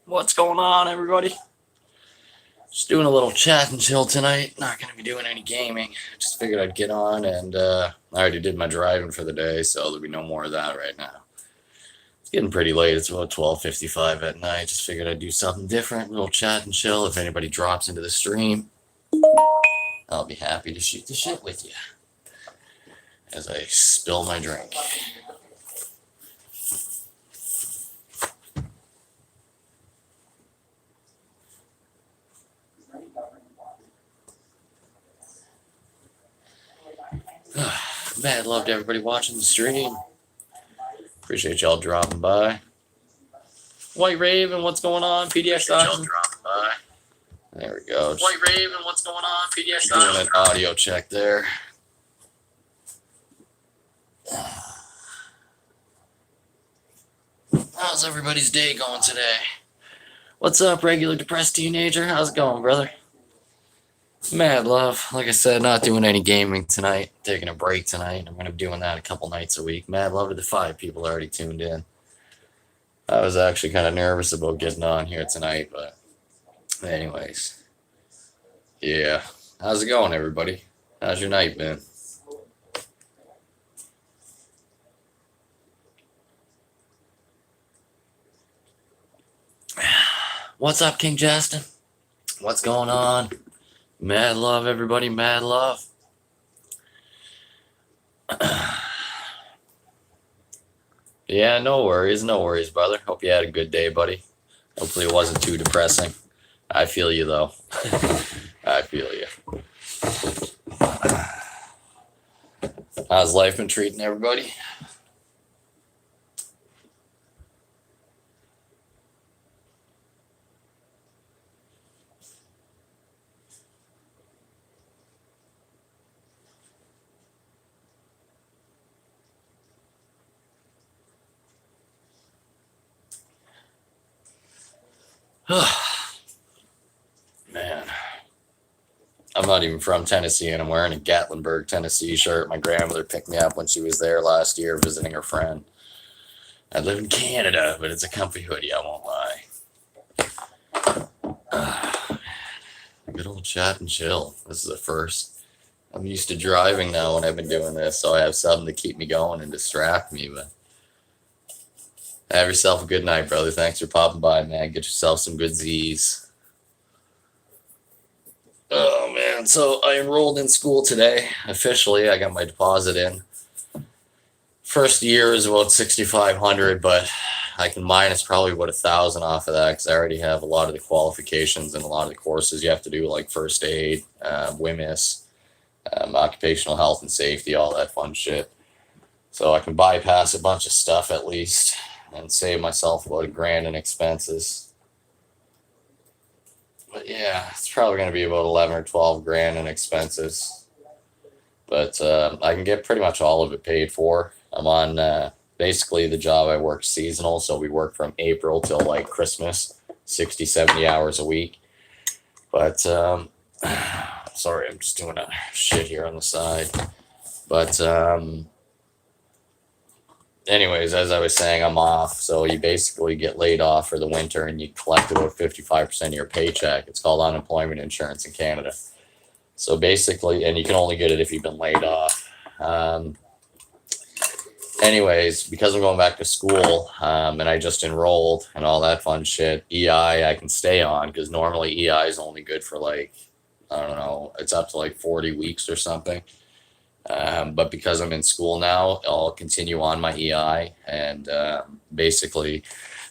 What's going on, everybody? Just doing a little chat and chill tonight. Not going to be doing any gaming. Just figured I'd get on, and I already did my driving for the day, so there'll be no more of that right now. It's getting pretty late. It's about 12:55 at night. Just figured I'd do something different, a little chat and chill. If anybody drops into the stream, I'll be happy to shoot the shit with you as I spill my drink. Mad love to everybody watching the stream. Appreciate y'all dropping by. White Raven, what's going on? PDX dropping by. There we go. White Raven, what's going on? PDX doing an audio check there. How's everybody's day going today? What's up, regular depressed teenager? How's it going, brother? Mad love. Like I said, not doing any gaming tonight. Taking a break tonight. I'm going to be doing that a couple nights a week. Mad love to the 5 people already tuned in. I was actually kind of nervous about getting on here tonight, but anyways. Yeah. How's it going, everybody? How's your night been? What's up, King Justin? What's going on? Mad love, everybody. Mad love. Yeah, no worries, brother. Hope you had a good day, buddy. Hopefully it wasn't too depressing. I feel you, though. I feel you. How's life been treating everybody? Man, I'm not even from Tennessee, and I'm wearing a Gatlinburg, Tennessee shirt. My grandmother picked me up when she was there last year visiting her friend. I live in Canada, but it's a comfy hoodie, I won't lie. Good old chat and chill. This is the first. I'm used to driving now when I've been doing this, so I have something to keep me going and distract me, but have yourself a good night, brother. Thanks for popping by, man. Get yourself some good Z's. Oh, man. So I enrolled in school today. Officially, I got my deposit in. First year is about $6,500, but I can minus probably about $1,000 off of that because I already have a lot of the qualifications and a lot of the courses you have to do, like first aid, WMIS, occupational health and safety, all that fun shit. So I can bypass a bunch of stuff at least and save myself about $1,000 in expenses. But yeah, it's probably going to be about 11 or 12 grand in expenses. But I can get pretty much all of it paid for. I'm on basically the job I work seasonal, so we work from April till like Christmas, 60, 70 hours a week. But sorry, I'm just doing a shit here on the side. But anyways, as I was saying, I'm off. So you basically get laid off for the winter and you collect about 55% of your paycheck. It's called unemployment insurance in Canada. So basically, and you can only get it if you've been laid off. Anyways, because I'm going back to school and I just enrolled and all that fun shit, EI I can stay on because normally EI is only good for like, I don't know, it's up to like 40 weeks or something. But because I'm in school now, I'll continue on my EI and basically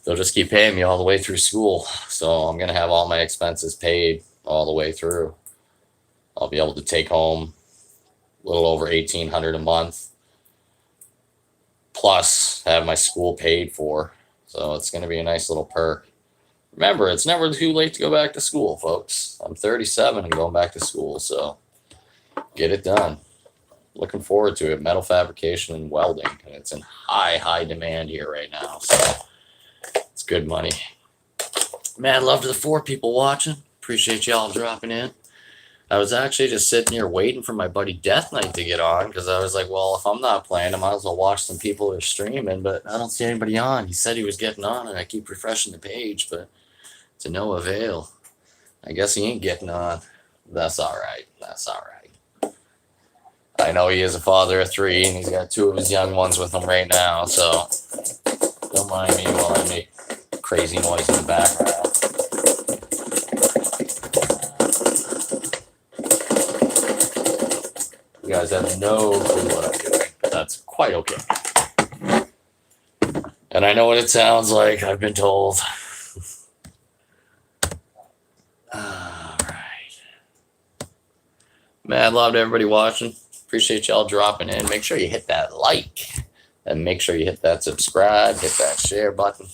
they'll just keep paying me all the way through school. So I'm going to have all my expenses paid all the way through. I'll be able to take home a little over $1,800 a month, plus have my school paid for. So it's going to be a nice little perk. Remember, it's never too late to go back to school, folks. I'm 37 and going back to school, so get it done. Looking forward to it. Metal fabrication and welding, and it's in high demand here right now, so it's good money. Mad love to the 4 people watching. Appreciate y'all dropping in. I was actually just sitting here waiting for my buddy Death Knight to get on because I was like, well, if I'm not playing, I might as well watch some people that are streaming, but I don't see anybody on. He said he was getting on, and I keep refreshing the page, but to no avail. I guess he ain't getting on. That's all right. That's all right. I know he is a father of 3, and he's got 2 of his young ones with him right now, so don't mind me while I make crazy noise in the background. You guys have no clue what I'm doing, but that's quite okay. And I know what it sounds like, I've been told. All right. Mad love to everybody watching. Appreciate y'all dropping in. Make sure you hit that like. And make sure you hit that subscribe. Hit that share button.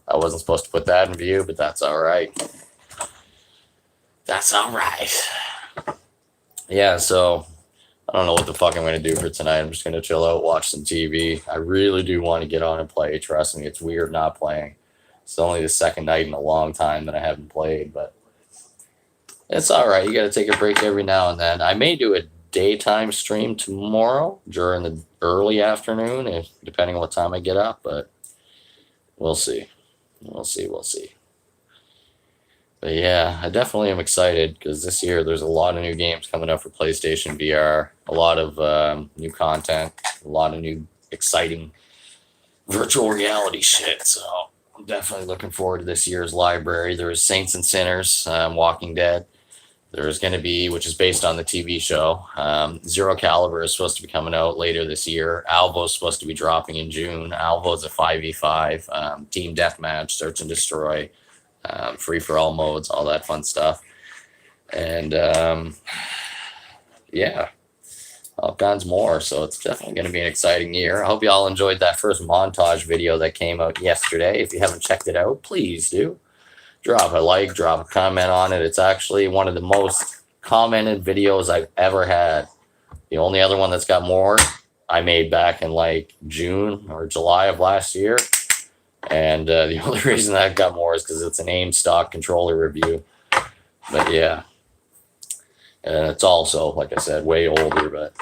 I wasn't supposed to put that in view, but that's all right. That's all right. Yeah, so I don't know what the fuck I'm going to do for tonight. I'm just going to chill out, watch some TV. I really do want to get on and play. Trust me, it's weird not playing. It's only the second night in a long time that I haven't played, but it's all right. You got to take a break every now and then. I may do a daytime stream tomorrow during the early afternoon, depending on what time I get up, but we'll see. We'll see. But yeah, I definitely am excited because this year there's a lot of new games coming up for PlayStation VR, a lot of new content, a lot of new exciting virtual reality shit. So I'm definitely looking forward to this year's library. There's Saints and Sinners, Walking Dead. There's going to be, which is based on the TV show, Zero Caliber is supposed to be coming out later this year. Alvo's supposed to be dropping in June. Alvo's a 5v5, team deathmatch, search and destroy. Free-for-all modes, all that fun stuff. And, yeah, all kinds more. So it's definitely going to be an exciting year. I hope you all enjoyed that first montage video that came out yesterday. If you haven't checked it out, please do. Drop a like, drop a comment on it. It's actually one of the most commented videos I've ever had. The only other one that's got more I made back in like June or July of last year. And the only reason that got more is because it's an AIM stock controller review. But yeah. And it's also, like I said, way older. But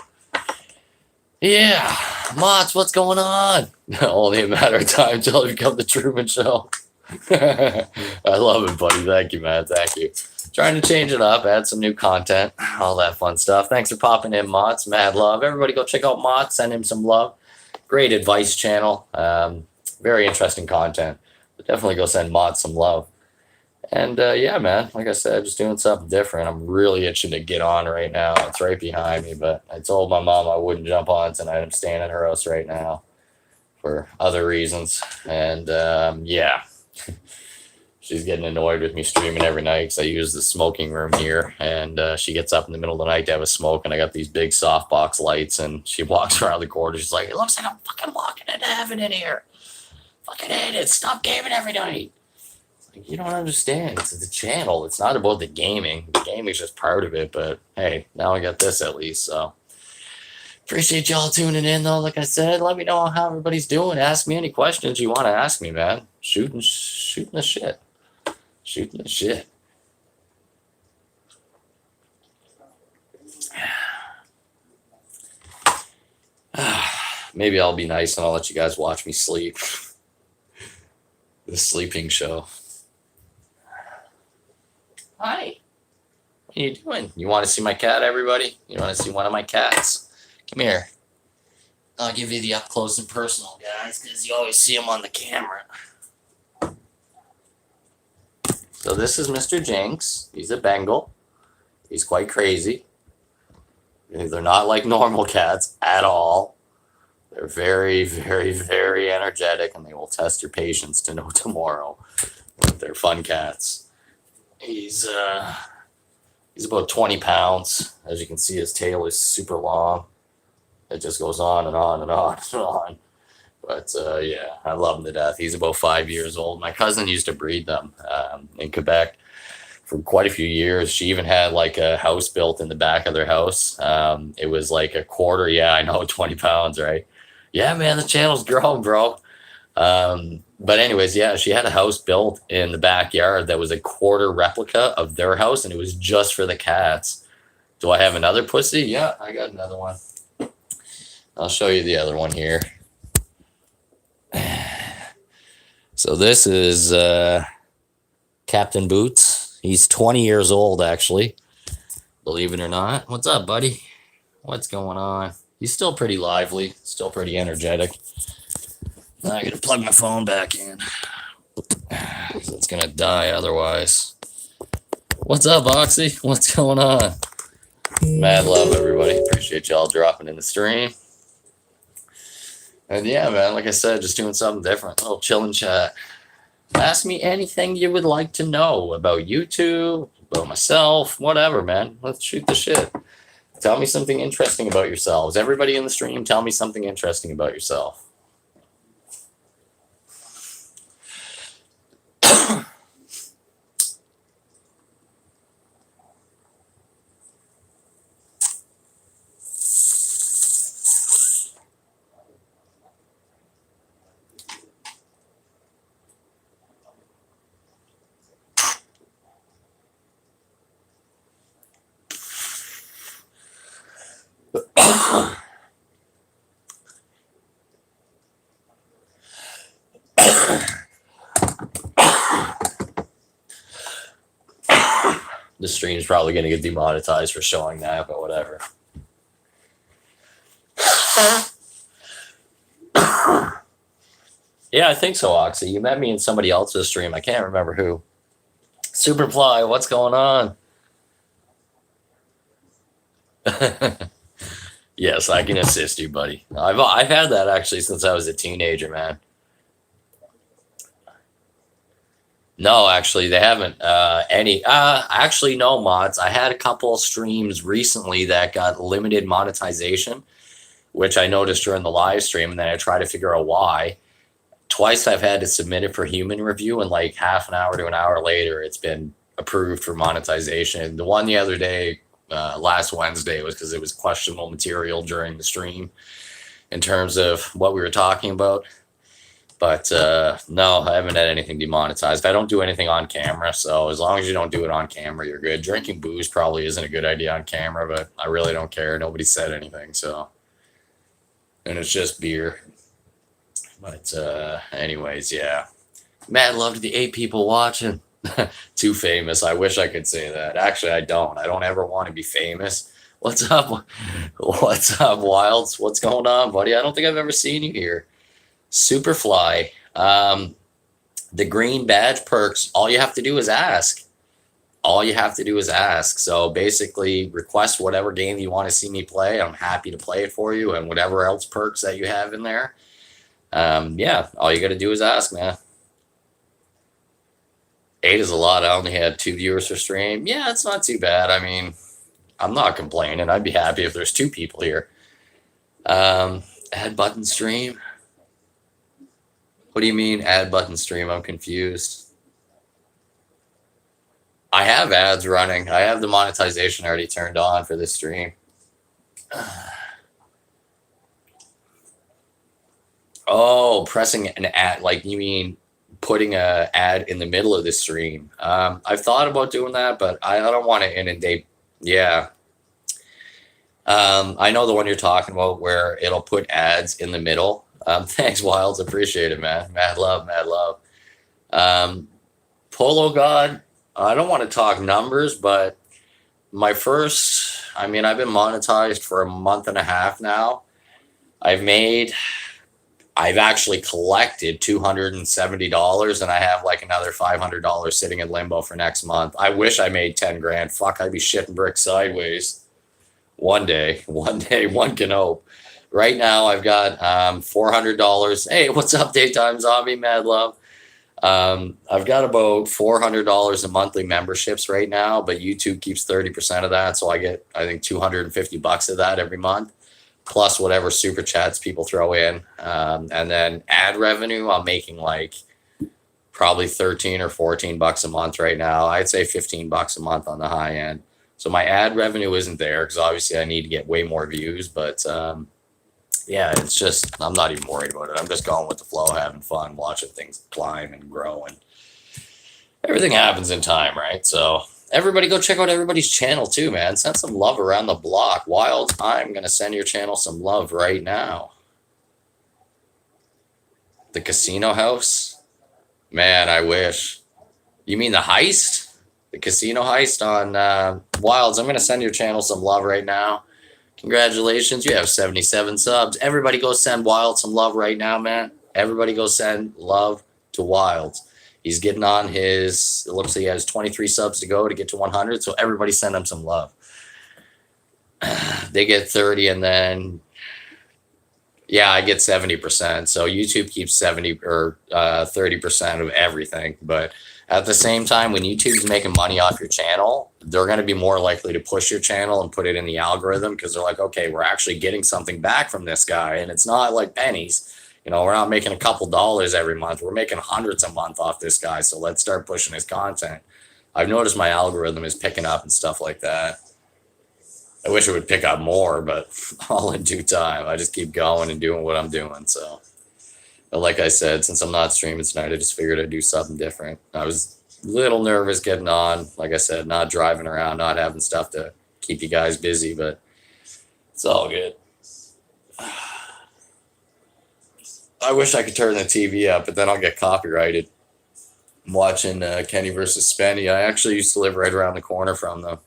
yeah. Mott's, what's going on? Only a matter of time until it becomes the Truman Show. I love it, buddy. Thank you, man. Thank you. Trying to change it up, add some new content, all that fun stuff. Thanks for popping in, Mott's. Mad love. Everybody go check out Mott. Send him some love. Great advice channel. Very interesting content. But definitely go send Mott some love. And yeah, man, like I said, just doing something different. I'm really itching to get on right now. It's right behind me, but I told my mom I wouldn't jump on tonight. I'm staying at her house right now for other reasons. And yeah, she's getting annoyed with me streaming every night because I use the smoking room here. And she gets up in the middle of the night to have a smoke, and I got these big softbox lights, and she walks around the corner. She's like, it looks like I'm fucking walking into heaven in here. Fucking hate it. Stop gaming every night. Like, you don't understand. It's the channel. It's not about the gaming. The gaming's just part of it. But hey, now I got this at least. So appreciate y'all tuning in, though. Like I said, let me know how everybody's doing. Ask me any questions you want to ask me, man. Shooting the shit. Shooting the shit. Maybe I'll be nice and I'll let you guys watch me sleep. The sleeping show. Hi. What are you doing? You want to see my cat, everybody? You want to see one of my cats? Come here. I'll give you the up close and personal, guys, because you always see him on the camera. So this is Mr. Jinx. He's a Bengal. He's quite crazy. They're not like normal cats at all. They're very, very, very energetic, and they will test your patience to know tomorrow. But they're fun cats. He's about 20 pounds. As you can see, his tail is super long. It just goes on and on and on and on. But yeah, I love him to death. He's about 5 years old. My cousin used to breed them in Quebec for quite a few years. She even had like a house built in the back of their house. It was like a quarter. Yeah, I know, 20 pounds, right? Yeah, man, the channel's growing, bro. But anyways, yeah, she had a house built in the backyard that was a quarter replica of their house, and it was just for the cats. Do I have another pussy? Yeah, I got another one. I'll show you the other one here. So this is Captain Boots. He's 20 years old, actually. Believe it or not. What's up, buddy? What's going on? He's still pretty lively, still pretty energetic. I gotta plug my phone back in. It's gonna die otherwise. What's up, Oxy? What's going on? Mad love, everybody. Appreciate y'all dropping in the stream. And yeah, man, like I said, just doing something different. A little chilling chat. Ask me anything you would like to know about YouTube, about myself, whatever, man. Let's shoot the shit. Tell me something interesting about yourselves. Everybody in the stream, tell me something interesting about yourself. The stream's probably going to get demonetized for showing that, but whatever. Yeah, I think so, Oxy. You met me in somebody else's stream. I can't remember who. Superfly, what's going on? Yes, I can assist you, buddy. I've had that actually since I was a teenager, man. No, actually, they haven't any. Actually, no mods. I had a couple of streams recently that got limited monetization, which I noticed during the live stream, and then I tried to figure out why. Twice I've had to submit it for human review, and like half an hour to an hour later, it's been approved for monetization. The one the other day, last Wednesday, was because it was questionable material during the stream in terms of what we were talking about. But no, I haven't had anything demonetized. I don't do anything on camera, so as long as you don't do it on camera, you're good. Drinking booze probably isn't a good idea on camera, but I really don't care. Nobody said anything, so. And it's just beer. But anyways, yeah. Mad love to the 8 people watching. Too famous. I wish I could say that. Actually, I don't. I don't ever want to be famous. What's up? What's up, Wilds? What's going on, buddy? I don't think I've ever seen you here. Superfly. The green badge perks, all you have to do is ask. All you have to do is ask. So basically, request whatever game you want to see me play. I'm happy to play it for you, and whatever else perks that you have in there. Yeah, all you got to do is ask, man. 8 is a lot. I only had 2 viewers for stream. Yeah, it's not too bad. I mean, I'm not complaining. I'd be happy if there's 2 people here. Add button stream. What do you mean add button stream? I'm confused. I have ads running. I have the monetization already turned on for this stream. Oh, pressing an ad, like you mean putting a ad in the middle of the stream. I've thought about doing that, but I don't want to inundate. Yeah. I know the one you're talking about where it'll put ads in the middle. Thanks, Wilds. Appreciate it, man. Mad love, mad love. Polo God, I don't want to talk numbers, but my first, I mean, I've been monetized for a month and a half now. I've actually collected $270, and I have like another $500 sitting in limbo for next month. I wish I made 10 grand. Fuck, I'd be shitting bricks sideways. One day, one can hope. Right now, I've got $400. Hey, what's up, Daytime Zombie? Mad love. I've got about $400 in monthly memberships right now, but YouTube keeps 30% of that, so I get, I think, $250 of that every month, plus whatever super chats people throw in. And then ad revenue, I'm making like probably 13 or 14 bucks a month right now. I'd say 15 bucks a month on the high end. So my ad revenue isn't there because obviously I need to get way more views, but yeah, it's just, I'm not even worried about it. I'm just going with the flow, having fun, watching things climb and grow, and everything happens in time, right? So everybody go check out everybody's channel too, man. Send some love around the block. Wild, I'm going to send your channel some love right now. The casino house? Man, I wish. You mean the heist? The casino heist on Wilds. I'm going to send your channel some love right now. Congratulations, you have 77 subs. Everybody go send Wild some love right now, man. Everybody go send love to Wild. He's getting on his, it looks like he has 23 subs to go to get to 100, so everybody send him some love. They get 30, and then, yeah, I get 70%. So YouTube keeps 70 or 30% of everything. But at the same time, when YouTube's making money off your channel, they're going to be more likely to push your channel and put it in the algorithm because they're like, okay, we're actually getting something back from this guy. And it's not like pennies. You know, we're not making a couple dollars every month. We're making hundreds a month off this guy. So let's start pushing his content. I've noticed my algorithm is picking up and stuff like that. I wish it would pick up more, but all in due time. I just keep going and doing what I'm doing. So, but like I said, since I'm not streaming tonight, I just figured I'd do something different. I was a little nervous getting on. Like I said, not driving around, not having stuff to keep you guys busy, but it's all good. I wish I could turn the TV up, but then I'll get copyrighted. I'm watching Kenny versus Spenny. I actually used to live right around the corner from them.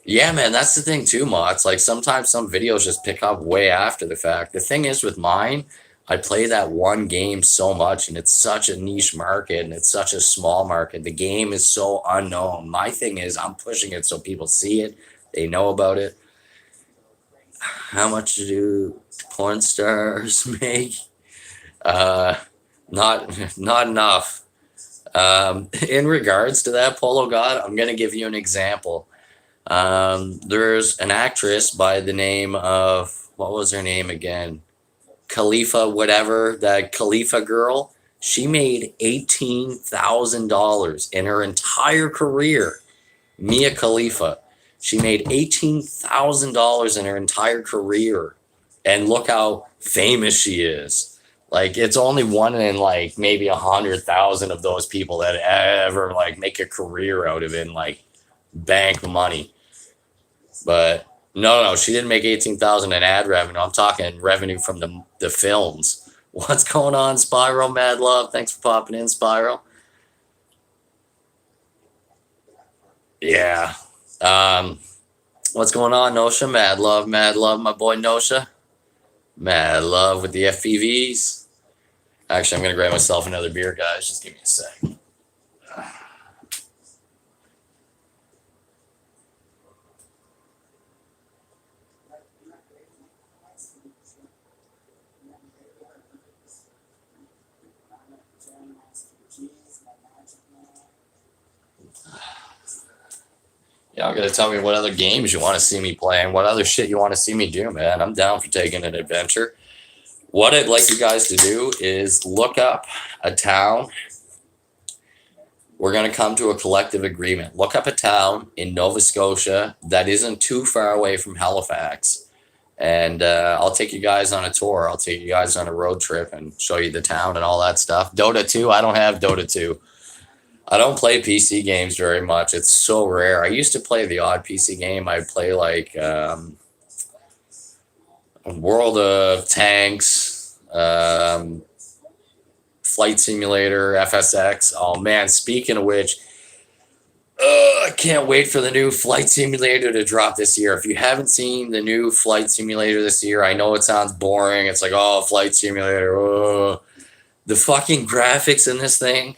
Yeah, man, that's the thing too, Ma. It's like sometimes some videos just pick up way after the fact. The thing is with mine, I play that one game so much, and it's such a niche market, and it's such a small market. The game is so unknown. My thing is I'm pushing it so people see it, they know about it. How much do porn stars make? Not enough. In regards to that, Polo God, I'm gonna give you an example. There's an actress by the name of, what was her name again? Khalifa, whatever, that Khalifa girl. She made $18,000 in her entire career. Mia Khalifa. She made $18,000 in her entire career. And look how famous she is. Like, it's only one in like maybe 100,000 of those people that ever like make a career out of it and like bank money. But no, she didn't make 18,000 in ad revenue. I'm talking revenue from the films. What's going on, Spyro? Mad love. Thanks for popping in, Spyro. Yeah. What's going on, Nosha? Mad love, my boy Nosha. Mad love with the FPVs. Actually, I'm gonna grab myself another beer, guys. Just give me a sec. Y'all gotta tell me what other games you want to see me playing, what other shit you want to see me do, man. I'm down for taking an adventure. What I'd like you guys to do is look up a town. We're going to come to a collective agreement. Look up a town in Nova Scotia that isn't too far away from Halifax. And I'll take you guys on a tour. I'll take you guys on a road trip and show you the town and all that stuff. Dota 2, I don't have Dota 2. I don't play PC games very much. It's so rare. I used to play the odd PC game. I'd play like World of Tanks, Flight Simulator, FSX. Oh, man, speaking of which, I can't wait for the new Flight Simulator to drop this year. If you haven't seen the new Flight Simulator this year, I know it sounds boring. It's like, oh, Flight Simulator. Oh. The fucking graphics in this thing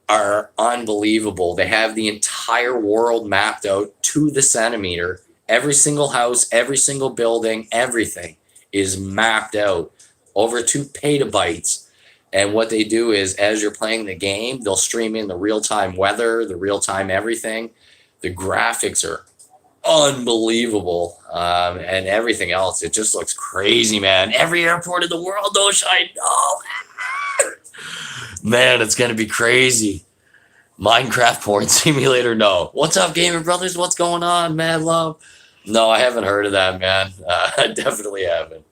are unbelievable. They have the entire world mapped out to the centimeter. Every single house, every single building, everything is mapped out over 2 petabytes. And what they do is, as you're playing the game, they'll stream in the real-time weather, the real-time everything. The graphics are unbelievable, and everything else. It just looks crazy, man. Every airport in the world, though, I know. Man, it's going to be crazy. Minecraft porn simulator, no. What's up, Gamer Brothers? What's going on, mad love? No, I haven't heard of that, man. I definitely haven't.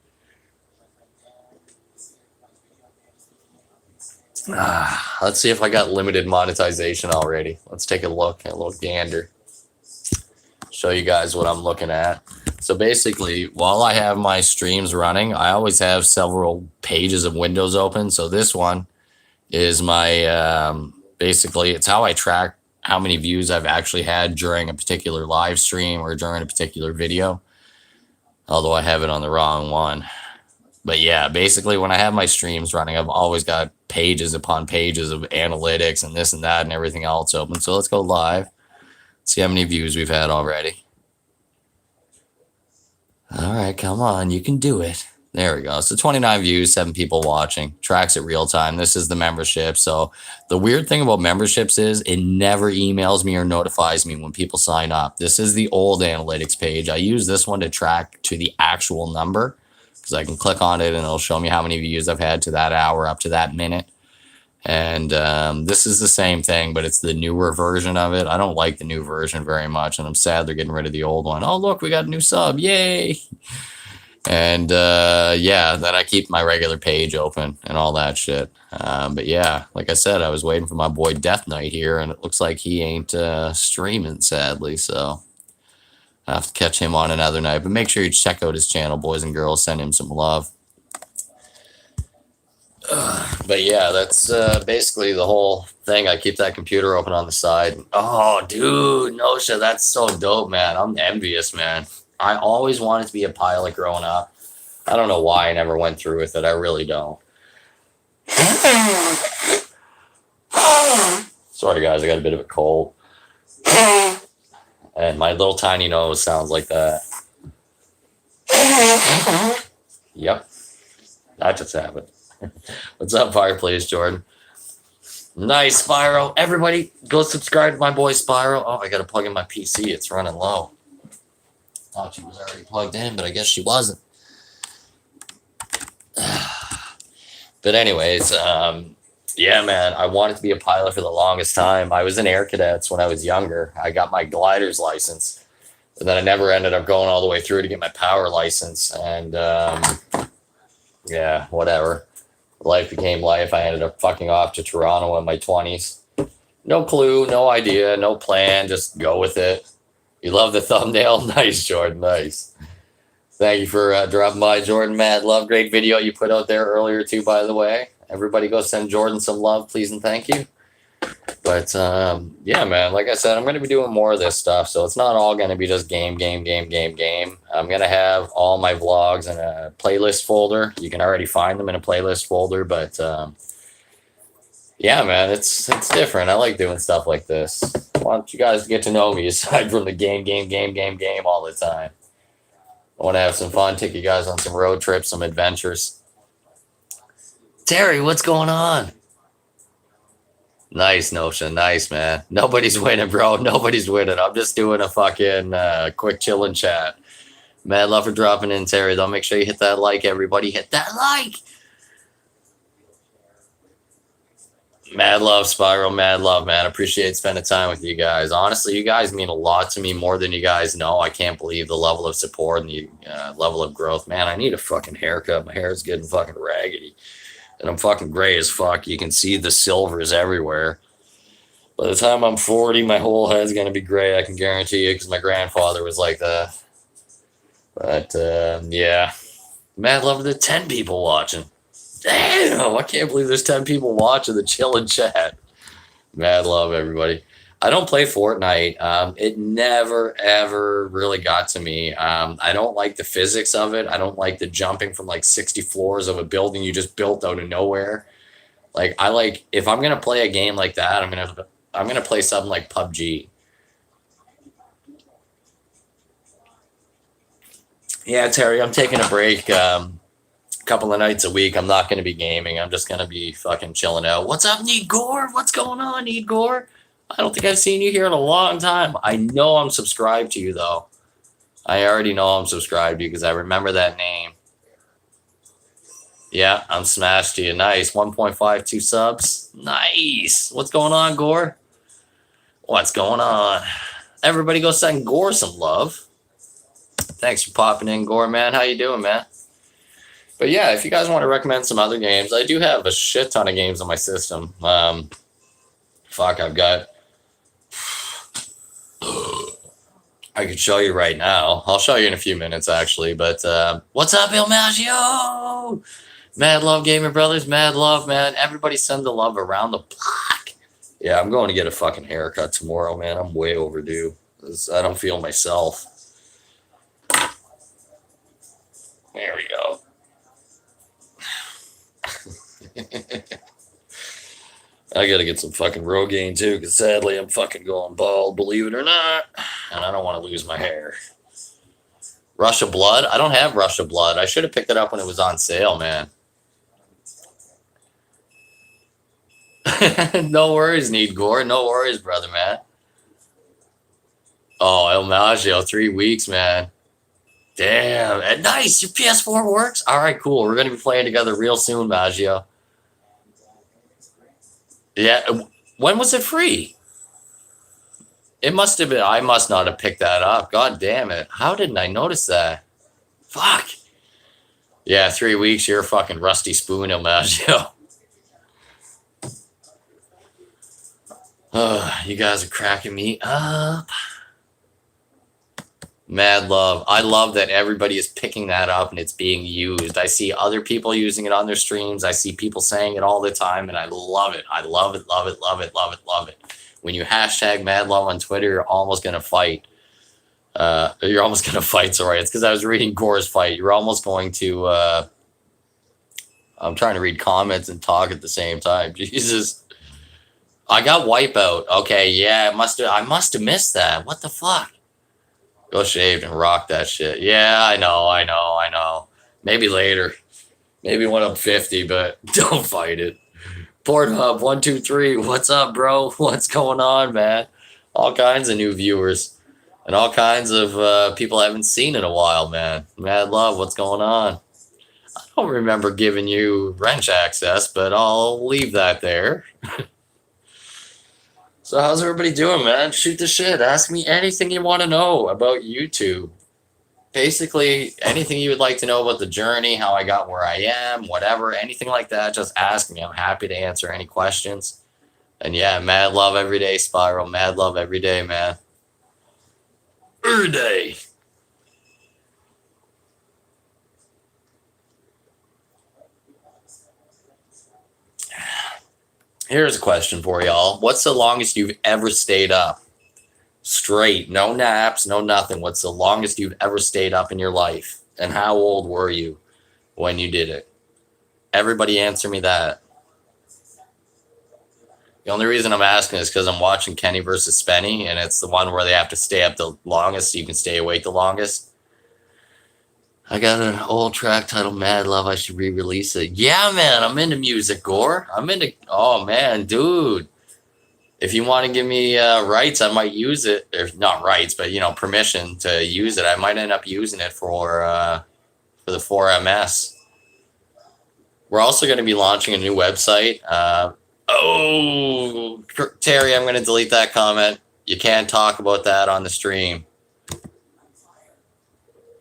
Let's see if I got limited monetization already. Let's take a look, a little gander. Show you guys what I'm looking at. So basically, while I have my streams running, I always have several pages of windows open. So this one is my Basically, it's how I track how many views I've actually had during a particular live stream or during a particular video. Although I have it on the wrong one. But yeah, basically when I have my streams running, I've always got pages upon pages of analytics and this and that and everything else open. So let's go live. See how many views we've had already. All right, come on. You can do it. There we go. So 29 views, 7 people watching. Tracks it real time. This is the membership. So the weird thing about memberships is it never emails me or notifies me when people sign up. This is the old analytics page. I use this one to track to the actual number because I can click on it and it'll show me how many views I've had to that hour up to that minute. And this is the same thing, but it's the newer version of it. I don't like the new version very much, and I'm sad they're getting rid of the old one. Oh, look, we got a new sub. Yay! And yeah, then I keep my regular page open and all that shit. But yeah, like I said, I was waiting for my boy Death Knight here, and it looks like he ain't streaming, sadly. So I have to catch him on another night. But make sure you check out his channel, boys and girls. Send him some love. But yeah, that's basically the whole thing. I keep that computer open on the side. Oh, dude, Nosha, that's so dope, man. I'm envious, man. I always wanted to be a pilot growing up. I don't know why I never went through with it. I really don't. Sorry, guys. I got a bit of a cold. And my little tiny nose sounds like that. Yep. That just happened. What's up, Fireplace Jordan? Nice, Spyro. Everybody, go subscribe to my boy Spyro. Oh, I got to plug in my PC. It's running low. Thought she was already plugged in, but I guess she wasn't. But anyways, yeah, man, I wanted to be a pilot for the longest time. I was in Air Cadets when I was younger. I got my glider's license, and then I never ended up going all the way through to get my power license. And yeah, whatever. Life became life. I ended up fucking off to Toronto in my 20s. No clue, no idea, no plan. Just go with it. You love the thumbnail? Nice, Jordan. Nice. Thank you for dropping by, Jordan. Mad love. Great video you put out there earlier, too, by the way. Everybody go send Jordan some love, please, and thank you. But, yeah, man, like I said, I'm going to be doing more of this stuff. So it's not all going to be just game. I'm going to have all my vlogs in a playlist folder. You can already find them in a playlist folder. But, yeah, man, it's different. I like doing stuff like this. I want you guys to get to know me aside from the game all the time. I want to have some fun, take you guys on some road trips, some adventures. Terry, what's going on? Nice, Notion. Nice, man. Nobody's winning, bro. Nobody's winning. I'm just doing a fucking quick chillin' chat. Mad love for dropping in, Terry. Though, make sure you hit that like, everybody. Hit that like. Mad love, Spyro. Mad love, man. Appreciate spending time with you guys. Honestly, you guys mean a lot to me, more than you guys know. I can't believe the level of support and the level of growth. Man, I need a fucking haircut. My hair is getting fucking raggedy. And I'm fucking gray as fuck. You can see the silvers everywhere. By the time I'm 40, my whole head's going to be gray. I can guarantee you, because my grandfather was like that. But, yeah. Mad love to the 10 people watching. Damn, I can't believe there's 10 people watching the chillin' chat. Mad love, everybody. I don't play Fortnite. It never, ever really got to me. I don't like the physics of it. I don't like the jumping from like 60 floors of a building you just built out of nowhere. Like, if I'm going to play a game like that, I'm gonna play something like PUBG. Yeah, Terry, I'm taking a break. Couple of nights a week. I'm not going to be gaming. I'm just going to be fucking chilling out. What's up, Need Gore? What's going on, Need Gore? I don't think I've seen you here in a long time. I know I'm subscribed to you, though. I already know I'm subscribed to you because I remember that name. Yeah, I'm smashed to you. Nice. 1.52 subs. Nice. What's going on, Gore? What's going on? Everybody go send Gore some love. Thanks for popping in, Gore, man. How you doing, man? But yeah, if you guys want to recommend some other games, I do have a shit ton of games on my system. Fuck, I've got... I could show you right now. I'll show you in a few minutes, actually. But what's up, Il Maggio? Mad love, Gamer Brothers. Mad love, man. Everybody send the love around the block. Yeah, I'm going to get a fucking haircut tomorrow, man. I'm way overdue. I don't feel myself. There we go. I gotta get some fucking Rogaine too, because sadly I'm fucking going bald, believe it or not. And I don't want to lose my hair. Rush of Blood? I don't have Rush of Blood. I should have picked it up when it was on sale, man. No worries, Need Gore. No worries, brother, man. Oh, El Maggio, 3 weeks, man. Damn. And nice. Your PS4 works? All right, cool. We're going to be playing together real soon, Maggio. Yeah. When was it free? It must have been. I must not have picked that up. God damn it. How didn't I notice that? Fuck. Yeah, 3 weeks. You're a fucking rusty spoon, El Maggio. You guys are cracking me up. Mad love. I love that everybody is picking that up and it's being used. I see other people using it on their streams. I see people saying it all the time, and I love it. I love it, love it, love it, love it, love it. When you hashtag mad love on Twitter, you're almost going to fight. You're almost going to fight. Sorry, it's because I was reading Gore's fight. You're almost going to... I'm trying to read comments and talk at the same time. Jesus. I got Wipeout. Okay, yeah, I must have missed that. What the fuck? Go shaved and rock that shit. Yeah, I know. Maybe later. Maybe when I'm 50, but don't fight it. Pornhub 123. What's up, bro? What's going on, man? All kinds of new viewers and all kinds of people I haven't seen in a while, man. Mad love. What's going on? I don't remember giving you wrench access, but I'll leave that there. So how's everybody doing, man? Shoot the shit. Ask me anything you want to know about YouTube. Basically, anything you would like to know about the journey, how I got where I am, whatever, anything like that, just ask me. I'm happy to answer any questions. And yeah, mad love every day, Spiral. Mad love every day, man. Every day. Here's a question for y'all. What's the longest you've ever stayed up? Straight, no naps, no nothing. What's the longest you've ever stayed up in your life? And how old were you when you did it? Everybody answer me that. The only reason I'm asking is because I'm watching Kenny versus Spenny, and it's the one where they have to stay up the longest so you can stay awake the longest. I got an old track titled Mad Love. I should re-release it. Yeah, man, I'm into music, Gore. I'm into... Oh, man, dude. If you want to give me rights, I might use it. Or not rights, but, permission to use it. I might end up using it for the 4MS. We're also going to be launching a new website. Terry, I'm going to delete that comment. You can't talk about that on the stream.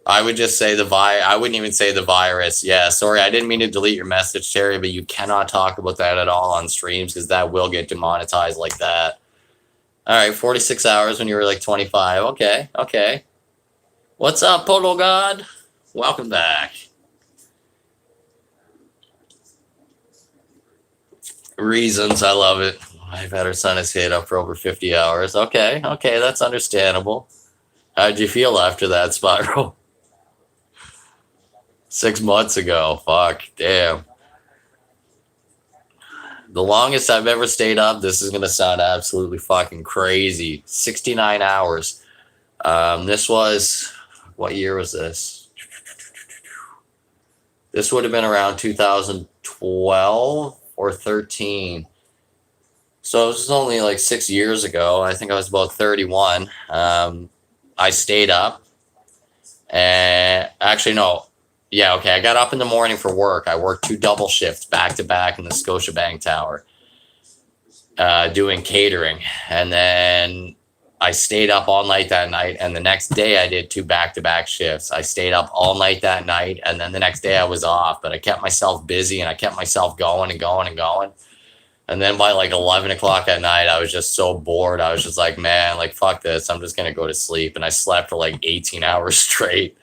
I would just say I wouldn't even say the virus. Yeah, sorry, I didn't mean to delete your message, Terry, but you cannot talk about that at all on streams because that will get demonetized like that. All right, 46 hours when you were like 25. Okay. What's up, Polo God? Welcome back. Reasons, I love it. I've had her son has stayed up for over 50 hours. Okay, that's understandable. How'd you feel after that, Spiral? 6 months ago. Fuck, damn. The longest I've ever stayed up, this is going to sound absolutely fucking crazy. 69 hours. This was, what year was this? This would have been around 2012 or 13. So this was only like 6 years ago. I think I was about 31. I stayed up. And actually, no. Yeah, okay. I got up in the morning for work. I worked 2 double shifts back to back in the Scotiabank Tower doing catering. And then I stayed up all night that night. And the next day I did 2 back-to-back shifts. I stayed up all night that night. And then the next day I was off. But I kept myself busy and I kept myself going and going and going. And then by like 11 o'clock at night, I was just so bored. I was just like, man, like, fuck this. I'm just going to go to sleep. And I slept for like 18 hours straight.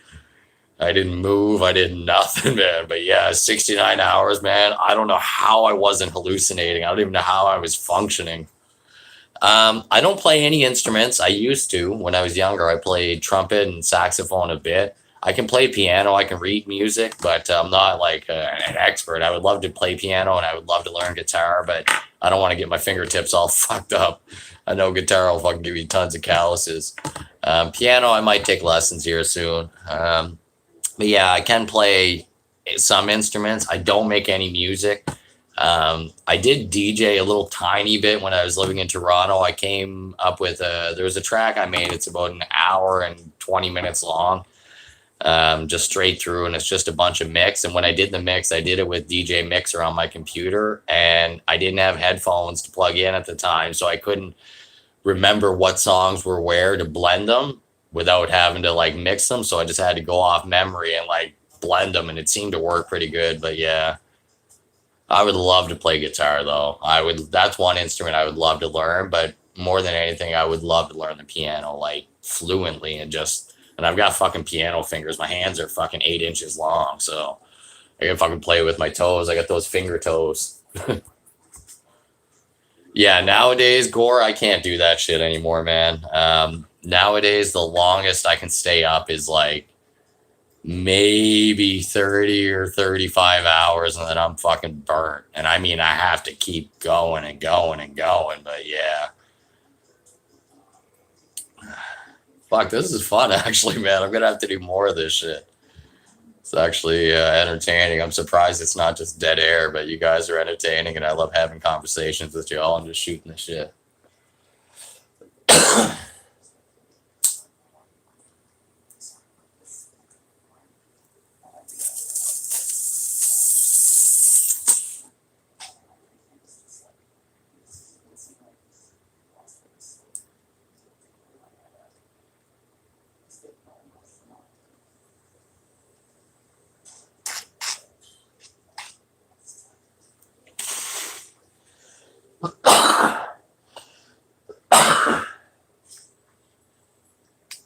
I didn't move. I did nothing, man. But yeah, 69 hours, man. I don't know how I wasn't hallucinating. I don't even know how I was functioning. I don't play any instruments. I used to when I was younger. I played trumpet and saxophone a bit. I can play piano. I can read music, but I'm not like an expert. I would love to play piano and I would love to learn guitar, but I don't want to get my fingertips all fucked up. I know guitar will fucking give you tons of calluses. Piano, I might take lessons here soon. But yeah, I can play some instruments. I don't make any music. I did DJ a little tiny bit when I was living in Toronto. I came up with there was a track I made. It's about an hour and 20 minutes long, just straight through. And it's just a bunch of mix. And when I did the mix, I did it with DJ Mixer on my computer and I didn't have headphones to plug in at the time. So I couldn't remember what songs were where to blend them without having to like mix them. So I just had to go off memory and like blend them. And it seemed to work pretty good. But yeah. I would love to play guitar though. That's one instrument I would love to learn, but more than anything, I would love to learn the piano like fluently and I've got fucking piano fingers. My hands are fucking 8 inches long. So I can fucking play with my toes. I got those finger toes. Yeah. Nowadays, Gore, I can't do that shit anymore, man. Nowadays, the longest I can stay up is like maybe 30 or 35 hours and then I'm fucking burnt. And I mean, I have to keep going and going and going, but yeah. Fuck, this is fun actually, man. I'm gonna have to do more of this shit. It's actually entertaining. I'm surprised it's not just dead air, but you guys are entertaining and I love having conversations with you all and just shooting the shit.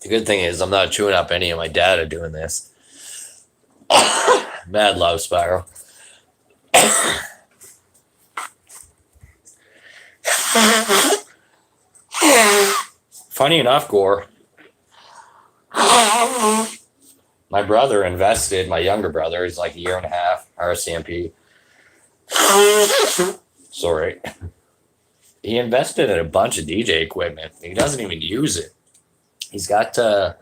The good thing is I'm not chewing up any of my data doing this. Mad love, Spiral. Funny enough, Gore, my brother invested, my younger brother, he's like a year and a half, RCMP. Sorry. He invested in a bunch of DJ equipment. He doesn't even use it. He's got, I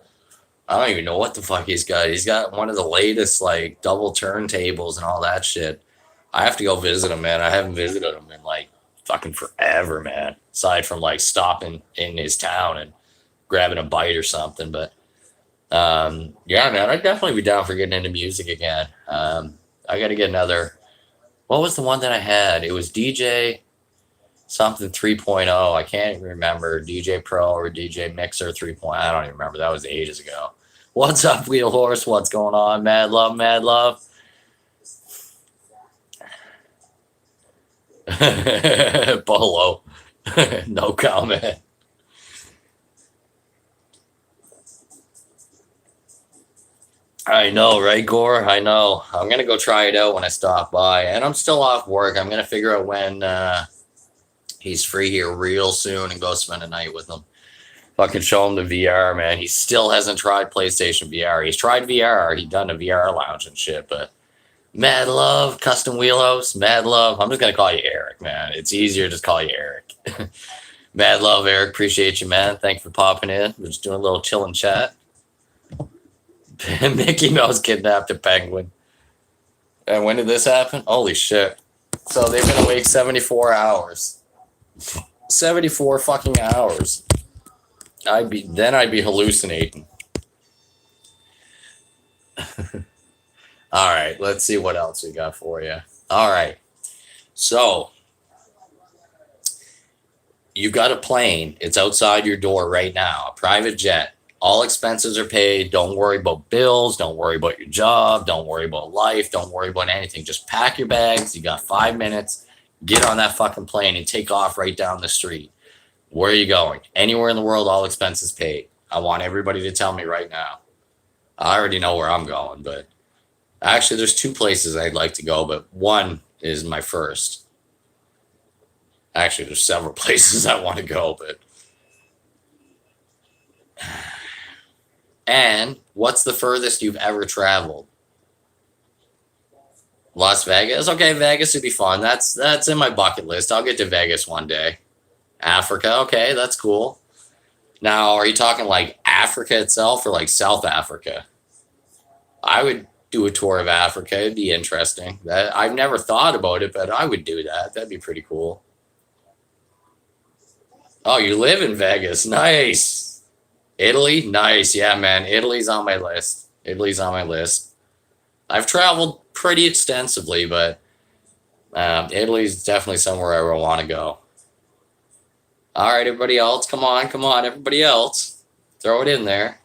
don't even know what the fuck he's got. He's got one of the latest, like, double turntables and all that shit. I have to go visit him, man. I haven't visited him in, like, fucking forever, man. Aside from, like, stopping in his town and grabbing a bite or something. But, yeah, man, I'd definitely be down for getting into music again. I got to get another. What was the one that I had? It was DJ something 3.0. I can't even remember. DJ Pro or DJ Mixer 3.0. I don't even remember. That was ages ago. What's up, Wheel Horse? What's going on? Mad love, mad love. Bolo. No comment. I know, right, Gore? I know. I'm going to go try it out when I stop by. And I'm still off work. I'm going to figure out when he's free here real soon and go spend a night with him. Fucking show him the VR, man. He still hasn't tried PlayStation VR. He's tried VR. He's done a VR lounge and shit, but mad love, custom wheelhouse, mad love. I'm just going to call you Eric, man. It's easier to just call you Eric. Mad love, Eric. Appreciate you, man. Thank you for popping in. We're just doing a little chill and chat. Mickey Mouse kidnapped a penguin. And when did this happen? Holy shit. So they've been awake 74 hours. 74 fucking hours. I'd be hallucinating. All right, let's see what else we got for you. All right. So you've got a plane. It's outside your door right now, a private jet. All expenses are paid. Don't worry about bills. Don't worry about your job. Don't worry about life. Don't worry about anything. Just pack your bags. You got 5 minutes. Get on that fucking plane and take off right down the street. Where are you going? Anywhere in the world, all expenses paid. I want everybody to tell me right now. I already know where I'm going, but actually there's 2 places I'd like to go, but one is my first. Actually, there's several places I want to go, but. And what's the furthest you've ever traveled? Las Vegas? Okay, Vegas would be fun. That's in my bucket list. I'll get to Vegas one day. Africa? Okay, that's cool. Now, are you talking like Africa itself or like South Africa? I would do a tour of Africa. It'd be interesting. That I've never thought about it, but I would do that. That'd be pretty cool. Oh, you live in Vegas. Nice. Italy? Nice. Yeah, man. Italy's on my list. Italy's on my list. I've traveled pretty extensively, but Italy's definitely somewhere I want to go. All right, everybody else, come on, everybody else, throw it in there.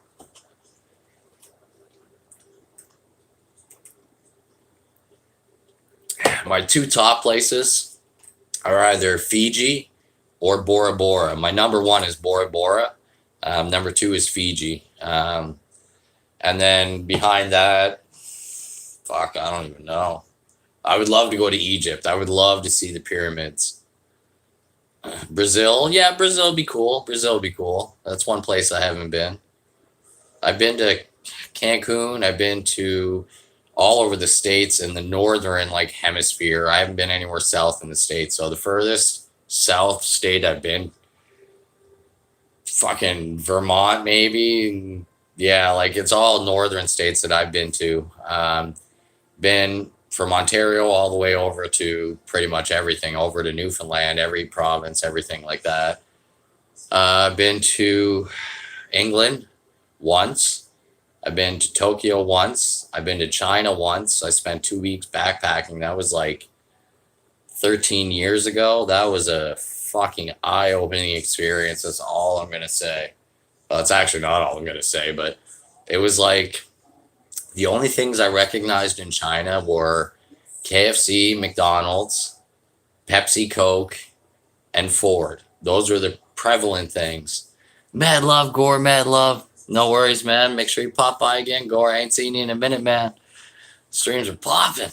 My two top places are either Fiji or Bora Bora. My number one is Bora Bora. Number two is Fiji. And then behind that, fuck, I don't even know. I would love to go to Egypt. I would love to see the pyramids. Brazil, yeah, Brazil would be cool. Brazil would be cool. That's one place I haven't been. I've been to Cancun. I've been to all over the states in the northern like hemisphere. I haven't been anywhere south in the states. So the furthest south state I've been, fucking Vermont, maybe. Yeah, like it's all northern states that I've been to. Been from Ontario all the way over to pretty much everything, over to Newfoundland, every province, everything like that. Been to England once. I've been to Tokyo once. I've been to China once. I spent 2 weeks backpacking. That was like 13 years ago. That was a fucking eye-opening experience. That's all I'm going to say. Well, it's actually not all I'm going to say, but it was like the only things I recognized in China were KFC, McDonald's, Pepsi, Coke, and Ford. Those were the prevalent things. Mad love, Gore, mad love. No worries, man. Make sure you pop by again, Gore. I ain't seen you in a minute, man. Streams are popping.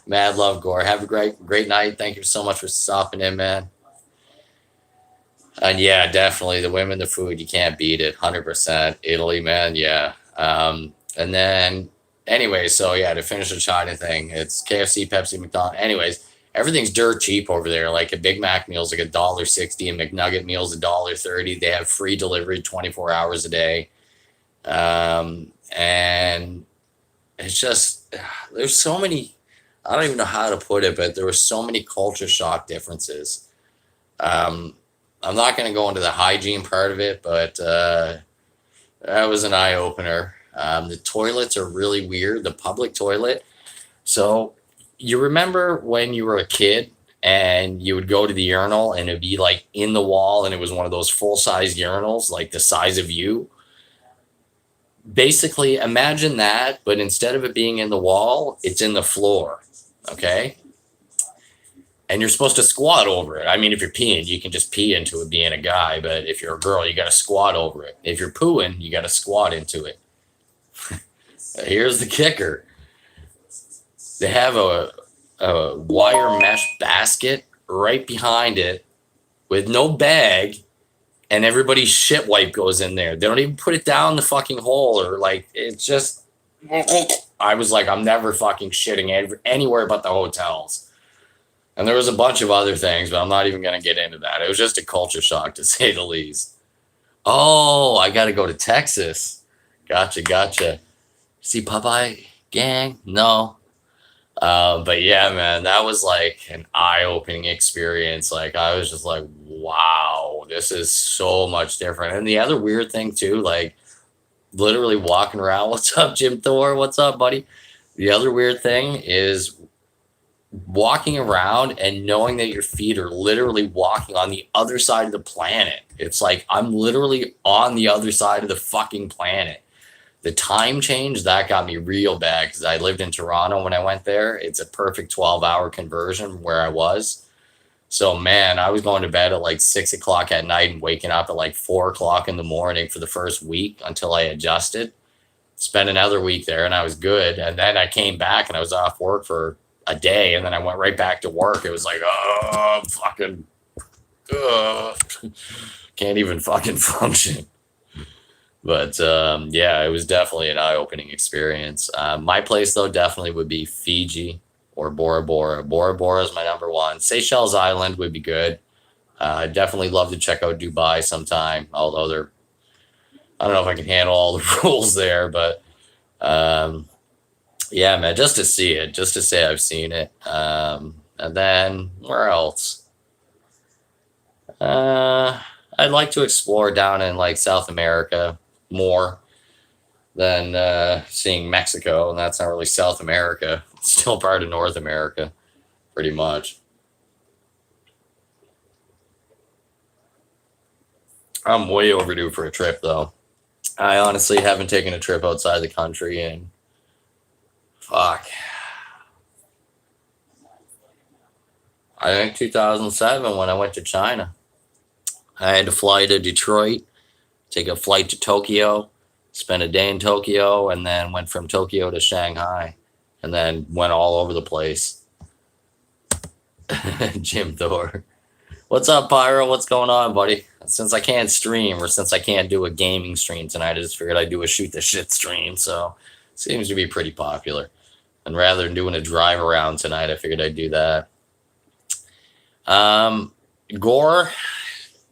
Mad love, Gore. Have a great night. Thank you so much for stopping in, man. And yeah, definitely the women, the food, you can't beat it. 100%. Italy, man. Yeah. And then, anyway, so yeah, to finish the China thing, it's KFC, Pepsi, McDonald's. Anyways, everything's dirt cheap over there. Like a Big Mac meal is like $1.60, a McNugget meal is $1.30. They have free delivery 24 hours a day. And it's just, there's so many, I don't even know how to put it, but there were so many culture shock differences. I'm not going to go into the hygiene part of it, but that was an eye opener. The toilets are really weird, the public toilet. So you remember when you were a kid and you would go to the urinal and it'd be like in the wall and it was one of those full-size urinals, like the size of you? Basically, imagine that, but instead of it being in the wall, it's in the floor, okay? And you're supposed to squat over it. I mean, if you're peeing, you can just pee into it being a guy, but if you're a girl, you got to squat over it. If you're pooing, you got to squat into it. Here's the kicker. They have a wire mesh basket right behind it with no bag, and everybody's shit wipe goes in there. They don't even put it down the fucking hole, or like, it's just, I was like, I'm never fucking shitting anywhere but the hotels. And there was a bunch of other things, but I'm not even going to get into that. It was just a culture shock, to say the least. Oh, I got to go to Texas. Gotcha. See Popeye gang? No. But yeah, man, that was like an eye-opening experience. Like, I was just like, wow, this is so much different. And the other weird thing too, like literally walking around, what's up, Jim Thor? What's up, buddy? The other weird thing is walking around and knowing that your feet are literally walking on the other side of the planet. It's like I'm literally on the other side of the fucking planet. The time change, that got me real bad because I lived in Toronto when I went there. It's a perfect 12-hour conversion from where I was. So, man, I was going to bed at like 6 o'clock at night and waking up at like 4 o'clock in the morning for the first week until I adjusted. Spent another week there and I was good. And then I came back and I was off work for a day, and then I went right back to work. It was like, oh, fucking, can't even fucking function. But yeah, it was definitely an eye-opening experience. My place, though, definitely would be Fiji or Bora Bora. Bora Bora is my number one. Seychelles Island would be good. I'd definitely love to check out Dubai sometime, although I don't know if I can handle all the rules there, but yeah, man, just to see it, just to say I've seen it. And then where else? I'd like to explore down in like South America more than seeing Mexico, and that's not really South America. It's still part of North America, pretty much. I'm way overdue for a trip, though. I honestly haven't taken a trip outside the country in fuck. I think 2007 when I went to China. I had to fly to Detroit, take a flight to Tokyo, spend a day in Tokyo, and then went from Tokyo to Shanghai, and then went all over the place. Jim Thor. What's up, Pyro? What's going on, buddy? Since I can't stream, or since I can't do a gaming stream tonight, I just figured I'd do a shoot the shit stream, so it seems to be pretty popular. And rather than doing a drive around tonight, I figured I'd do that. Gore,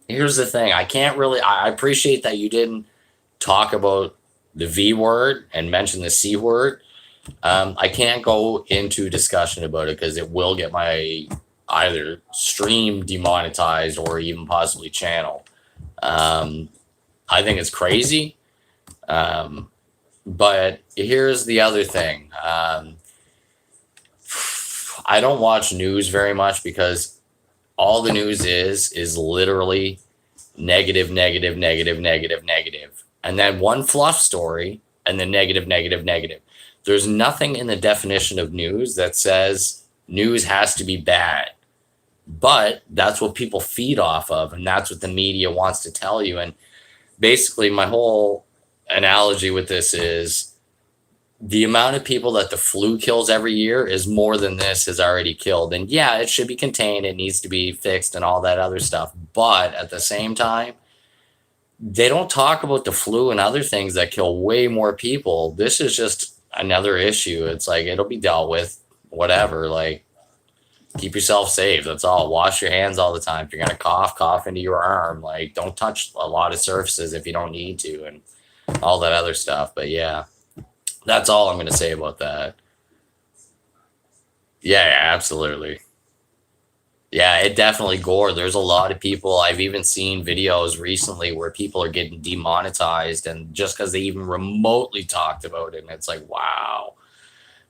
here's the thing. I appreciate that you didn't talk about the V word and mention the C word. I can't go into discussion about it because it will get my either stream demonetized or even possibly channel. I think it's crazy. But here's the other thing. I don't watch news very much because all the news is literally negative, negative, negative, negative, negative. And then one fluff story and then negative, negative, negative. There's nothing in the definition of news that says news has to be bad. But that's what people feed off of, and that's what the media wants to tell you. And basically, my whole analogy with this is the amount of people that the flu kills every year is more than this has already killed. And yeah, it should be contained. It needs to be fixed and all that other stuff. But at the same time, they don't talk about the flu and other things that kill way more people. This is just another issue. It's like, it'll be dealt with, whatever. Like, keep yourself safe. That's all. Wash your hands all the time. If you're going to cough into your arm. Like, don't touch a lot of surfaces if you don't need to and all that other stuff. But yeah, that's all I'm going to say about that. Yeah, absolutely. Yeah, it definitely Gore. There's a lot of people. I've even seen videos recently where people are getting demonetized and just because they even remotely talked about it. And it's like, wow.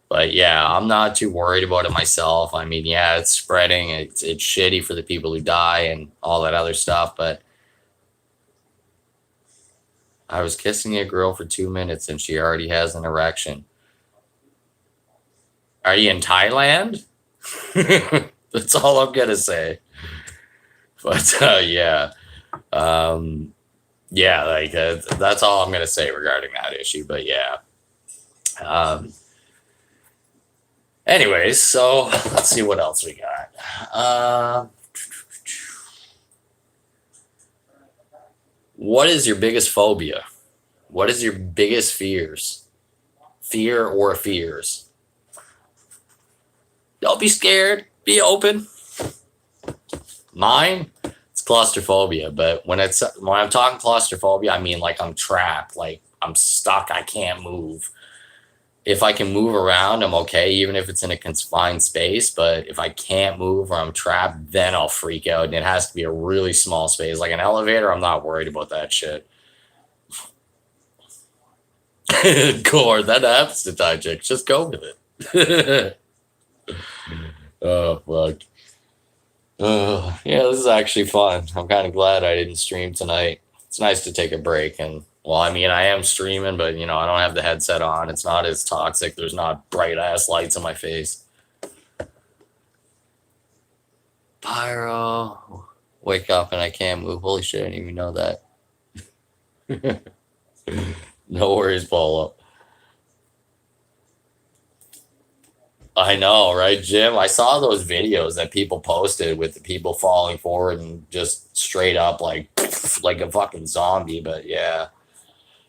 But yeah, I'm not too worried about it myself. I mean, yeah, it's spreading. It's shitty for the people who die and all that other stuff. But I was kissing a girl for 2 minutes and she already has an erection. Are you in Thailand? That's all I'm gonna say. But yeah, yeah, like that's all I'm gonna say regarding that issue. But yeah. Anyways, so let's see what else we got. What is your biggest phobia? What is your biggest fears? Fear or fears? Don't be scared. Be open. Mine, it's claustrophobia. But when I'm talking claustrophobia, I mean like I'm trapped, like I'm stuck. I can't move. If I can move around, I'm okay, even if it's in a confined space. But if I can't move or I'm trapped, then I'll freak out. And it has to be a really small space. Like an elevator, I'm not worried about that shit. Core, that happens to Thai chicks. Just go with it. Oh, fuck. Yeah, this is actually fun. I'm kind of glad I didn't stream tonight. It's nice to take a break. And, well, I mean, I am streaming, but, I don't have the headset on. It's not as toxic. There's not bright-ass lights in my face. Pyro. Wake up and I can't move. Holy shit, I didn't even know that. No worries, Polo. I know, right, Jim? I saw those videos that people posted with the people falling forward and just straight up like like a fucking zombie. But yeah,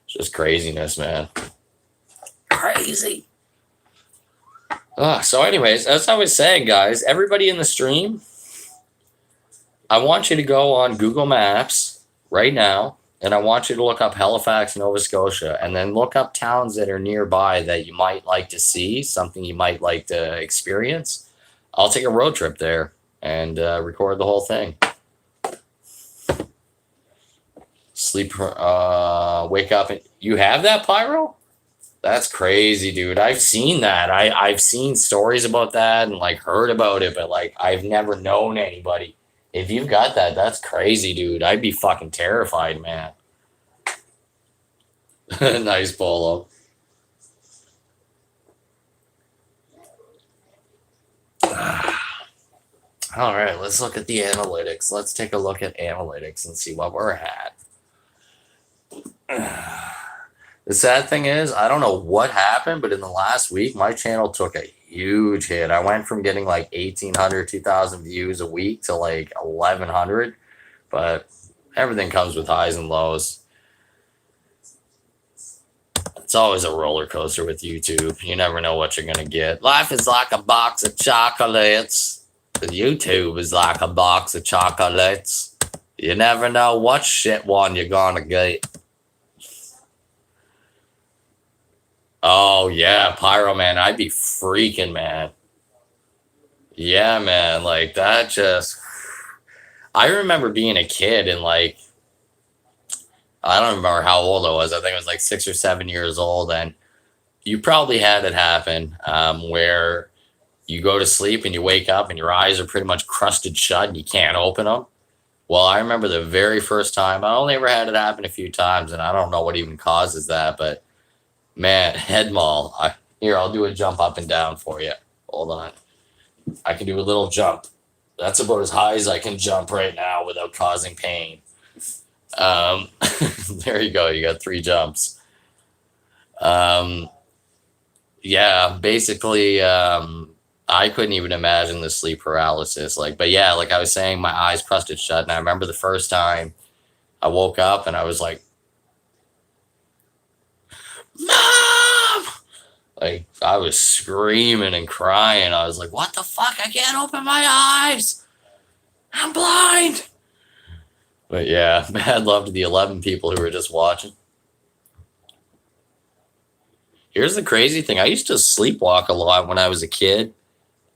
just craziness, man. Crazy. So, anyways, as I was saying, guys, everybody in the stream, I want you to go on Google Maps right now, and I want you to look up Halifax, Nova Scotia, and then look up towns that are nearby that you might like to see, something you might like to experience. I'll take a road trip there and record the whole thing. Sleep, wake up. You have that, Pyro? That's crazy, dude. I've seen that. I've seen stories about that and like heard about it, but like I've never known anybody. If you've got that, that's crazy, dude. I'd be fucking terrified, man. Nice polo. All right, let's look at the analytics. Let's take a look at analytics and see what we're at. The sad thing is, I don't know what happened, but in the last week, my channel took a huge hit. I went from getting like 1,800, 2,000 views a week to like 1,100, but everything comes with highs and lows. It's always a roller coaster with YouTube. You never know what you're going to get. Life is like a box of chocolates. YouTube is like a box of chocolates. You never know what shit one you're going to get. Oh, yeah, Pyro, man. I'd be freaking, man. Yeah, man. Like, that just... I remember being a kid and, like... I don't remember how old I was. I think I was, like, 6 or 7 years old. And you probably had it happen where you go to sleep and you wake up and your eyes are pretty much crusted shut and you can't open them. Well, I remember the very first time. I only ever had it happen a few times, and I don't know what even causes that, but... Man, head maul. Here, I'll do a jump up and down for you. Hold on. I can do a little jump. That's about as high as I can jump right now without causing pain. There you go. You got 3 jumps. Yeah, basically, I couldn't even imagine the sleep paralysis. But yeah, like I was saying, my eyes crusted shut. And I remember the first time I woke up and I was like, Mom! Like, I was screaming and crying. I was like, what the fuck? I can't open my eyes. I'm blind. But yeah, mad love to the 11 people who were just watching. Here's the crazy thing. I used to sleepwalk a lot when I was a kid.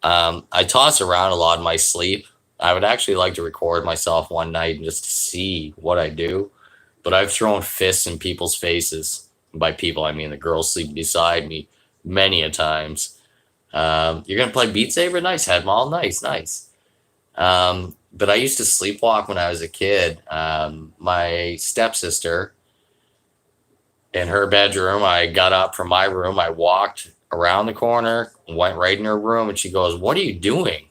I toss around a lot in my sleep. I would actually like to record myself one night and just see what I do. But I've thrown fists in people's faces. By people, I mean the girls sleep beside me many a times. You're going to play Beat Saber? Nice, Headmall. Nice. But I used to sleepwalk when I was a kid. My stepsister, in her bedroom, I got up from my room. I walked around the corner, went right in her room, and she goes, what are you doing?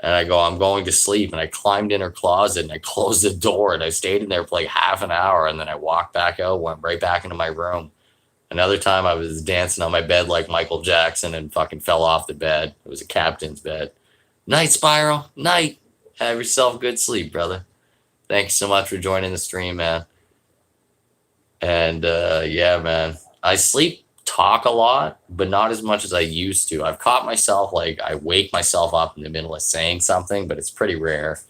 And I go, I'm going to sleep. And I climbed in her closet and I closed the door and I stayed in there for like half an hour. And then I walked back out, went right back into my room. Another time I was dancing on my bed like Michael Jackson and fucking fell off the bed. It was a captain's bed. Night, Spiral. Night. Have yourself good sleep, brother. Thank you so much for joining the stream, man. And yeah, man. I talk a lot, but not as much as I used to. I've caught myself, like, I wake myself up in the middle of saying something, but it's pretty rare.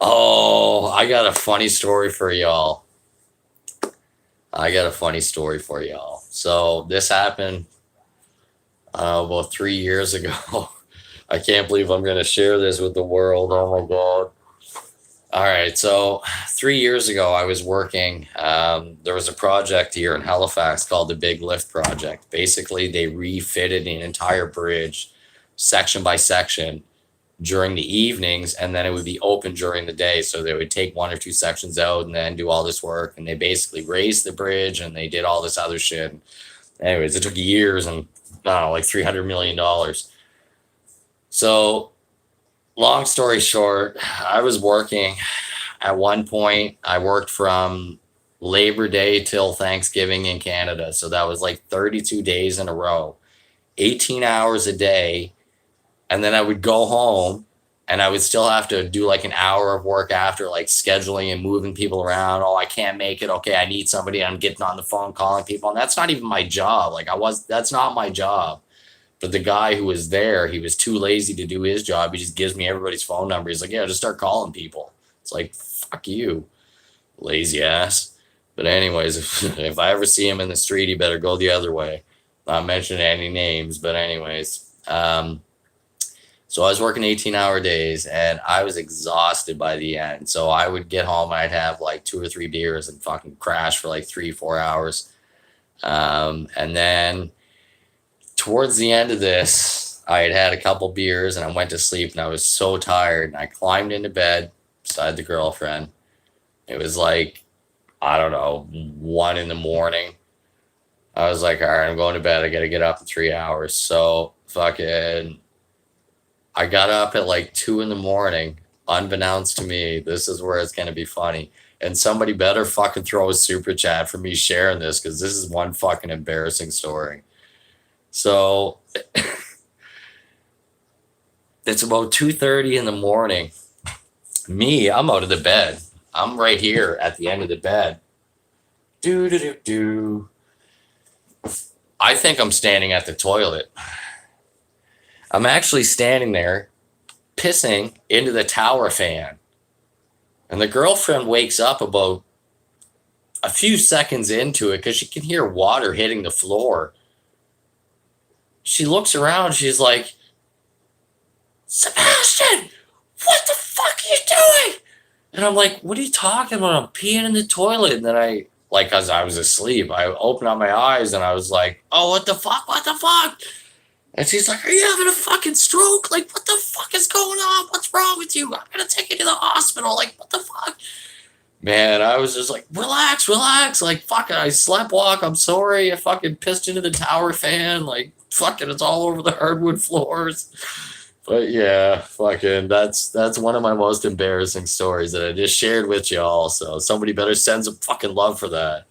Oh, I got a funny story for y'all. So this happened about 3 years ago. I can't believe I'm going to share this with the world. Oh, my God. All right, so 3 years ago, I was working. There was a project here in Halifax called the Big Lift Project. Basically, they refitted an entire bridge, section by section, during the evenings, and then it would be open during the day. So they would take 1 or 2 sections out and then do all this work. And they basically raised the bridge and they did all this other shit. Anyways, it took years and like $300 million. So long story short, I was working. At one point, I worked from Labor Day till Thanksgiving in Canada. So that was like 32 days in a row. 18 hours a day, and then I would go home and I would still have to do like an hour of work after, like scheduling and moving people around. Oh, I can't make it. Okay, I need somebody. I'm getting on the phone calling people. And that's not even my job. Like that's not my job. But the guy who was there, he was too lazy to do his job. He just gives me everybody's phone number. He's like, yeah, just start calling people. It's like, fuck you, lazy ass. But anyways, if I ever see him in the street, he better go the other way. Not mentioning any names, but anyways. So I was working 18-hour days, and I was exhausted by the end. So I would get home, and I'd have like 2 or 3 beers and fucking crash for like 3-4 hours. And then towards the end of this, I had had a couple beers, and I went to sleep, and I was so tired. And I climbed into bed beside the girlfriend. It was like, I don't know, 1 a.m. I was like, all right, I'm going to bed. I got to get up in 3 hours. So fucking, I got up at like 2 a.m, unbeknownst to me. This is where it's going to be funny. And somebody better fucking throw a super chat for me sharing this, because this is one fucking embarrassing story. So it's about 2:30 in the morning. Me, I'm out of the bed. I'm right here at the end of the bed. I think I'm standing at the toilet. I'm actually standing there pissing into the tower fan. And the girlfriend wakes up about a few seconds into it because she can hear water hitting the floor. She looks around. She's like, Sebastian, what the fuck are you doing? And I'm like, what are you talking about? I'm peeing in the toilet. And then because I was asleep, I opened up my eyes and I was like, oh, what the fuck? What the fuck? And she's like, are you having a fucking stroke? Like, what the fuck is going on? What's wrong with you? I'm going to take you to the hospital. Like, what the fuck? Man, I was just like, relax. Like, fucking, I sleptwalk. I'm sorry. I fucking pissed into the tower fan. Like, fucking, it's all over the hardwood floors. But yeah, fucking, that's one of my most embarrassing stories that I just shared with y'all. So somebody better send some fucking love for that.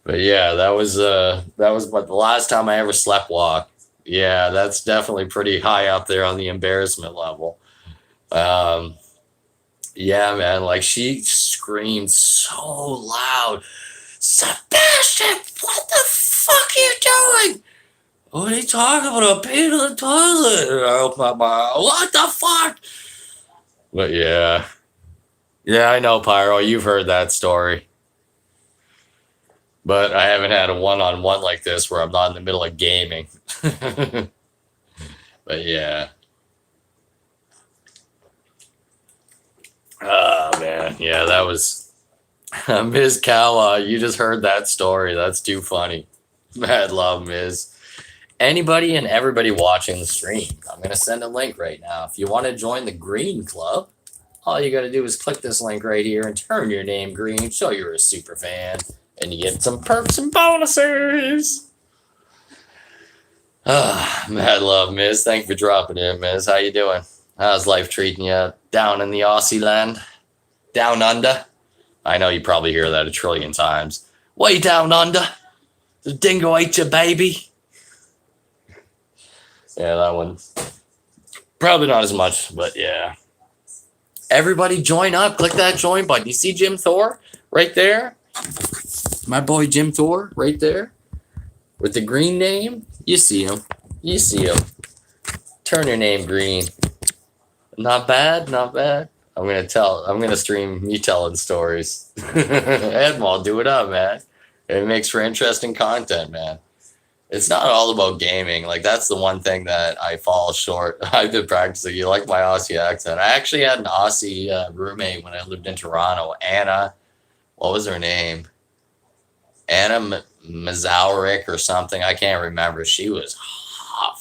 But yeah, that was the last time I ever sleptwalked. Yeah, that's definitely pretty high up there on the embarrassment level. Yeah, man, like she screamed so loud, Sebastian, what the fuck are you doing? What are you talking about? I'm peeing in the toilet. And I open up my eye, what the fuck? But yeah. Yeah, I know, Pyro, you've heard that story. But I haven't had a one-on-one like this where I'm not in the middle of gaming. But yeah. Oh, man. Yeah, that was... Ms. Kawa, you just heard that story. That's too funny. Mad love, Ms. Anybody and everybody watching the stream, I'm going to send a link right now. If you want to join the Green Club, all you got to do is click this link right here and turn your name green, show you're a super fan, and you get some perks and bonuses. Mad love, Miz. Thank you for dropping in, Miz. How you doing? How's life treating you down in the Aussie land? Down under? I know you probably hear that a trillion times. Way down under? The dingo ate your baby? Yeah, that one. Probably not as much, but yeah. Everybody join up. Click that join button. You see Jim Thor right there? My boy Jim Thor right there with the green name. You see him. You see him. Turn your name green. Not bad. Not bad. I'm gonna stream me telling stories. Edmond, do it up, man. It makes for interesting content, man. It's not all about gaming. Like, that's the one thing that I fall short. I've been practicing. You like my Aussie accent. I actually had an Aussie roommate when I lived in Toronto. Anna, what was her name? Anna Mazowrick or something. I can't remember. She was hot.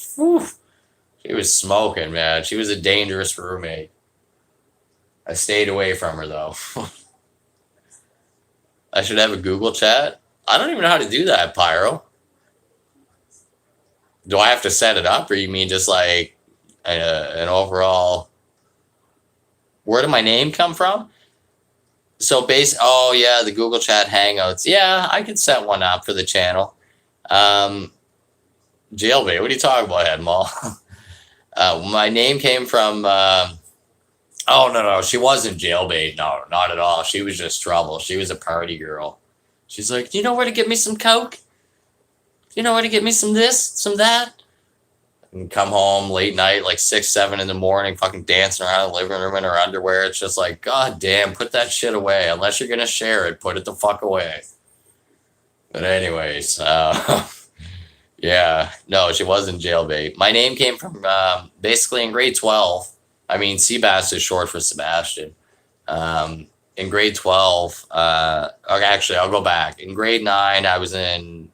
She was smoking, man. She was a dangerous roommate. I stayed away from her, though. I should have a Google chat. I don't even know how to do that, Pyro. Do I have to set it up, or you mean just like an overall? Where did my name come from? So oh yeah, the Google Chat Hangouts. Yeah, I could set one up for the channel. Jailbait. What are you talking about, Head Mall? My name came from. Oh no, she wasn't jailbait. No, not at all. She was just trouble. She was a party girl. She's like, "Do you know where to get me some coke? Do you know where to get me some this, some that?" And come home late night, like 6, 7 in the morning, fucking dancing around the living room in her underwear. It's just like, God damn, put that shit away. Unless you're gonna share it, put it the fuck away. But anyways, yeah, no, she wasn't jailbait. My name came from basically in grade 12. I mean, Cbass is short for Sebastian. In grade 12, okay, actually, I'll go back. In grade 9, I was in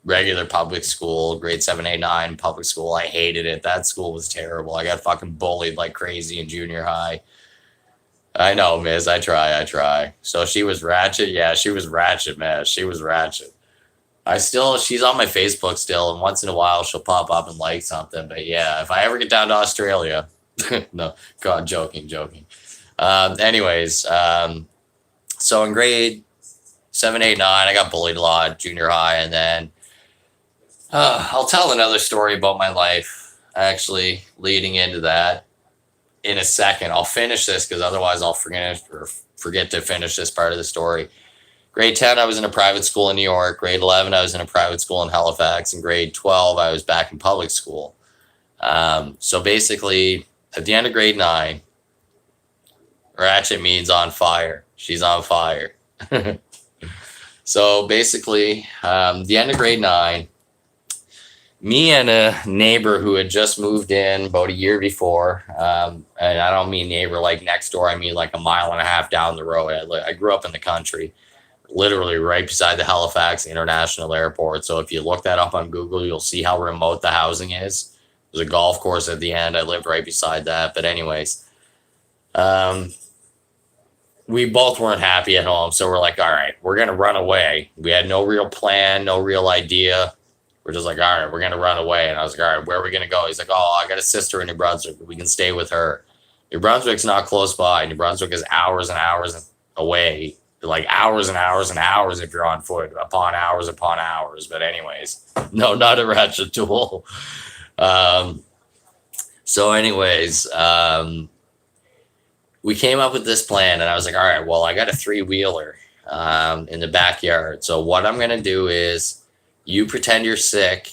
regular public school. Grade 7, 8, 9, public school. I hated it. That school was terrible. I got fucking bullied like crazy in junior high. I know, Miz. I try. So she was ratchet. Yeah, she was ratchet, man. She was ratchet. She's on my Facebook still, and once in a while she'll pop up and like something. But yeah, if I ever get down to Australia, no, God, joking. Anyways, so in grade 7, 8, 9, I got bullied a lot, junior high, and then I'll tell another story about my life, actually, leading into that in a second. I'll finish this because otherwise I'll forget to finish this part of the story. Grade 10, I was in a private school in New York. Grade 11, I was in a private school in Halifax. And grade 12, I was back in public school. So basically, at the end of grade 9, Ratchet means on fire. She's on fire. So basically, the end of grade 9, me and a neighbor who had just moved in about a year before, and I don't mean neighbor like next door, I mean like a mile and a half down the road. I grew up in the country, literally right beside the Halifax International Airport. So if you look that up on Google, you'll see how remote the housing is. There's a golf course at the end. I lived right beside that. But anyways, we both weren't happy at home. So we're like, all right, we're going to run away. We had no real plan, no real idea. We're just like, all right, we're going to run away. And I was like, all right, where are we going to go? He's like, oh, I got a sister in New Brunswick. We can stay with her. New Brunswick's not close by. New Brunswick is hours and hours away. Like hours and hours and hours if you're on foot, upon hours. But anyways, no, not a ratchet tool. So anyways, we came up with this plan, and I was like, all right, well, I got a 3-wheeler in the backyard. So what I'm going to do is you pretend you're sick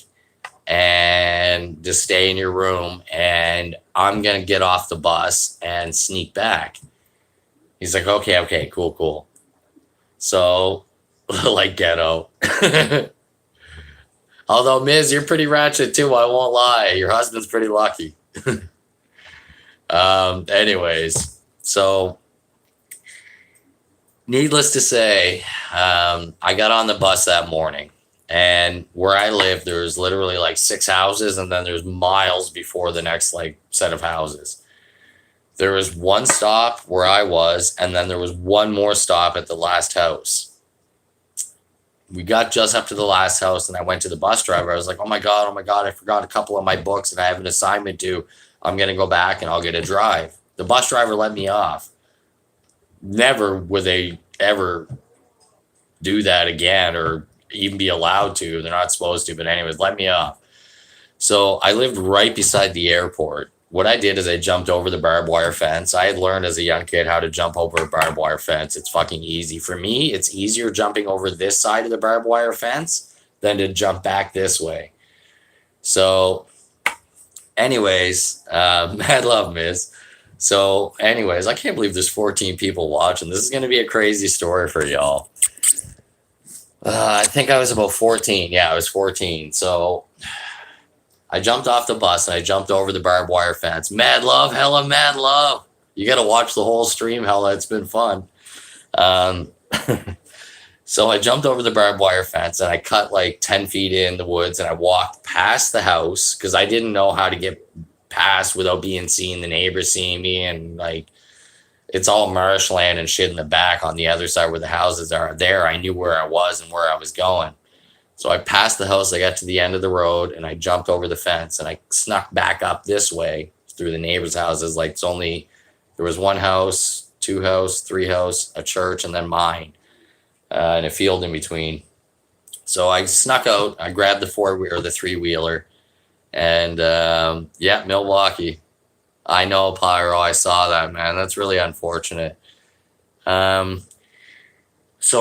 and just stay in your room, and I'm going to get off the bus and sneak back. He's like, okay, cool. So, like ghetto. Although, Miz, you're pretty ratchet too, I won't lie. Your husband's pretty lucky. Anyways, so needless to say, I got on the bus that morning, and where I live, there's literally like 6 houses, and then there's miles before the next like set of houses. There was one stop where I was, and then there was one more stop at the last house. We got just up to the last house, and I went to the bus driver. I was like, oh my God, I forgot a couple of my books, and I have an assignment due. I'm going to go back, and I'll get a drive. The bus driver let me off. Never would they ever do that again or even be allowed to. They're not supposed to, but anyways, let me off. So I lived right beside the airport. What I did is I jumped over the barbed wire fence. I had learned as a young kid how to jump over a barbed wire fence. It's fucking easy. For me, it's easier jumping over this side of the barbed wire fence than to jump back this way. So anyways, mad love, Miz. So anyways, I can't believe there's 14 people watching. This is going to be a crazy story for y'all. I think I was about 14. Yeah, I was 14. So I jumped off the bus and I jumped over the barbed wire fence. Mad love, hella mad love. You got to watch the whole stream, hella. It's been fun. So I jumped over the barbed wire fence and I cut like 10 feet in the woods, and I walked past the house because I didn't know how to get past without being seen, the neighbors seeing me, and like it's all marshland and shit in the back on the other side where the houses are. There, I knew where I was and where I was going. So I passed the house, I got to the end of the road, and I jumped over the fence, and I snuck back up this way through the neighbors' houses. Like there was 1 house, 2 house, 3 house, a church, and then mine, and a field in between. So I snuck out, I grabbed the 4-wheeler, the 3-wheeler, And yeah, Milwaukee. I know, Pyro. I saw that, man. That's really unfortunate. So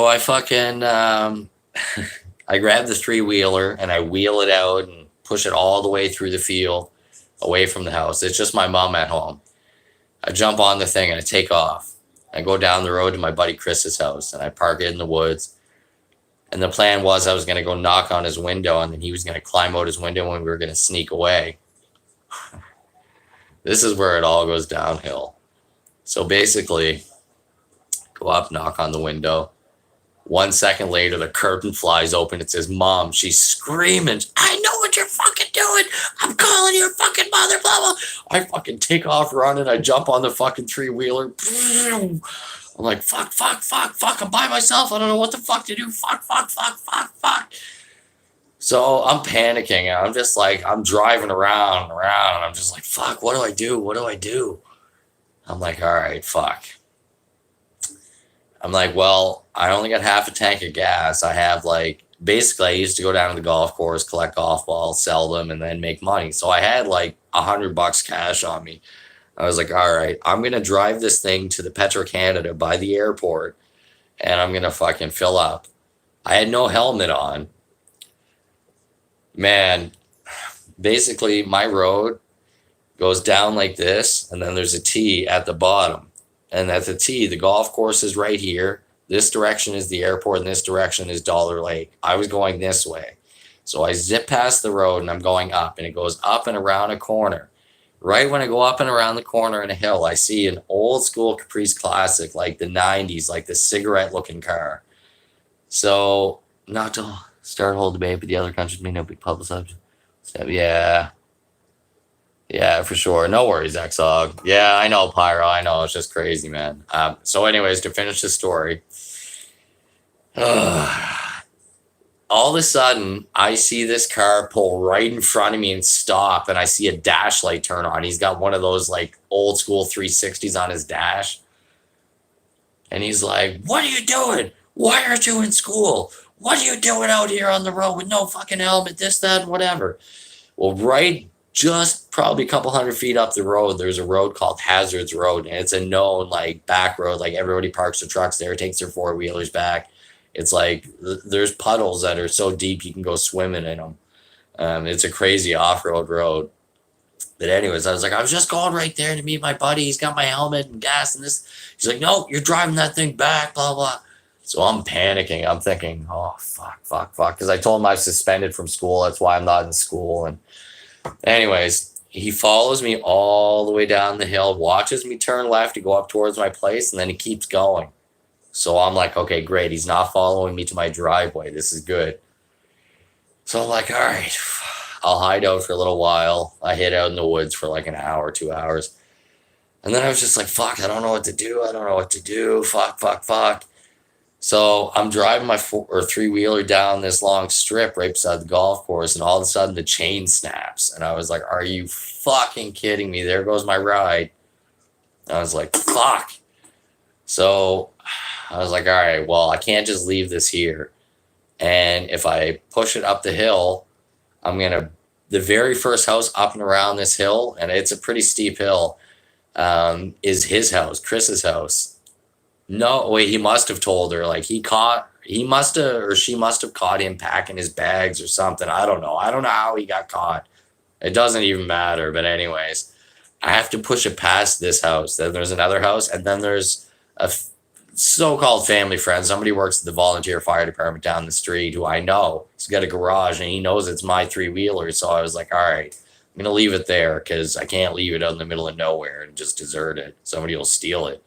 I fucking I grab the three-wheeler and I wheel it out and push it all the way through the field away from the house. It's just my mom at home. I jump on the thing and I take off. I go down the road to my buddy Chris's house and I park it in the woods. And the plan was I was going to go knock on his window and then he was going to climb out his window and we were going to sneak away. This is where it all goes downhill. So basically, go up, knock on the window. 1 second later, the curtain flies open. It says, Mom. She's screaming, I know what you're fucking doing. I'm calling your fucking mother, blah, blah. I fucking take off running. I jump on the fucking three-wheeler. I'm like, fuck. I'm by myself. I don't know what the fuck to do. Fuck. So I'm panicking. I'm just like, I'm driving around. And I'm just like, fuck, what do I do? I'm like, all right, fuck. I'm like, well, I only got half a tank of gas. I have like, basically I used to go down to the golf course, collect golf balls, sell them, and then make money. So I had like $100 cash on me. I was like, all right, I'm going to drive this thing to the Petro-Canada by the airport and I'm going to fucking fill up. I had no helmet on. Man, basically my road goes down like this and then there's a T at the bottom. And at the T, the golf course is right here. This direction is the airport and this direction is Dollar Lake. I was going this way. So I zip past the road and I'm going up and it goes up and around a corner. Right when I go up and around the corner in a hill, I see an old school Caprice Classic, like the 90s, like the cigarette looking car. So not to start hold debate, but the other countries may not be publicized. So yeah, for sure. No worries, Xog. Yeah, I know, Pyro. I know. It's just crazy, man. So anyways, to finish the story, all of a sudden, I see this car pull right in front of me and stop, and I see a dash light turn on. He's got one of those, like, old school 360s on his dash. And he's like, what are you doing? Why aren't you in school? What are you doing out here on the road with no fucking helmet, this, that, and whatever? Well, right just probably a couple 100 feet up the road, there's a road called Hazards Road, and it's a known like back road. Like everybody parks their trucks there, takes their four-wheelers back. It's like there's puddles that are so deep you can go swimming in them. It's a crazy off-road road. But anyways, I was like, I was just going right there to meet my buddy. He's got my helmet and gas and this. He's like, no, you're driving that thing back, blah, blah. So I'm panicking. I'm thinking, oh, fuck. Because I told him I was suspended from school. That's why I'm not in school. And anyways, he follows me all the way down the hill, watches me turn left to go up towards my place, and then he keeps going. So I'm like, okay, great. He's not following me to my driveway. This is good. So I'm like, all right, I'll hide out for a little while. I hid out in the woods for like an hour, 2 hours. And then I was just like, fuck, I don't know what to do. Fuck. So I'm driving my three-wheeler down this long strip right beside the golf course, and all of a sudden the chain snaps. And I was like, are you fucking kidding me? There goes my ride. I was like, fuck. So I was like, all right, well, I can't just leave this here. And if I push it up the hill, the very first house up and around this hill, and it's a pretty steep hill, is his house, Chris's house. No, wait, he must have told her, like she must have caught him packing his bags or something. I don't know how he got caught. It doesn't even matter. But anyways, I have to push it past this house. Then there's another house, and then there's a so-called family friend. Somebody works at the volunteer fire department down the street who I know. He's got a garage, and he knows it's my three-wheeler. So I was like, all right, I'm going to leave it there because I can't leave it out in the middle of nowhere and just desert it. Somebody will steal it.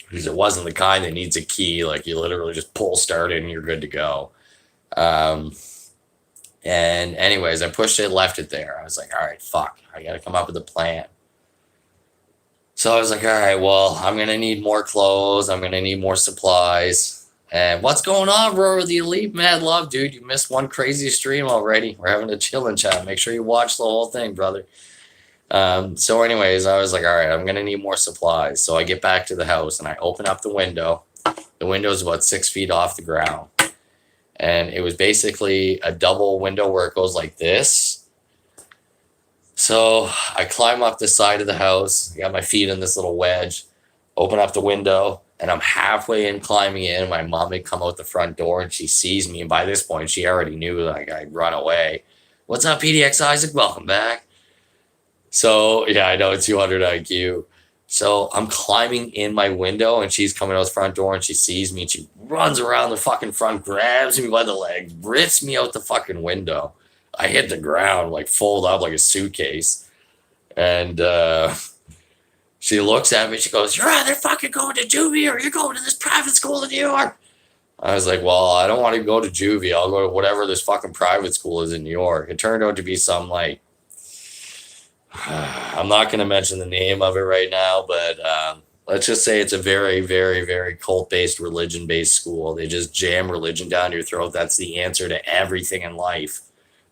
Because it wasn't the kind that needs a key. Like you literally just pull start it and you're good to go. And anyways, I pushed it, left it there. I was like, all right, fuck, I got to come up with a plan. So I was like, all right, well, I'm going to need more clothes. I'm going to need more supplies. And what's going on, bro? The Elite Mad Love, dude. You missed one crazy stream already. We're having a chillin' chat. Make sure you watch the whole thing, brother. So anyways, I was like, all right, I'm going to need more supplies. So I get back to the house and I open up the window. The window is about 6 feet off the ground. And it was basically a double window where it goes like this. So I climb up the side of the house, got my feet in this little wedge, open up the window, and I'm halfway in climbing in. My mom had come out the front door and she sees me. And by this point, she already knew like I'd run away. What's up, PDX Isaac? Welcome back. So yeah, I know it's 200 IQ. So I'm climbing in my window and she's coming out the front door and she sees me and she runs around the fucking front, grabs me by the legs, rips me out the fucking window. I hit the ground, like fold up like a suitcase. And she looks at me, she goes, "You're either fucking going to juvie or you're going to this private school in New York." I was like, well, I don't want to go to juvie. I'll go to whatever this fucking private school is in New York. It turned out to be some like, I'm not going to mention the name of it right now, but let's just say it's a very, very, very cult-based, religion-based school. They just jam religion down your throat. That's the answer to everything in life.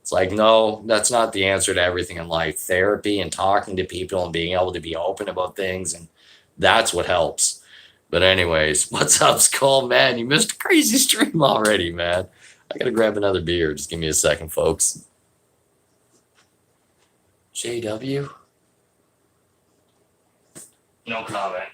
It's like, no, that's not the answer to everything in life. Therapy and talking to people and being able to be open about things, and that's what helps. But anyways, what's up, Skull? Man, you missed a crazy stream already, man. I got to grab another beer. Just give me a second, folks. JW? No comment.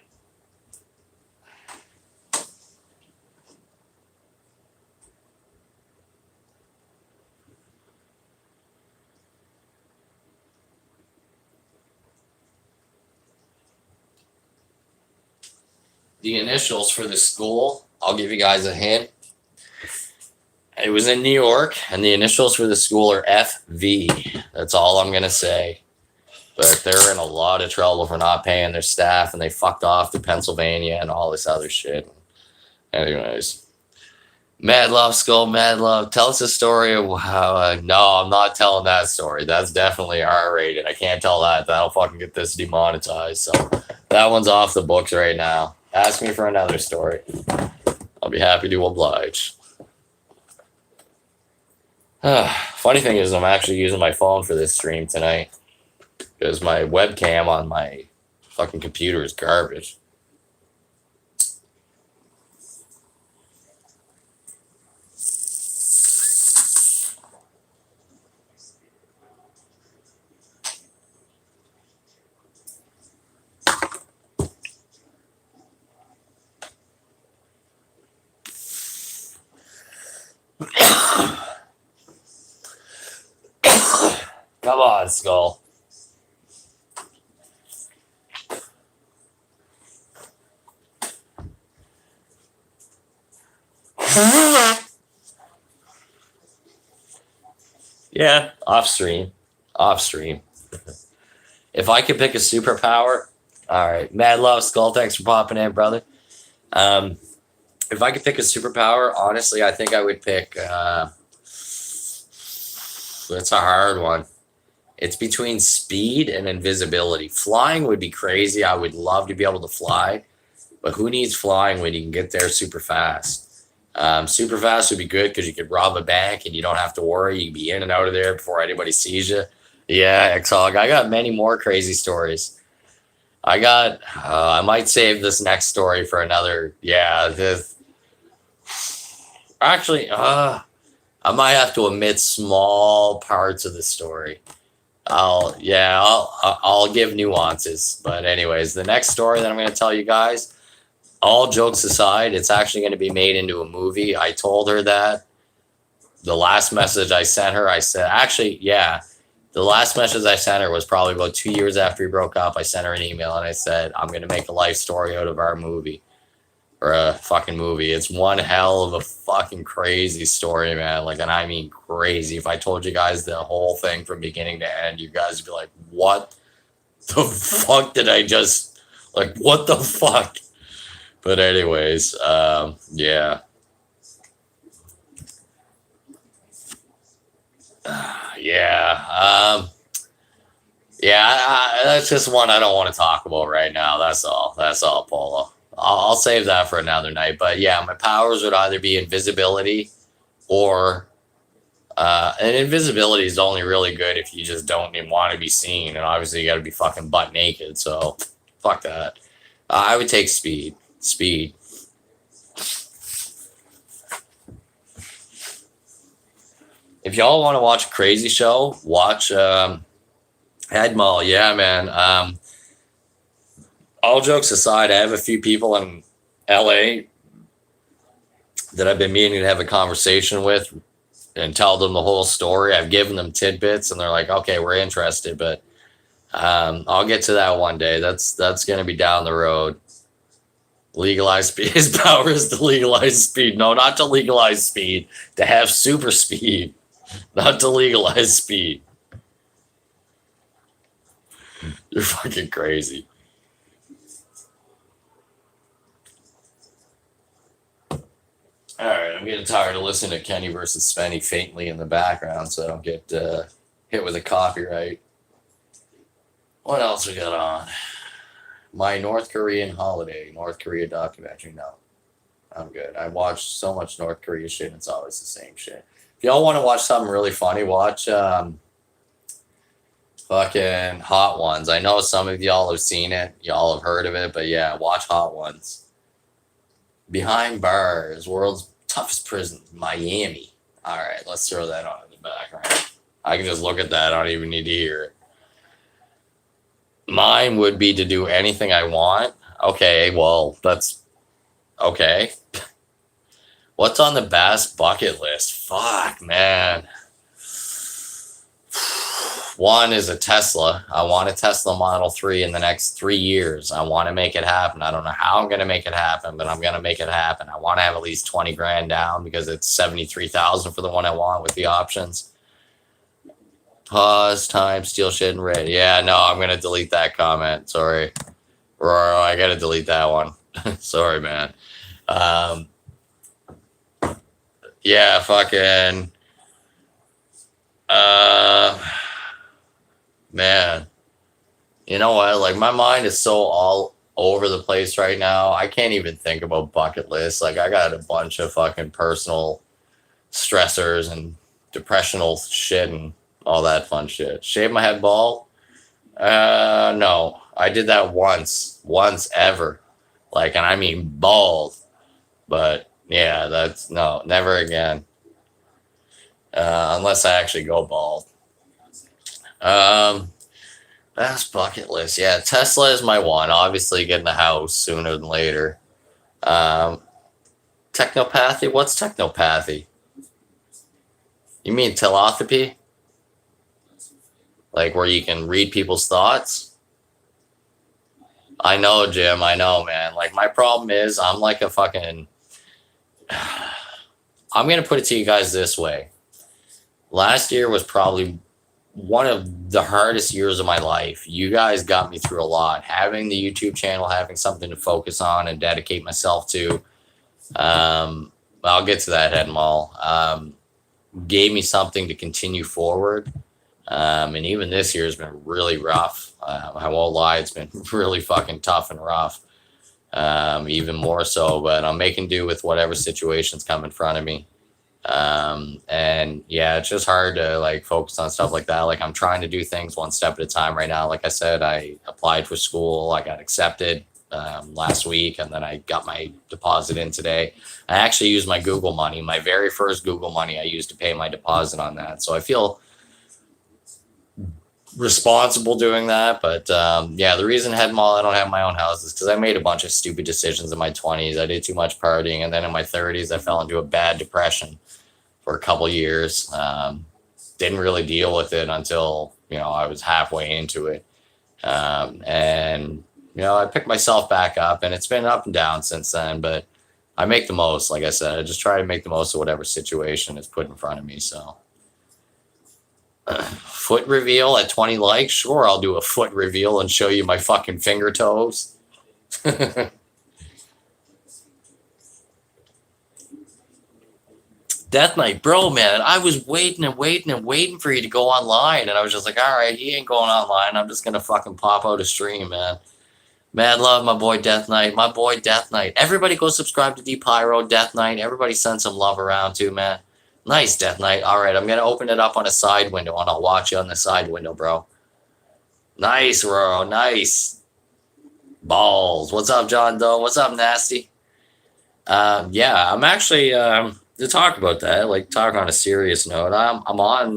The initials for the school, I'll give you guys a hint. It was in New York, and the initials for the school are FV. That's all I'm going to say. But they're in a lot of trouble for not paying their staff, and they fucked off to Pennsylvania and all this other shit. Anyways. Mad Love, Skull, Mad Love. Tell us a story of how... no, I'm not telling that story. That's definitely R-rated. I can't tell that. That'll fucking get this demonetized. So that one's off the books right now. Ask me for another story. I'll be happy to oblige. Funny thing is, I'm actually using my phone for this stream tonight because my webcam on my fucking computer is garbage. Come on, Skull. Yeah, off stream. Off stream. If I could pick a superpower, all right. Mad Love, Skull, thanks for popping in, brother. If I could pick a superpower, honestly, I think I would pick. That's a hard one. It's between speed and invisibility. Flying would be crazy. I would love to be able to fly, but who needs flying when you can get there super fast? Super fast would be good because you could rob a bank and you don't have to worry. You can be in and out of there before anybody sees you. Yeah, X-Hog. I got many more crazy stories. I might save this next story for another. Yeah, actually, I might have to omit small parts of the story. I'll give nuances. But anyways, the next story that I'm going to tell you guys, all jokes aside, it's actually going to be made into a movie. I told her that. The last message I sent her, I said, the last message I sent her was probably about 2 years after we broke up. I sent her an email and I said, I'm going to make a life story out of our movie. Or a fucking movie. It's one hell of a fucking crazy story, man. Like, and I mean crazy. If I told you guys the whole thing from beginning to end, you guys would be like, what the fuck did I just, like, what the fuck? But anyways, yeah. That's just one I don't want to talk about right now. That's all, Polo. I'll save that for another night. But yeah, my powers would either be invisibility or and invisibility is only really good if you just don't even want to be seen. And obviously you got to be fucking butt naked. So fuck that. I would take speed. If y'all want to watch a crazy show, watch Head Mall. Yeah, man. All jokes aside, I have a few people in LA that I've been meaning to have a conversation with and tell them the whole story. I've given them tidbits and they're like, okay, we're interested, but I'll get to that one day. That's going to be down the road. Legalize speed. His power is to legalize speed. No, not to legalize speed. To have super speed, not to legalize speed. You're fucking crazy. All right, I'm getting tired of listening to Kenny versus Spenny faintly in the background, so I don't get hit with a copyright. What else we got on? My North Korean holiday, North Korea documentary. No, I'm good. I watched so much North Korea shit, it's always the same shit. If y'all want to watch something really funny, watch fucking Hot Ones. I know some of y'all have seen it, y'all have heard of it, but yeah, watch Hot Ones. Behind Bars, world's toughest prison, Miami. All right, let's throw that on in the background. I can just look at that. I don't even need to hear it. Mine would be to do anything I want. Okay, well, that's okay. What's on the Bass bucket list? Fuck, man. One is a Tesla. I want a Tesla Model 3 in the next 3 years. I want to make it happen. I don't know how I'm going to make it happen, but I'm going to make it happen. I want to have at least 20 grand down because it's 73,000 for the one I want with the options. Pause, time, steal shit, and red. Yeah, no, I'm going to delete that comment. Sorry. Roro, I got to delete that one. Sorry, man. Yeah, fucking... man, you know what? Like, my mind is so all over the place right now. I can't even think about bucket lists. Like, I got a bunch of fucking personal stressors and depressional shit and all that fun shit. Shave my head bald? No. I did that once ever. Like, and I mean bald. But yeah, that's no, never again. Unless I actually go bald. Best bucket list. Yeah, Tesla is my one. Obviously, getting a house sooner than later. Technopathy? What's technopathy? You mean telepathy? Like where you can read people's thoughts? I know, Jim. I know, man. Like, my problem is I'm like a fucking... I'm going to put it to you guys this way. Last year was probably one of the hardest years of my life. You guys got me through a lot. Having the YouTube channel, having something to focus on and dedicate myself to. I'll get to that, Head Mall. Gave me something to continue forward. And even this year has been really rough. I won't lie, it's been really fucking tough and rough. Even more so, but I'm making do with whatever situations come in front of me. And yeah, it's just hard to like focus on stuff like that. Like, I'm trying to do things one step at a time right now. Like I said, I applied for school. I got accepted last week, and then I got my deposit in today. I actually used my Google money, my very first Google money I used to pay my deposit on that. So I feel responsible doing that. But yeah, the reason Head Mall I don't have my own house is because I made a bunch of stupid decisions in my 20s. I did too much partying, and then in my 30s I fell into a bad depression for a couple years. Didn't really deal with it until I was halfway into it, and I picked myself back up, and it's been up and down since then. But I make the most. Like I said, I just try to make the most of whatever situation is put in front of me. So foot reveal at 20 likes, sure, I'll do a foot reveal and show you my fucking finger toes. Death Knight, bro, man, I was waiting for you to go online, and I was just like, all right, he ain't going online. I'm just gonna fucking pop out a stream, man. Mad love, my boy Death Knight. My boy Death Knight. Everybody go subscribe to D-Pyro, Death Knight. Everybody send some love around too, man. Nice, Death Knight. All right, I'm going to open it up on a side window, and I'll watch you on the side window, bro. Nice, Roro. Nice. Balls. What's up, John Doe? What's up, Nasty? Yeah, I'm actually to talk about that, like talk on a serious note, I'm on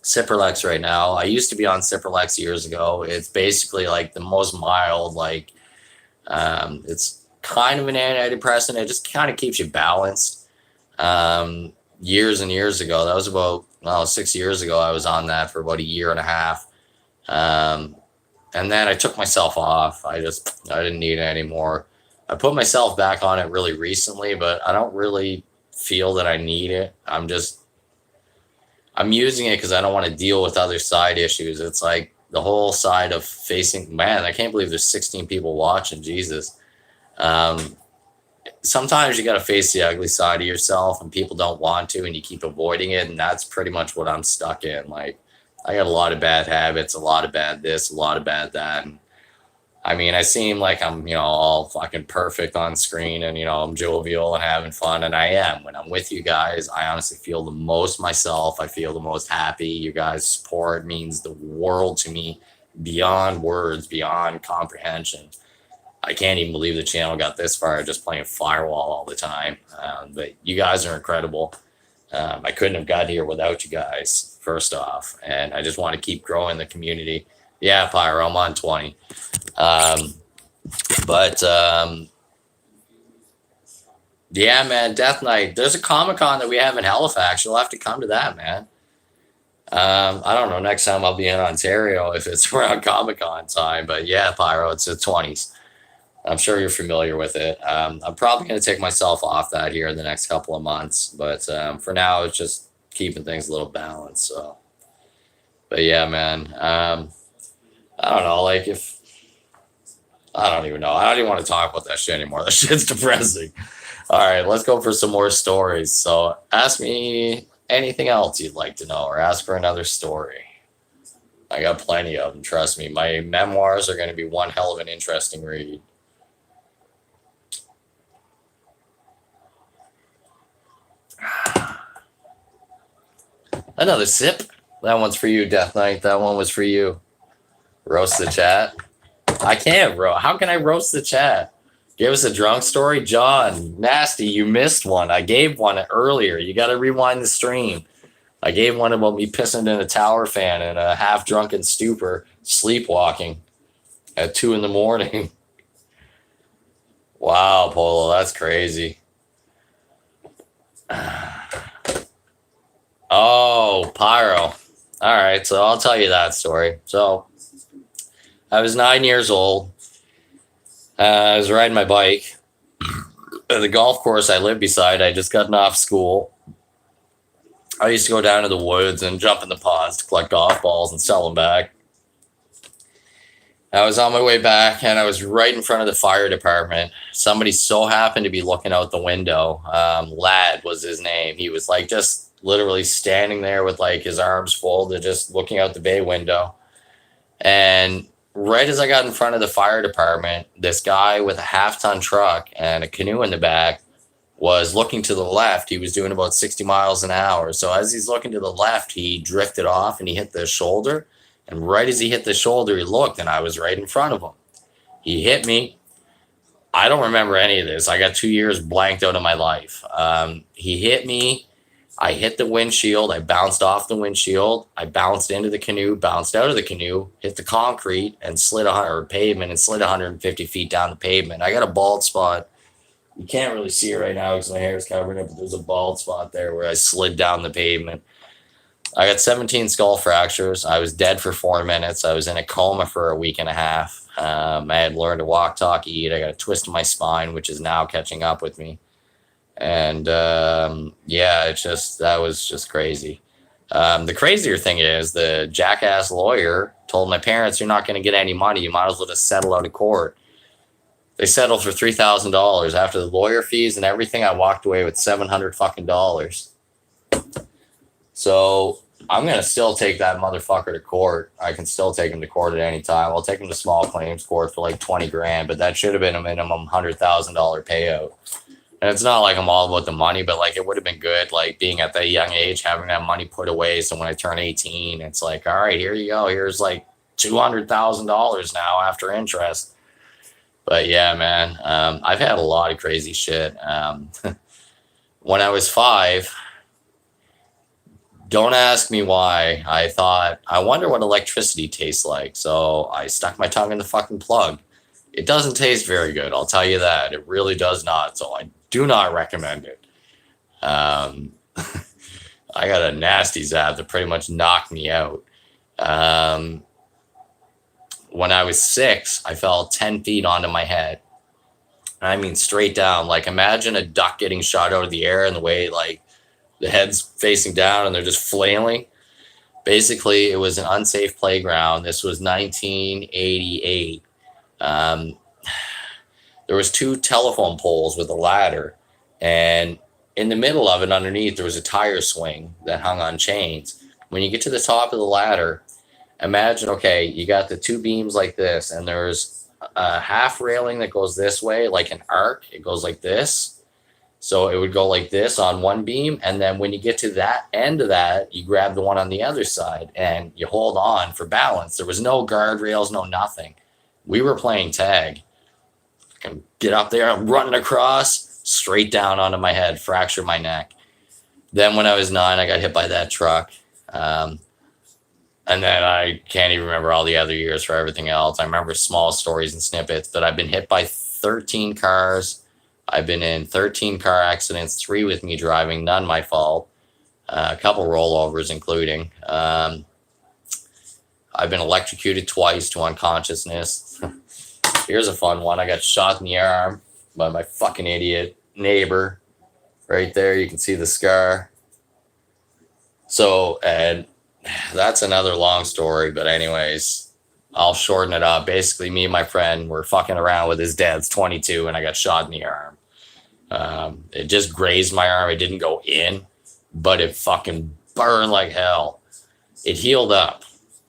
Cipralex right now. I used to be on Cipralex years ago. It's basically like the most mild, like it's kind of an antidepressant. It just kind of keeps you balanced. Years and years ago, that was about 6 years ago, I was on that for about a year and a half. Um, and then I took myself off. I didn't need it anymore. I put myself back on it really recently, but I don't really feel that I need it. I'm using it because I don't want to deal with other side issues. It's like the whole side of facing, man, I can't believe there's 16 people watching. Jesus. Um, Sometimes you got to face the ugly side of yourself and people don't want to, and you keep avoiding it. And that's pretty much what I'm stuck in. Like, I got a lot of bad habits, a lot of bad this, a lot of bad that. And I mean, I seem like I'm, all fucking perfect on screen and, I'm jovial and having fun. And I am. When I'm with you guys, I honestly feel the most myself. I feel the most happy. You guys' support means the world to me, beyond words, beyond comprehension. I can't even believe the channel got this far, just playing Firewall all the time. But you guys are incredible. I couldn't have got here without you guys, first off. And I just want to keep growing the community. Yeah, Pyro, I'm on 20. But yeah, man, Death Knight. There's a Comic-Con that we have in Halifax. You'll have to come to that, man. I don't know. Next time I'll be in Ontario if it's around Comic-Con time. But yeah, Pyro, it's the 20s. I'm sure you're familiar with it. I'm probably going to take myself off that here in the next couple of months. But for now, it's just keeping things a little balanced. So, but yeah, man. I don't know. Like I don't even know. I don't even want to talk about that shit anymore. That shit's depressing. All right, let's go for some more stories. So ask me anything else you'd like to know, or ask for another story. I got plenty of them. Trust me. My memoirs are going to be one hell of an interesting read. Another sip. That one's for you, Death Knight. That one was for you. Roast the chat. I can't, bro. How can I roast the chat? Give us a drunk story. John, nasty, you missed one. I gave one earlier. You got to rewind the stream. I gave one about me pissing in a tower fan in a half-drunken stupor, sleepwalking at 2 a.m. Wow, Polo, that's crazy. Oh, Pyro. All right, so I'll tell you that story. So I was 9 years old. I was riding my bike at the golf course I live beside. I just gotten off school. I used to go down to the woods and jump in the ponds to collect golf balls and sell them back. I was on my way back, and I was right in front of the fire department. Somebody so happened to be looking out the window. Lad was his name. He was like just literally standing there with like his arms folded, just looking out the bay window. And right as I got in front of the fire department, this guy with a half-ton truck and a canoe in the back was looking to the left. He was doing about 60 miles an hour. So as he's looking to the left, he drifted off and he hit the shoulder. And right as he hit the shoulder, he looked, and I was right in front of him. He hit me. I don't remember any of this. I got 2 years blanked out of my life. He hit me. I hit the windshield. I bounced off the windshield. I bounced into the canoe, bounced out of the canoe, hit the concrete and slid pavement and slid 150 feet down the pavement. I got a bald spot. You can't really see it right now because my hair is covered up, but there's a bald spot there where I slid down the pavement. I got 17 skull fractures. I was dead for 4 minutes. I was in a coma for a week and a half. I had learned to walk, talk, eat. I got a twist in my spine, which is now catching up with me. And yeah, that was just crazy. The crazier thing is the jackass lawyer told my parents, "You're not going to get any money. You might as well just settle out of court." They settled for $3,000. After the lawyer fees and everything, I walked away with $700 fucking dollars. So I'm going to still take that motherfucker to court. I can still take him to court at any time. I'll take him to small claims court for like 20 grand, but that should have been a minimum $100,000 payout. And it's not like I'm all about the money, but like it would have been good, like being at that young age, having that money put away. So when I turn 18, it's like, all right, here you go. Here's like $200,000 now after interest. But yeah, man, I've had a lot of crazy shit. when I was 5, don't ask me why. I thought, I wonder what electricity tastes like. So I stuck my tongue in the fucking plug. It doesn't taste very good, I'll tell you that. It really does not. So I do not recommend it. I got a nasty zap that pretty much knocked me out. When I was 6, I fell 10 feet onto my head. I mean, straight down. Like, imagine a duck getting shot out of the air and the way, like, the head's facing down and they're just flailing. Basically, it was an unsafe playground. This was 1988. There was 2 telephone poles with a ladder, and in the middle of it, underneath, there was a tire swing that hung on chains. When you get to the top of the ladder, imagine, okay, you got the 2 beams like this, and there's a half railing that goes this way, like an arc. It goes like this. So it would go like this on one beam, and then when you get to that end of that, you grab the one on the other side, and you hold on for balance. There was no guardrails, no nothing. We were playing tag. I can get up there, I'm running across, straight down onto my head, fractured my neck. Then when I was 9, I got hit by that truck. And then I can't even remember all the other years for everything else. I remember small stories and snippets, but I've been hit by 13 cars. I've been in 13 car accidents, 3 with me driving, none my fault. A couple rollovers, including. I've been electrocuted twice to unconsciousness. Here's a fun one. I got shot in the arm by my fucking idiot neighbor. Right there, you can see the scar. So, and that's another long story, but anyways, I'll shorten it up. Basically, me and my friend were fucking around with his dad's 22, and I got shot in the arm. It just grazed my arm. It didn't go in, but it fucking burned like hell. It healed up.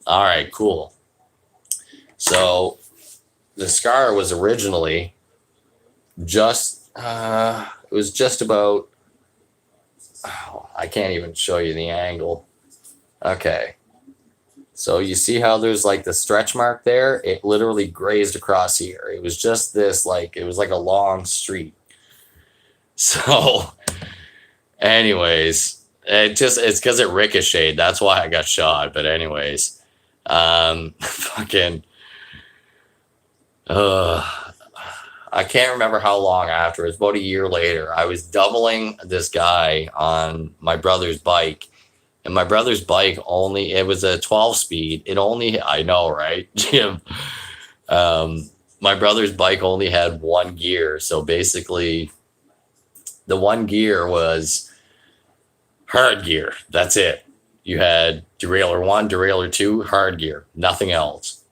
All right, cool. So the scar was originally just, it was just about, oh, I can't even show you the angle. Okay. So you see how there's like the stretch mark there? It literally grazed across here. It was just this, like, it was like a long street. So anyways, it's because it ricocheted. That's why I got shot. But anyways, fucking, I can't remember how long after. It was about a year later. I was doubling this guy on my brother's bike. And my brother's bike only, it was a 12-speed. It only, I know, right, Jim? My brother's bike only had 1 gear. So basically, the 1 gear was hard gear. That's it. You had derailleur 1, derailleur 2, hard gear, nothing else.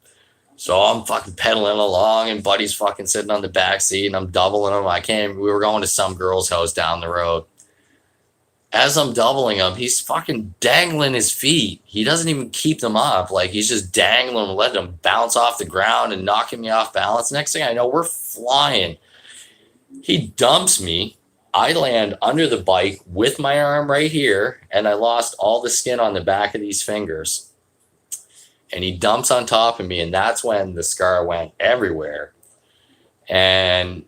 So I'm fucking pedaling along, and Buddy's fucking sitting on the back seat, and I'm doubling him. We were going to some girl's house down the road. As I'm doubling him, he's fucking dangling his feet. He doesn't even keep them up. Like, he's just dangling them, letting them bounce off the ground and knocking me off balance. Next thing I know, we're flying. He dumps me. I land under the bike with my arm right here, and I lost all the skin on the back of these fingers. And he dumps on top of me, and that's when the scar went everywhere. And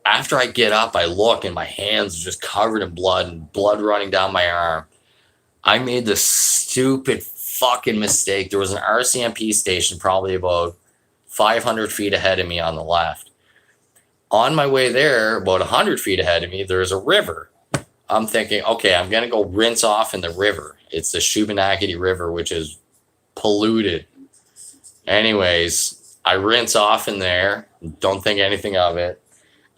after I get up, I look, and my hands are just covered in blood and blood running down my arm. I made this stupid fucking mistake. There was an RCMP station probably about 500 feet ahead of me on the left. On my way there, about 100 feet ahead of me, there's a river. I'm thinking, okay, I'm going to go rinse off in the river. It's the Shubenacadie River, which is polluted. Anyways, I rinse off in there. Don't think anything of it.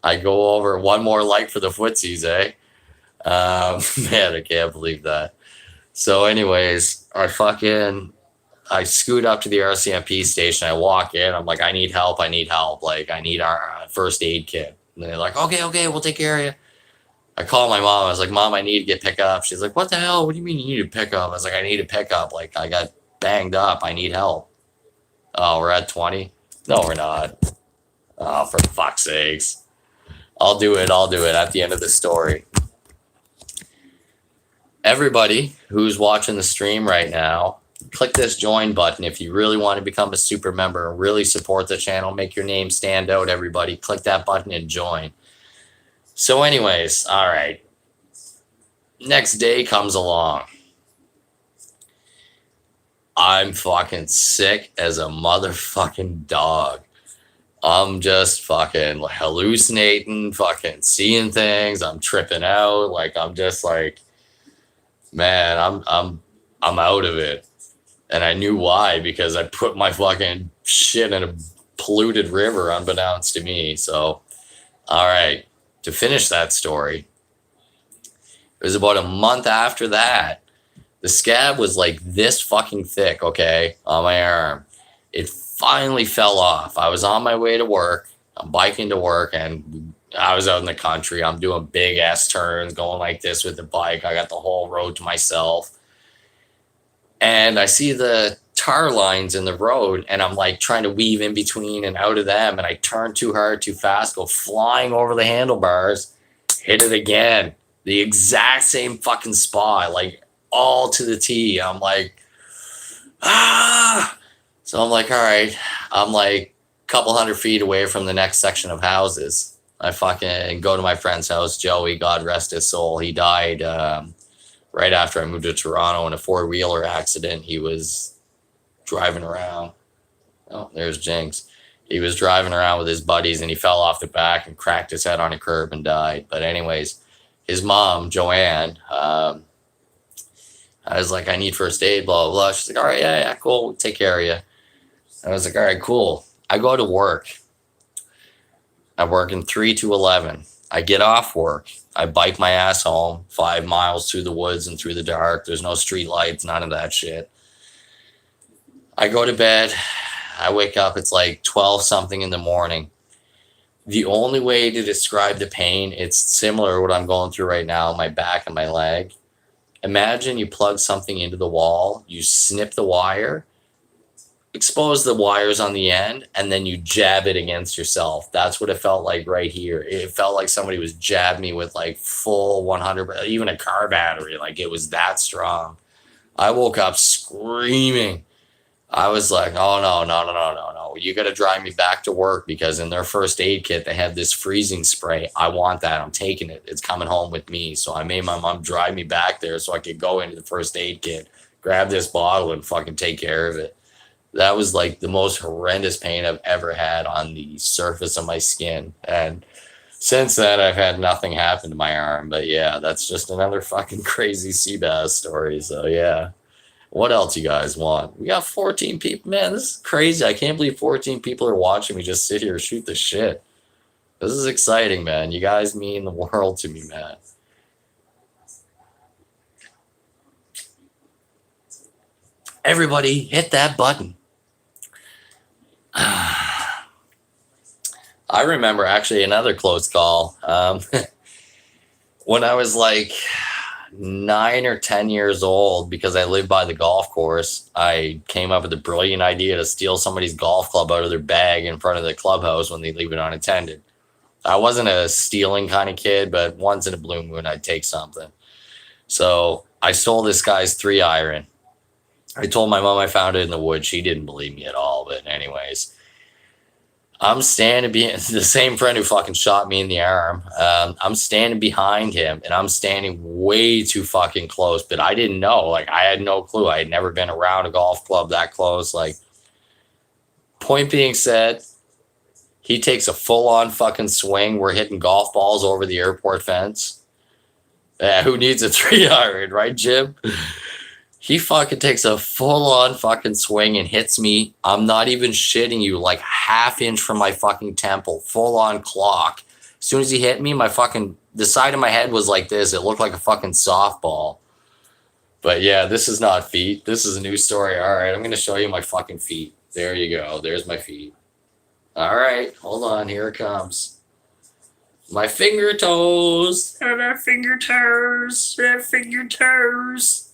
I go over, one more light for the footsies, eh? Man, I can't believe that. So anyways, I scoot up to the RCMP station. I walk in. I'm like, I need help. Like, I need our first aid kit. And they're like, okay, we'll take care of you. I call my mom. I was like, Mom, I need to get picked up. She's like, what the hell? What do you mean you need to pick up? I was like, I need to pick up. Like, I got banged up. I need help. Oh, we're at 20? No, we're not. Oh, for fuck's sakes. I'll do it at the end of the story. Everybody who's watching the stream right now, click this join button if you really want to become a super member and really support the channel. Make your name stand out, everybody. Click that button and join. So anyways, all right. Next day comes along. I'm fucking sick as a motherfucking dog. I'm just fucking hallucinating, fucking seeing things. I'm tripping out. Like I'm just like, man, I'm out of it. And I knew why, because I put my fucking shit in a polluted river unbeknownst to me. So, all right, to finish that story, it was about a month after that. The scab was like this fucking thick, okay, on my arm. It finally fell off. I was on my way to work. I'm biking to work, and I was out in the country. I'm doing big ass turns, going like this with the bike. I got the whole road to myself. And I see the tar lines in the road, and I'm like trying to weave in between and out of them. And I turn too hard, too fast, go flying over the handlebars, hit it again. The exact same fucking spot, like all to the T. I'm like, ah. So I'm like, all right. I'm like a couple 100 feet away from the next section of houses. I fucking go to my friend's house, Joey, God rest his soul. He died right after I moved to Toronto in a 4-wheeler accident. He was driving around. Oh, there's Jinx. He was driving around with his buddies, and he fell off the back and cracked his head on a curb and died. But anyways, his mom, Joanne, I was like, I need first aid, blah, blah, blah. She's like, all right, yeah, cool. We'll take care of you. I was like, all right, cool. I go to work. I work in 3 to 11. I get off work. I bike my ass home 5 miles through the woods and through the dark. There's no street lights, none of that shit. I go to bed. I wake up. It's like 12 something in the morning. The only way to describe the pain, it's similar to what I'm going through right now, my back and my leg. Imagine you plug something into the wall, you snip the wire, expose the wires on the end, and then you jab it against yourself. That's what it felt like right here. It felt like somebody was jabbing me with like full 100, even a car battery. Like it was that strong. I woke up screaming. I was like, oh, no. You got to drive me back to work, because in their first aid kit, they have this freezing spray. I want that. I'm taking it. It's coming home with me. So I made my mom drive me back there so I could go into the first aid kit, grab this bottle, and fucking take care of it. That was like the most horrendous pain I've ever had on the surface of my skin. And since then, I've had nothing happen to my arm. But yeah, that's just another fucking crazy Cbass story. So yeah. What else you guys want? We got 14 people. Man, this is crazy. I can't believe 14 people are watching me just sit here and shoot the shit. This is exciting, man. You guys mean the world to me, man. Everybody hit that button. I remember actually another close call. When I was like 9 or 10 years old, because I lived by the golf course, I came up with a brilliant idea to steal somebody's golf club out of their bag in front of the clubhouse when they leave it unattended. I wasn't a stealing kind of kid, but once in a blue moon, I'd take something. So I stole this guy's 3-iron. I told my mom I found it in the woods. She didn't believe me at all. But anyways, I'm standing behind the same friend who fucking shot me in the arm. I'm standing behind him, and I'm standing way too fucking close. But I didn't know. Like, I had no clue. I had never been around a golf club that close. Like, point being said, he takes a full-on fucking swing. We're hitting golf balls over the airport fence. Who needs a 3-iron, right, Jim? He fucking takes a full-on fucking swing and hits me. I'm not even shitting you, like half inch from my fucking temple, full-on clock. As soon as he hit me, the side of my head was like this. It looked like a fucking softball. But yeah, this is not feet. This is a new story. All right, I'm going to show you my fucking feet. There you go. There's my feet. All right, hold on. Here it comes. My finger toes. My finger toes. My finger toes.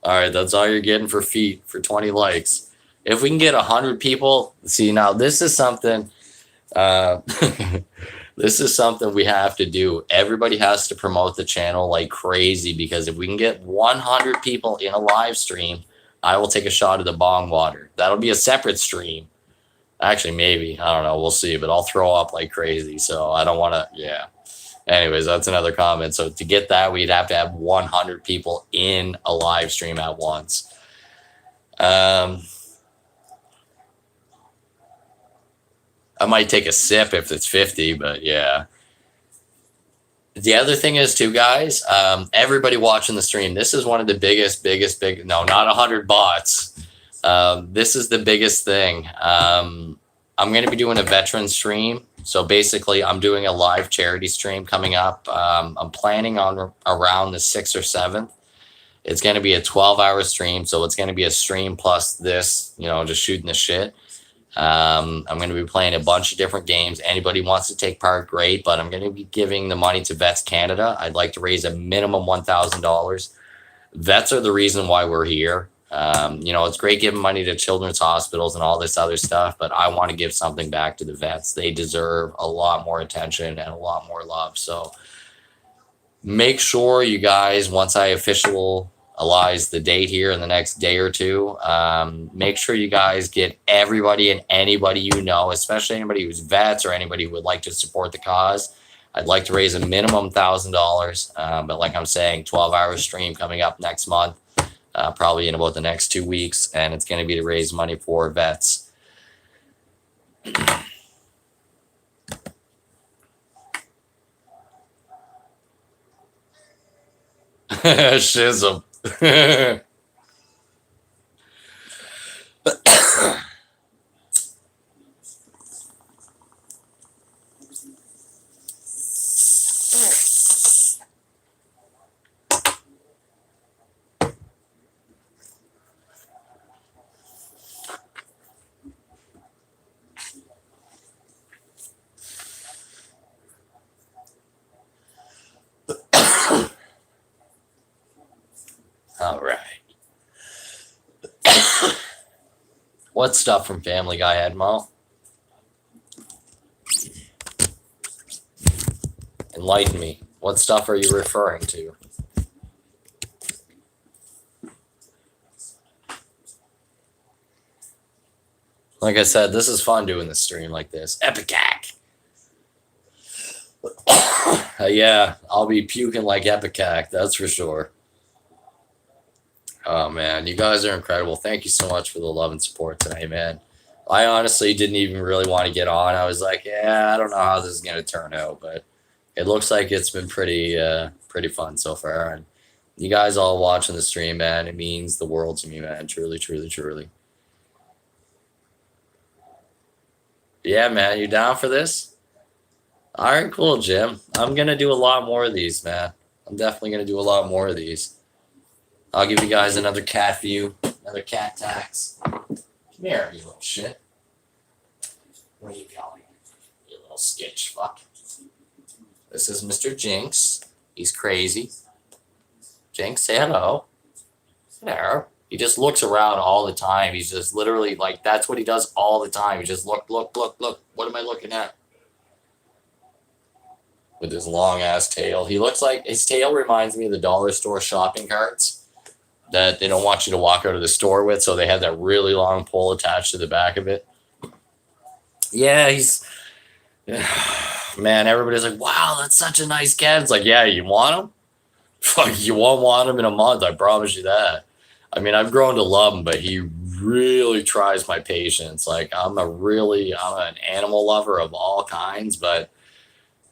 All right, that's all you're getting for feet for 20 likes. If we can get 100 people, see, now this is something this is something we have to do. Everybody has to promote the channel like crazy, because if we can get 100 people in a live stream, I will take a shot of the bong water. That'll be a separate stream. Actually, maybe. I don't know. We'll see. But I'll throw up like crazy. So I don't want to. Yeah. Anyways, that's another comment. So to get that, we'd have to have 100 people in a live stream at once. I might take a sip if it's 50, but yeah. The other thing is too, guys, everybody watching the stream, this is one of the biggest, no, not 100 bots. This is the biggest thing. I'm going to be doing a veteran stream. So basically, I'm doing a live charity stream coming up. I'm planning on around the 6th or 7th. It's going to be a 12-hour stream. So it's going to be a stream plus this, you know, just shooting the shit. I'm going to be playing a bunch of different games. Anybody wants to take part, great. But I'm going to be giving the money to Vets Canada. I'd like to raise a minimum $1,000. Vets are the reason why we're here. You know, it's great giving money to children's hospitals and all this other stuff, but I want to give something back to the vets. They deserve a lot more attention and a lot more love. So make sure you guys, once I officialize the date here in the next day or two, make sure you guys get everybody and anybody you know, especially anybody who's vets or anybody who would like to support the cause. I'd like to raise a minimum $1,000, but like I'm saying, 12-hour stream coming up next month. Probably in about the next 2 weeks, and it's going to be to raise money for vets. Shizzle. All right. What stuff from Family Guy, Edmo? Enlighten me. What stuff are you referring to? Like I said, this is fun doing the stream like this. Epicac. Yeah, I'll be puking like Epicac, that's for sure. Oh, man, you guys are incredible. Thank you so much for the love and support tonight, man. I honestly didn't even really want to get on. I was like, yeah, I don't know how this is going to turn out, but it looks like it's been pretty fun so far. And you guys all watching the stream, man, it means the world to me, man. Truly, truly, truly. Yeah, man, you down for this? All right, cool, Jim. I'm going to do a lot more of these, man. I'm definitely going to do a lot more of these. I'll give you guys another cat view, another cat tax. Come here, you little shit. Where are you going? You little skitch fuck. This is Mr. Jinx. He's crazy. Jinx, say hello. There. He just looks around all the time. He's just literally like, that's what he does all the time. He just look. What am I looking at? With his long ass tail. He looks like, his tail reminds me of the dollar store shopping carts that they don't want you to walk out of the store with, so they have that really long pole attached to the back of it. Yeah, he's... Man, everybody's like, wow, that's such a nice cat. It's like, yeah, you want him? Fuck, you won't want him in a month, I promise you that. I mean, I've grown to love him, but he really tries my patience. Like, I'm an animal lover of all kinds, but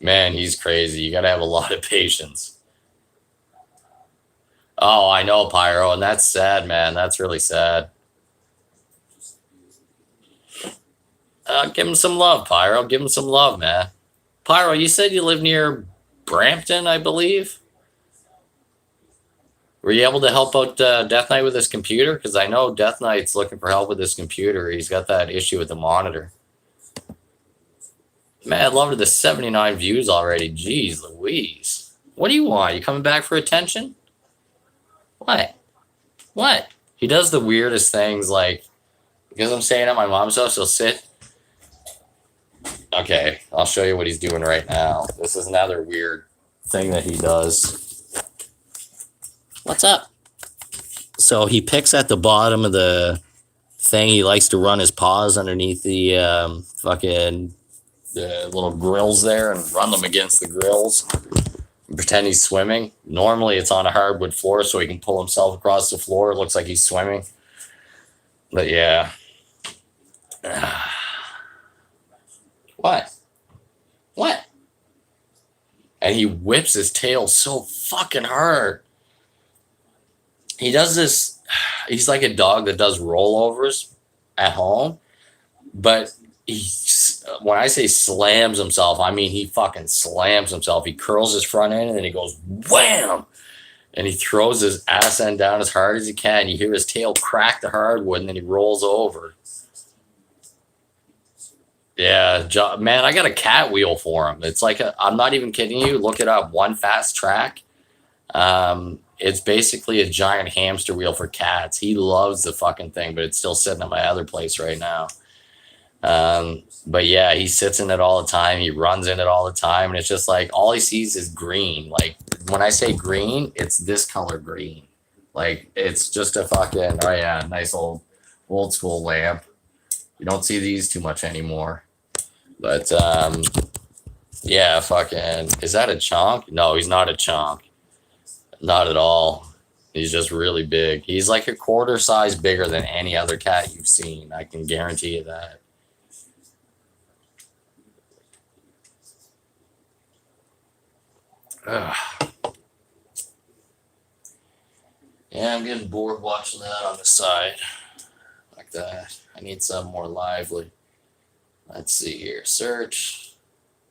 man, he's crazy. You gotta have a lot of patience. Oh, I know, Pyro, and that's sad, man. That's really sad. Give him some love, Pyro. Give him some love, man. Pyro, you said you live near Brampton, I believe? Were you able to help out Death Knight with his computer? Because I know Death Knight's looking for help with his computer. He's got that issue with the monitor. Man, I'd love the 79 views already. Jeez Louise. What do you want? You coming back for attention? What? He does the weirdest things, like, because I'm staying at my mom's house, he'll sit. Okay, I'll show you what he's doing right now. This is another weird thing that he does. What's up? So he picks at the bottom of the thing. He likes to run his paws underneath the fucking the little grills there and run them against the grills. Pretend he's swimming. Normally it's on a hardwood floor so he can pull himself across the floor. It looks like he's swimming. But yeah. What? What? And he whips his tail so fucking hard. He does this. He's like a dog that does rollovers at home. But when I say slams himself, I mean he fucking slams himself. He curls his front end and then he goes wham! And he throws his ass end down as hard as he can. You hear his tail crack the hardwood and then he rolls over. Yeah, man, I got a cat wheel for him. It's like I'm not even kidding you. Look it up. One Fast Track. It's basically a giant hamster wheel for cats. He loves the fucking thing, but it's still sitting at my other place right now. But yeah, he sits in it all the time. He runs in it all the time. And it's just like, all he sees is green. Like when I say green, it's this color green. Like it's just a fucking, oh yeah, nice old school lamp. You don't see these too much anymore. But, yeah, fucking, is that a chonk? No, he's not a chonk. Not at all. He's just really big. He's like a quarter size bigger than any other cat you've seen. I can guarantee you that. Ugh. Yeah, I'm getting bored watching that on the side. Like that. I need something more lively. Let's see here. Search.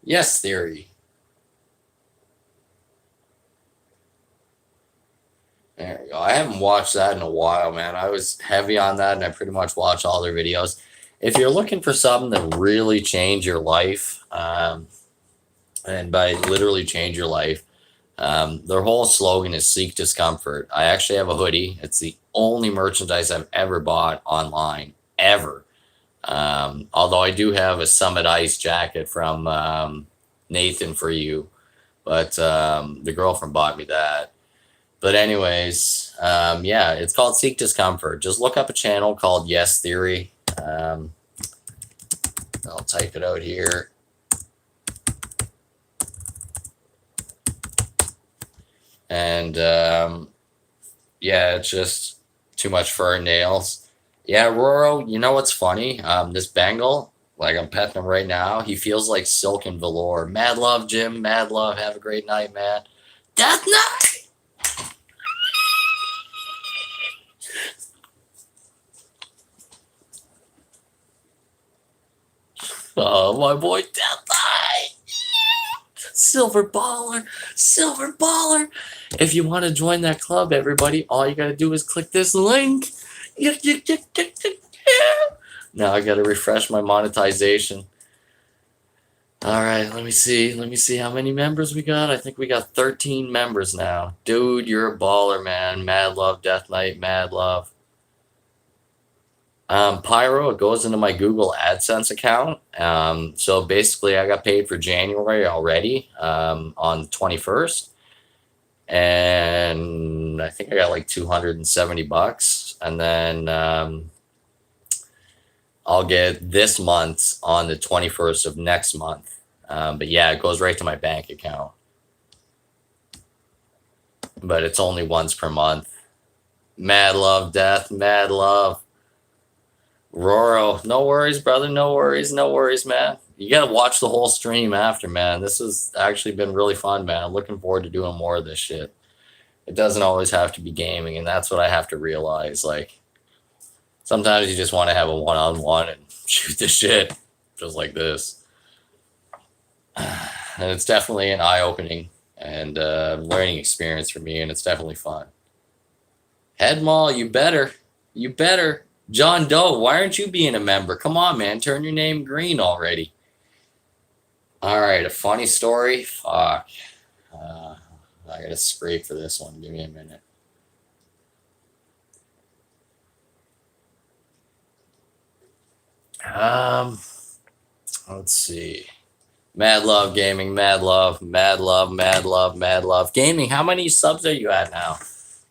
Yes Theory. There we go. I haven't watched that in a while, man. I was heavy on that, and I pretty much watch all their videos. If you're looking for something that really change your life, and by literally change your life, their whole slogan is seek discomfort. I actually have a hoodie. It's the only merchandise I've ever bought online, ever. Although I do have a Summit Ice jacket from Nathan for you, but the girlfriend bought me that. But anyways, yeah, it's called Seek Discomfort. Just look up a channel called Yes Theory. I'll type it out here. And yeah, it's just too much fur and nails. Yeah, Roro, you know what's funny? This Bengal, like I'm petting him right now, he feels like silk and velour. Mad love, Jim. Mad love. Have a great night, man. Death night! Oh, my boy, Death Night! Silver baller, silver baller. If you want to join that club, everybody, all you got to do is click this link. Now I got to refresh my monetization. All right, let me see. Let me see how many members we got. I think we got 13 members now. Dude, you're a baller, man. Mad love, Death Knight, mad love. Pyro, it goes into my Google AdSense account. So basically I got paid for January already, on the 21st. And I think I got like $270. And then, I'll get this month on the 21st of next month. But yeah, it goes right to my bank account. But it's only once per month. Mad love, Death, mad love. Roro, no worries, brother. No worries, man. You gotta watch the whole stream after, man. This has actually been really fun, man. I'm looking forward to doing more of this shit. It doesn't always have to be gaming, and that's what I have to realize. Like, sometimes you just want to have a one-on-one and shoot the shit, just like this. And it's definitely an eye-opening and learning experience for me, and it's definitely fun. Head Mall, you better. You better. John Doe, why aren't you being a member? Come on, man. Turn your name green already. All right, a funny story. Fuck. I got to scrape for this one. Give me a minute. Let's see. Mad love gaming. Mad love. Mad love. Mad love. Mad love gaming. How many subs are you at now?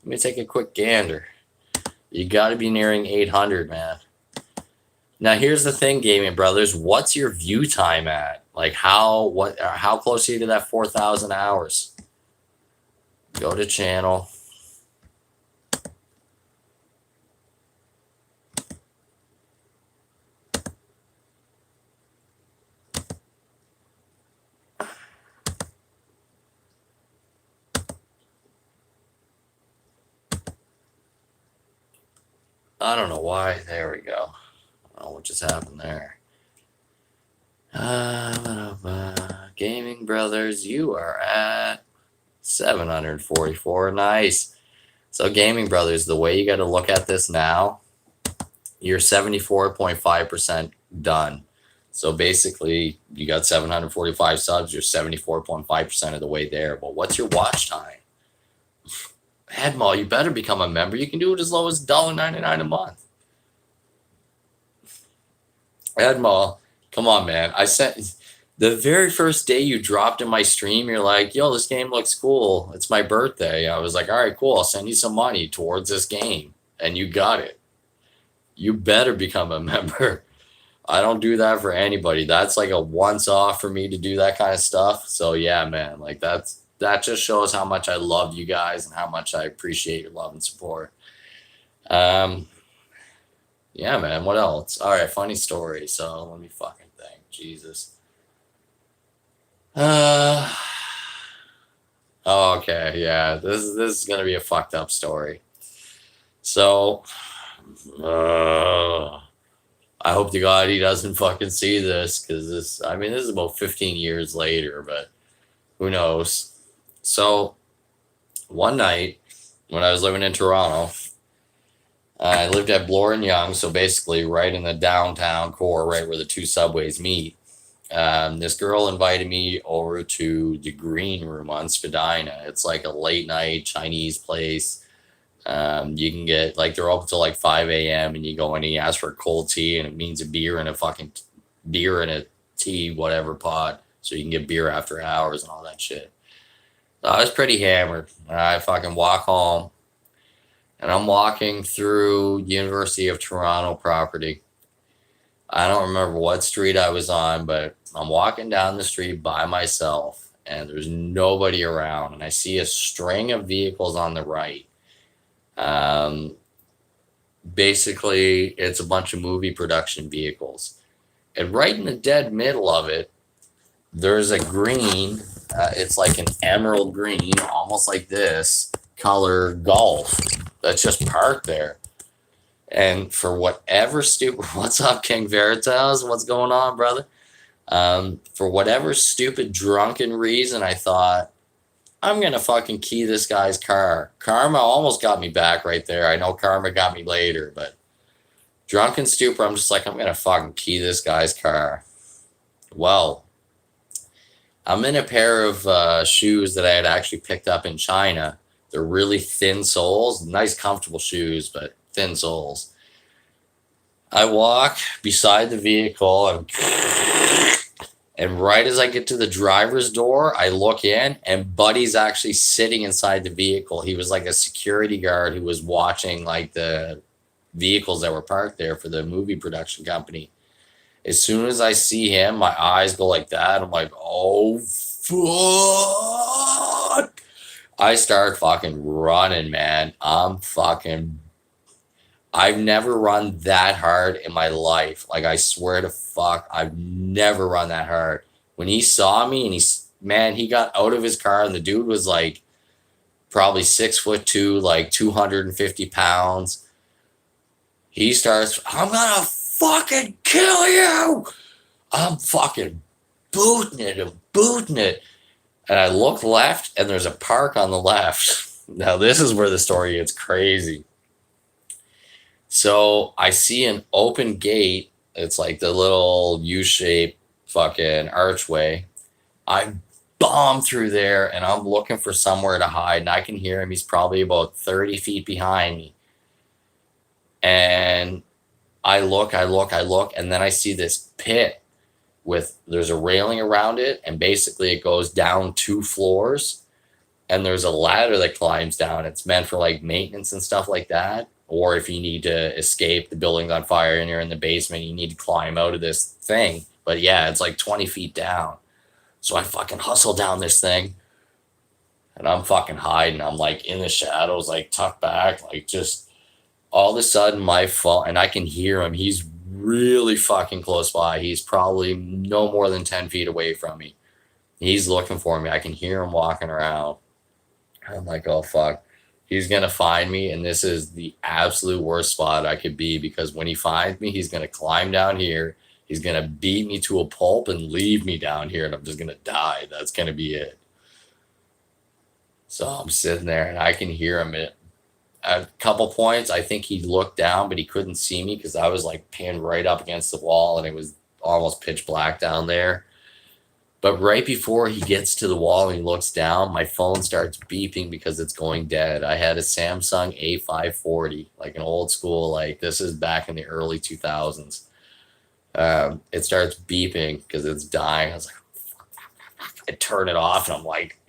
Let me take a quick gander. You got to be nearing 800, man. Now here's the thing, gaming brothers. What's your view time at? Like how close are you to that 4,000 hours? Go to channel. I don't know why. There we go. I don't know what just happened there. Gaming brothers, you are at 744. Nice. So gaming brothers, the way you got to look at this now, you're 74.5% done. So basically, you got 745 subs, you're 74.5% of the way there. But what's your watch time? Headmall, you better become a member. You can do it as low as $1.99 a month. Headmall, come on, man. I sent the very first day you dropped in my stream, you're like, yo, this game looks cool. It's my birthday. I was like, all right, cool. I'll send you some money towards this game. And you got it. You better become a member. I don't do that for anybody. That's like a once off for me to do that kind of stuff. So yeah, man, like that just shows how much I love you guys and how much I appreciate your love and support. Yeah, man, what else? All right, funny story. So let me fucking think. Jesus. Oh, okay, yeah. This is gonna be a fucked up story. So I hope to God he doesn't fucking see this, because this is about 15 years later, but who knows. So one night when I was living in Toronto, I lived at Bloor and Yonge, so basically right in the downtown core, right where the two subways meet. This girl invited me over to the Green Room on Spadina. It's like a late night Chinese place. You can get, like, they're open till like 5 a.m. and you go in and you ask for a cold tea, and it means a beer and a tea, whatever pot. So you can get beer after hours and all that shit. So I was pretty hammered. I fucking walk home, and I'm walking through University of Toronto property. I don't remember what street I was on, but I'm walking down the street by myself, and there's nobody around, and I see a string of vehicles on the right. Basically, it's a bunch of movie production vehicles. And right in the dead middle of it, there's a green, it's like an emerald green, almost like this, color Golf that's just parked there. And for whatever stupid, what's up, King Veritas? What's going on, brother? For whatever stupid drunken reason, I thought, I'm going to fucking key this guy's car. Karma almost got me back right there. I know karma got me later, but drunken stupor, I'm just like, I'm going to fucking key this guy's car. Well, I'm in a pair of shoes that I had actually picked up in China. They're really thin soles, nice comfortable shoes, but thin soles. I walk beside the vehicle, and right as I get to the driver's door, I look in, and Buddy's actually sitting inside the vehicle. He was like a security guard who was watching like the vehicles that were parked there for the movie production company. As soon as I see him, my eyes go like that. I'm like, oh, fuck. I start fucking running, man. I've never run that hard in my life. Like, I swear to fuck, I've never run that hard. When he saw me, and he got out of his car, and the dude was like probably 6'2", like 250 pounds. He starts, I'm gonna fucking kill you. I'm fucking booting it. And I look left, and there's a park on the left. Now, this is where the story gets crazy. So I see an open gate. It's like the little U-shaped fucking archway. I bomb through there, and I'm looking for somewhere to hide, and I can hear him. He's probably about 30 feet behind me. And I look, and then I see this pit there's a railing around it, and basically it goes down 2 floors, and there's a ladder that climbs down. It's meant for like maintenance and stuff like that. or if you need to escape, the building's on fire and you're in the basement, you need to climb out of this thing. But yeah, it's like 20 feet down. So I fucking hustle down this thing and I'm fucking hiding. I'm like in the shadows, like tucked back, like just all of a sudden my phone, and I can hear him. He's really fucking close by. He's probably no more than 10 feet away from me. He's looking for me. I can hear him walking around. I'm like, oh fuck. He's gonna find me, and this is the absolute worst spot I could be, because when he finds me, he's gonna climb down here. He's gonna beat me to a pulp and leave me down here, and I'm just gonna die. That's gonna be it. So I'm sitting there, and I can hear him at a couple points. I think he looked down, but he couldn't see me because I was like pinned right up against the wall, and it was almost pitch black down there. But right before he gets to the wall and he looks down, my phone starts beeping because it's going dead. I had a Samsung A540, like an old school, like this is back in the early 2000s. It starts beeping because it's dying. I was like, I turn it off and I'm like,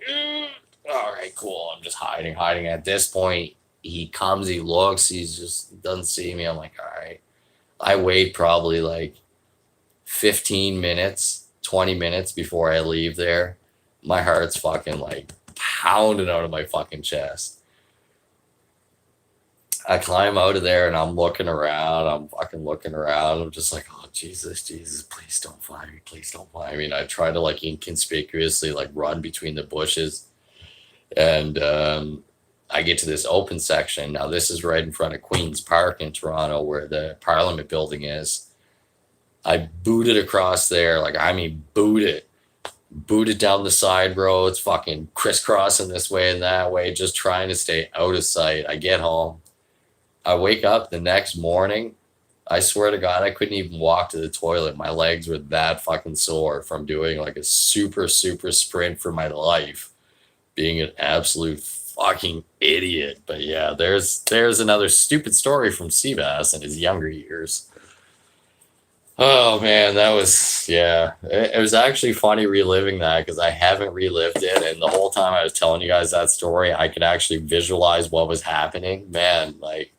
all right, cool. I'm just hiding. At this point, he comes, he looks, he's just doesn't see me. I'm like, all right. I wait probably like 15 minutes. 20 minutes before I leave there. My heart's fucking like pounding out of my fucking chest. I climb out of there and I'm looking around. I'm fucking looking around. I'm just like, oh, Jesus, please don't find me. Please don't find me. And I try to like inconspicuously like run between the bushes. And I get to this open section. Now, this is right in front of Queen's Park in Toronto, where the Parliament building is. I booted across there, like, I mean, booted down the side roads, fucking crisscrossing this way and that way, just trying to stay out of sight. I get home. I wake up the next morning. I swear to God, I couldn't even walk to the toilet. My legs were that fucking sore from doing like a super sprint for my life, being an absolute fucking idiot. But yeah, there's another stupid story from Cbass in his younger years. Oh man, that was, yeah. It was actually funny reliving that because I haven't relived it, and the whole time I was telling you guys that story, I could actually visualize what was happening. Man, like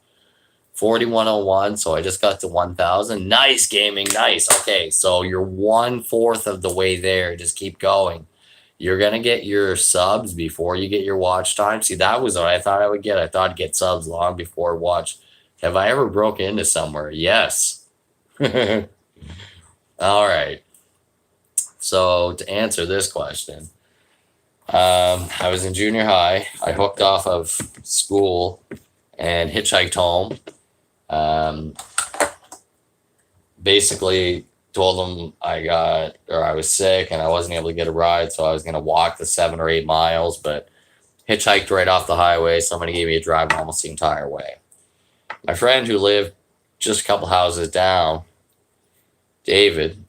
4101, so I just got to 1000. Nice gaming, nice. Okay, so you're 1/4 of the way there. Just keep going. You're gonna get your subs before you get your watch time. See, that was what I thought I would get. I thought I'd get subs long before watch. Have I ever broken into somewhere? Yes. All right. So to answer this question, I was in junior high. I hooked off of school and hitchhiked home. Basically told them I was sick and I wasn't able to get a ride, so I was going to walk the 7 or 8 miles, but hitchhiked right off the highway. Somebody gave me a drive almost the entire way. My friend who lived just a couple houses down, David,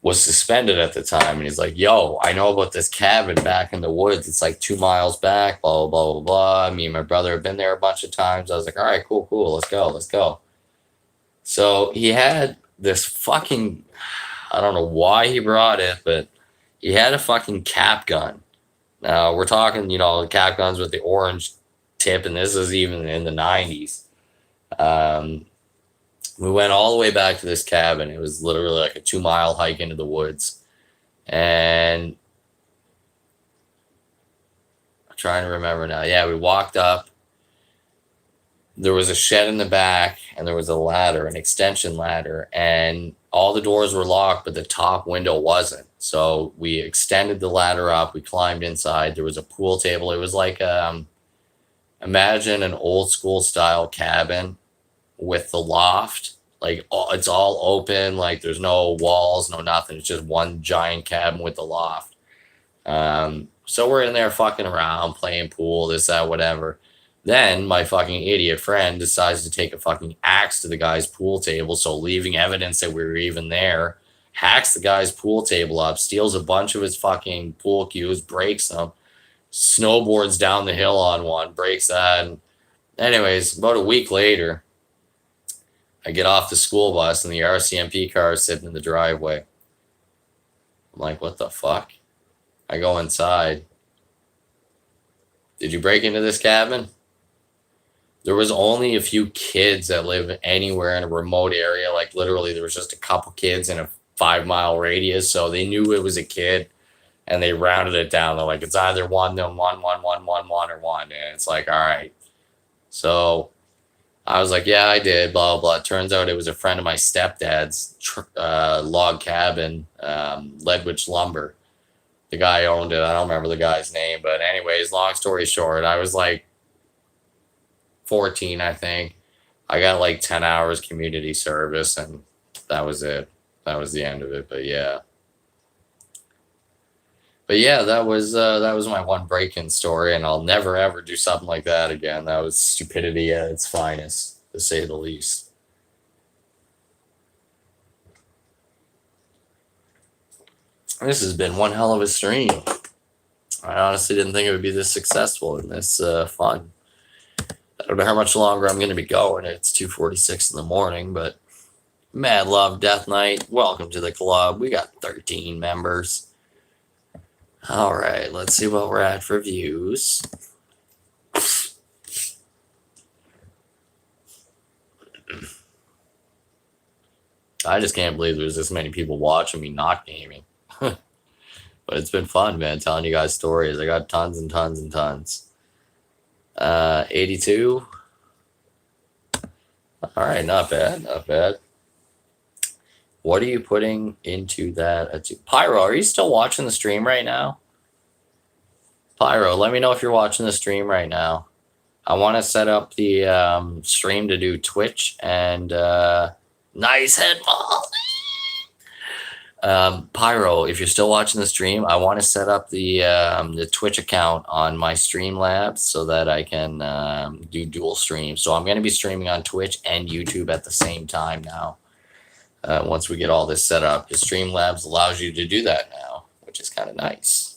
was suspended at the time, and he's like, yo, I know about this cabin back in the woods. It's like 2 miles back, blah, blah, blah, blah. Me and my brother have been there a bunch of times. I was like, all right, cool, let's go. So he had this fucking, I don't know why he brought it, but he had a fucking cap gun. Now, we're talking, cap guns with the orange tip, and this is even in the 90s. We went all the way back to this cabin. It was literally like a 2-mile hike into the woods. And I'm trying to remember now. Yeah, we walked up. There was a shed in the back, and there was a ladder, an extension ladder, and all the doors were locked, but the top window wasn't. So we extended the ladder up. We climbed inside. There was a pool table. It was like, imagine an old school style cabin with the loft, like it's all open, like there's no walls, no nothing. It's just one giant cabin with the loft. So we're in there fucking around, playing pool, this, that, whatever. Then my fucking idiot friend decides to take a fucking axe to the guy's pool table, so leaving evidence that we were even there, hacks the guy's pool table up, steals a bunch of his fucking pool cues, breaks them, snowboards down the hill on one, breaks that. And anyways, about a week later, I get off the school bus and the RCMP car is sitting in the driveway. I'm like, what the fuck? I go inside. Did you break into this cabin? there was only a few kids that live anywhere in a remote area. Like literally, there was just a couple kids in a 5 mile radius, so they knew it was a kid, and they rounded it down. They're like, it's either one, then one, or one, and it's like, all right. So I was like, yeah, I did, blah, blah, blah. Turns out it was a friend of my stepdad's log cabin, Ledwich Lumber. The guy owned it. I don't remember the guy's name, but anyways, long story short, I was like 14, I think. I got like 10 hours community service, and that was it. That was the end of it. But yeah. But yeah, that was my one break-in story, and I'll never ever do something like that again. That was stupidity at its finest, to say the least. This has been one hell of a stream. I honestly didn't think it would be this successful and this fun. I don't know how much longer I'm going to be going. It's 2:46 in the morning, but Mad Love Death Knight, welcome to the club. We got 13 members. All right, let's see what we're at for views. I just can't believe there's this many people watching me not gaming. But it's been fun, man, telling you guys stories. I got tons and tons and tons. 82. All right, not bad, not bad. What are you putting into that? Pyro, are you still watching the stream right now? Pyro, let me know if you're watching the stream right now. I want to set up the stream to do Twitch and nice head ball. Pyro, if you're still watching the stream, I want to set up the Twitch account on my Streamlabs so that I can do dual streams. So I'm going to be streaming on Twitch and YouTube at the same time now. Once we get all this set up, because Streamlabs allows you to do that now, which is kind of nice.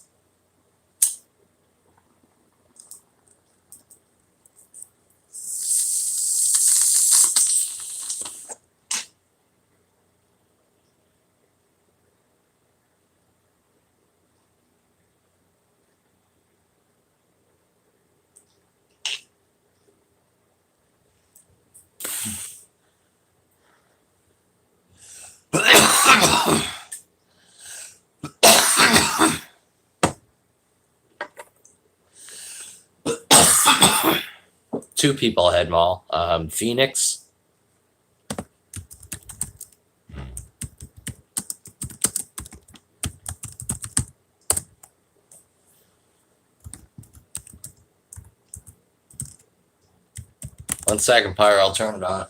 Two people ahead, Mall. Phoenix. One second, Pyro. I'll turn it on.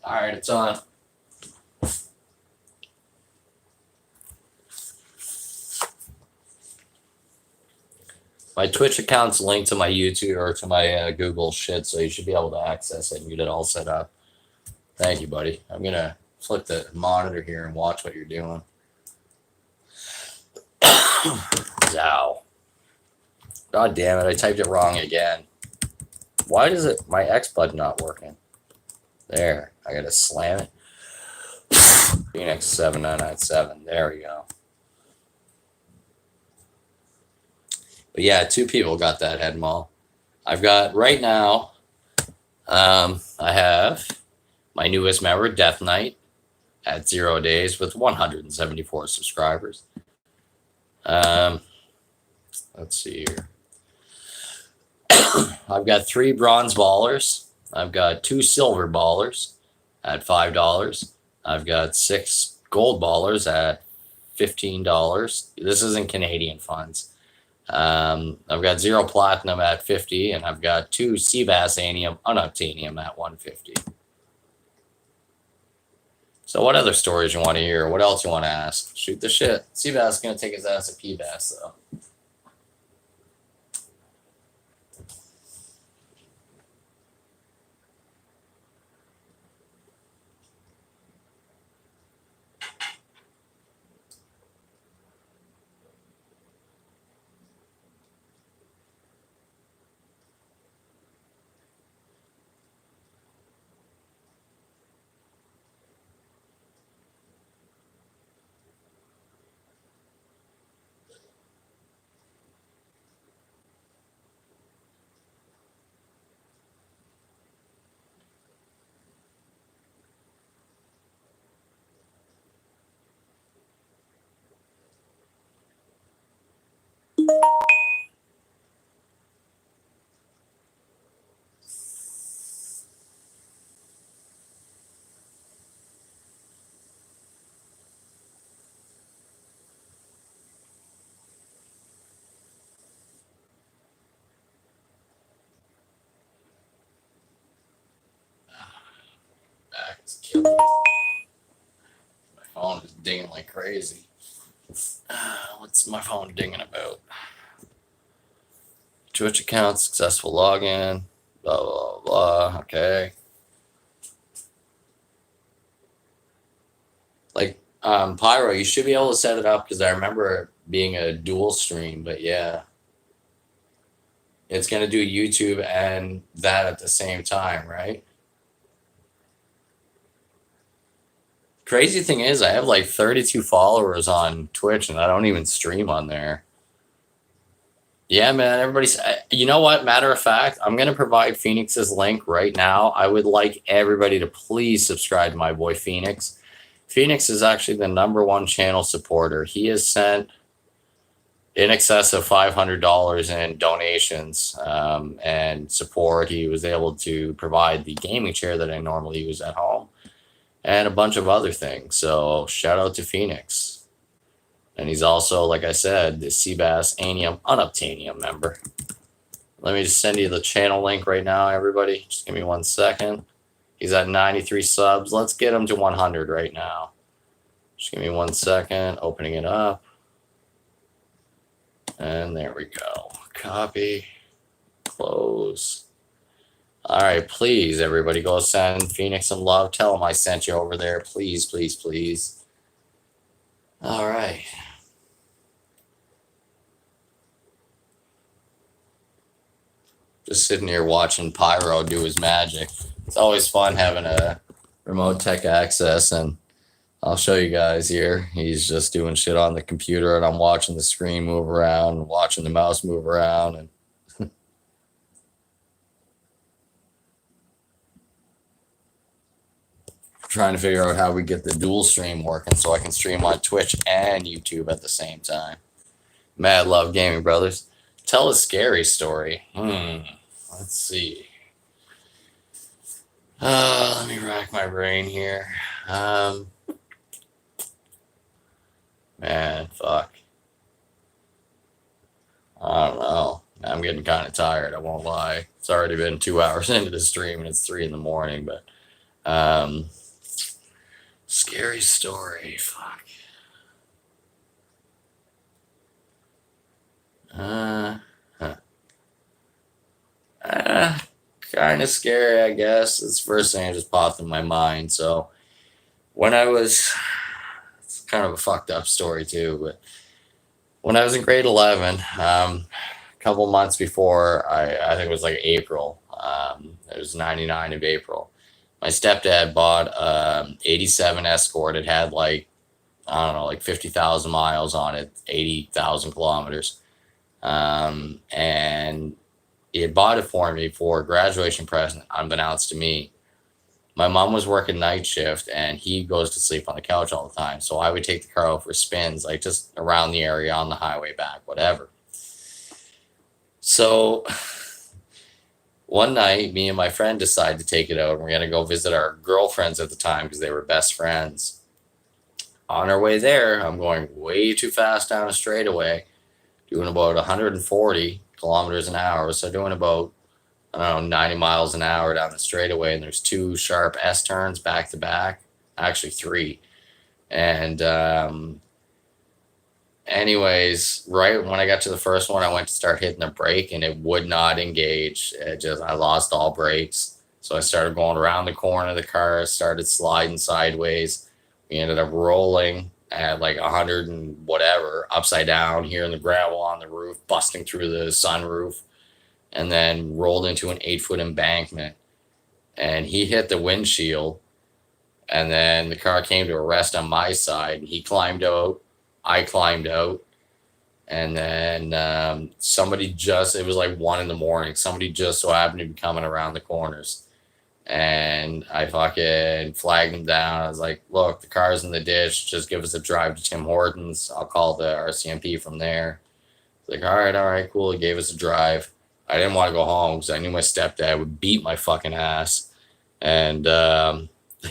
All right, it's on. My Twitch account's linked to my YouTube or to my Google shit, so you should be able to access it and get it all set up. Thank you, buddy. I'm going to flip the monitor here and watch what you're doing. Zow. God damn it, I typed it wrong again. Why does it, my X button not working? There, I got to slam it. Phoenix 7997, there we go. But yeah, two people got that head mall. I've got right now, I have my newest member, Death Knight, at 0 days with 174 subscribers. Let's see here. I've got 3 bronze ballers. I've got 2 silver ballers at $5. I've got 6 gold ballers at $15. This is in Canadian funds. I've got 0 platinum at 50, and I've got 2 Cbass unobtainium at 150. So what other stories you want to hear? What else you want to ask? Shoot the shit. Cbass is going to take his ass at Cbass, though. dinging like crazy. What's my phone dinging about? Twitch account, successful login, blah, blah, blah. Okay. Like, Pyro, you should be able to set it up because I remember it being a dual stream, but yeah. It's going to do YouTube and that at the same time, right? Crazy thing is, I have like 32 followers on Twitch and I don't even stream on there. Yeah, man, everybody's. You know what? Matter of fact, I'm going to provide Phoenix's link right now. I would like everybody to please subscribe to my boy Phoenix. Phoenix is actually the #1 channel supporter. He has sent in excess of $500 in donations and support. He was able to provide the gaming chair that I normally use at home and a bunch of other things. So shout out to Phoenix. And he's also, like I said, the Cbass Anium Unobtainium member. Let me just send you the channel link right now, everybody. Just give me 1 second. He's at 93 subs. Let's get him to 100 right now. Just give me 1 second. Opening it up. And there we go. Copy. Close. All right, please, everybody, go send Phoenix some love. Tell him I sent you over there. Please, please, please. All right. Just sitting here watching Pyro do his magic. It's always fun having a remote tech access, and I'll show you guys here. He's just doing shit on the computer, and I'm watching the screen move around and watching the mouse move around. And trying to figure out how we get the dual stream working so I can stream on Twitch and YouTube at the same time. Mad Love Gaming Brothers. Tell a scary story. Let's see. Let me rack my brain here. Man, fuck. I don't know. I'm getting kind of tired, I won't lie. It's already been 2 hours into the stream and it's 3 in the morning, but scary story. Fuck. Kind of scary, I guess. It's the first thing that just popped in my mind. So when I was, it's kind of a fucked up story too, but when I was in grade 11, a couple months before, I think it was like April, it was 99 of April, my stepdad bought 87 Escort. It had like, I don't know, like 50,000 miles on it, 80,000 kilometers. And he had bought it for me for a graduation present, unbeknownst to me. My mom was working night shift and he goes to sleep on the couch all the time. So I would take the car out for spins, like just around the area, on the highway, back, whatever. So one night, me and my friend decided to take it out. And we're going to go visit our girlfriends at the time because they were best friends. On our way there, I'm going way too fast down a straightaway, doing about 140 kilometers an hour. So doing about, I don't know, 90 miles an hour down the straightaway. And there's 2 sharp S turns back to back, actually 3. And anyways, right when I got to the first one, I went to start hitting the brake and it would not engage. I lost all brakes. So I started going around the corner of the car, started sliding sideways. We ended up rolling at like 100 and whatever, upside down here in the gravel on the roof, busting through the sunroof, and then rolled into an 8-foot embankment. And he hit the windshield, and then the car came to a rest on my side. He climbed out, I climbed out, and then somebody just, it was like 1 in the morning, somebody just so happened to be coming around the corners. And I fucking flagged him down. I was like, look, the car's in the ditch. Just give us a drive to Tim Hortons. I'll call the RCMP from there. He's like, all right, cool. He gave us a drive. I didn't want to go home because I knew my stepdad would beat my fucking ass. And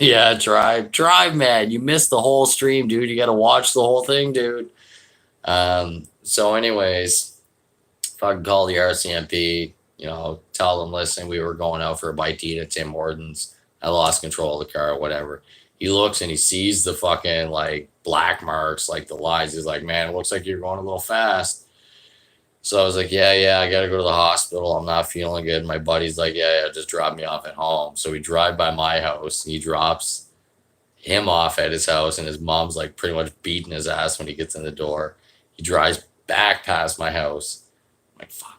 yeah, drive, man. You missed the whole stream, dude. You got to watch the whole thing, dude. So anyways, fucking call the RCMP. You know, tell them, listen, we were going out for a bite to eat at Tim Hortons. I lost control of the car or whatever. He looks and he sees the fucking like black marks, like the lines. He's like, man, it looks like you're going a little fast. So I was like, yeah, I got to go to the hospital. I'm not feeling good. My buddy's like, yeah, just drop me off at home. So we drive by my house. He drops him off at his house, and his mom's like pretty much beating his ass when he gets in the door. He drives back past my house. I'm like, fuck.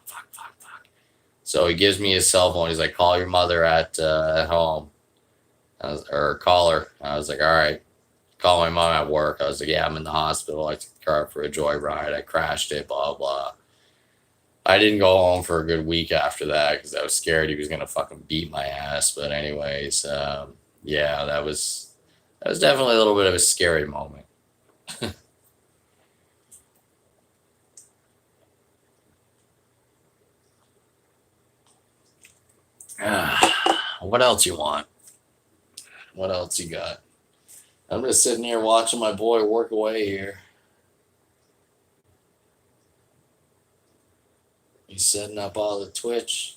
So he gives me his cell phone. He's like, call your mother at home. Or call her. I was like, all right. Call my mom at work. I was like, yeah, I'm in the hospital. I took the car for a joyride. I crashed it, blah, blah. I didn't go home for a good week after that because I was scared he was going to fucking beat my ass. But anyways, yeah, that was definitely a little bit of a scary moment. What else you want? What else you got? I'm just sitting here watching my boy work away here. He's setting up all the Twitch.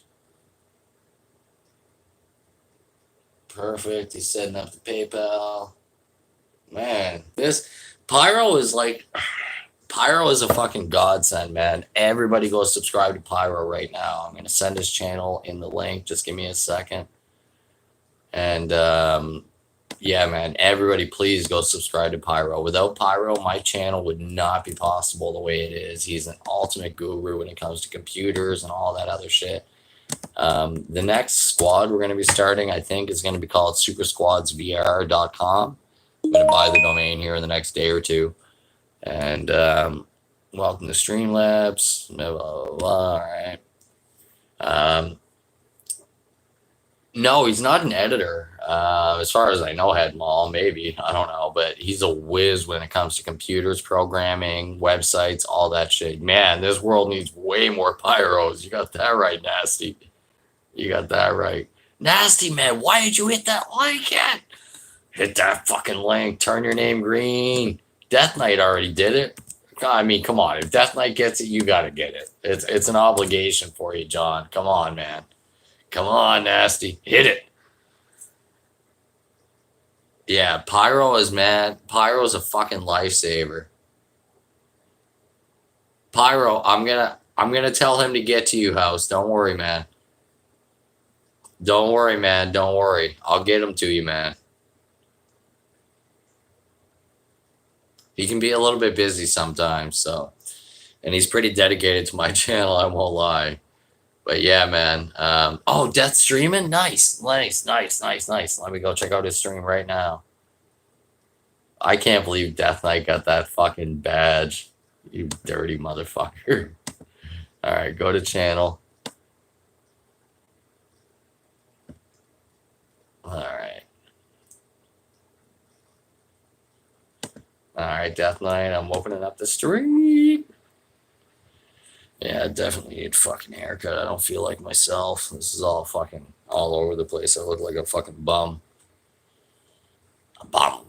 Perfect. He's setting up the PayPal. Man, this Pyro is like... Pyro is a fucking godsend, man. Everybody go subscribe to Pyro right now. I'm going to send his channel in the link. Just give me a second. And, yeah, man, everybody please go subscribe to Pyro. Without Pyro, my channel would not be possible the way it is. He's an ultimate guru when it comes to computers and all that other shit. The next squad we're going to be starting, I think, is going to be called supersquadsvr.com. I'm going to buy the domain here in the next day or two. And welcome to Streamlabs. Blah, blah, blah, all right. No, he's not an editor. As far as I know, Headmall, maybe. I don't know. But he's a whiz when it comes to computers, programming, websites, all that shit. Man, this world needs way more Pyros. You got that right, Nasty. You got that right. Nasty, man, why did you hit that like yet? Hit that fucking link. Turn your name green. Death Knight already did it. I mean, come on. If Death Knight gets it, you got to get it. It's an obligation for you, John. Come on, man. Come on, Nasty. Hit it. Yeah, Pyro is mad. Pyro is a fucking lifesaver. Pyro, I'm gonna tell him to get to you, house. Don't worry, man. Don't worry, man. Don't worry. I'll get him to you, man. He can be a little bit busy sometimes, so. And he's pretty dedicated to my channel, I won't lie. But yeah, man. Oh, Death streaming? Nice. Let me go check out his stream right now. I can't believe Death Knight got that fucking badge. You dirty motherfucker. All right, go to channel. All right. All right, Death Knight, I'm opening up the stream. Yeah, I definitely need a fucking haircut. I don't feel like myself. This is all fucking all over the place. I look like a fucking bum. A bum.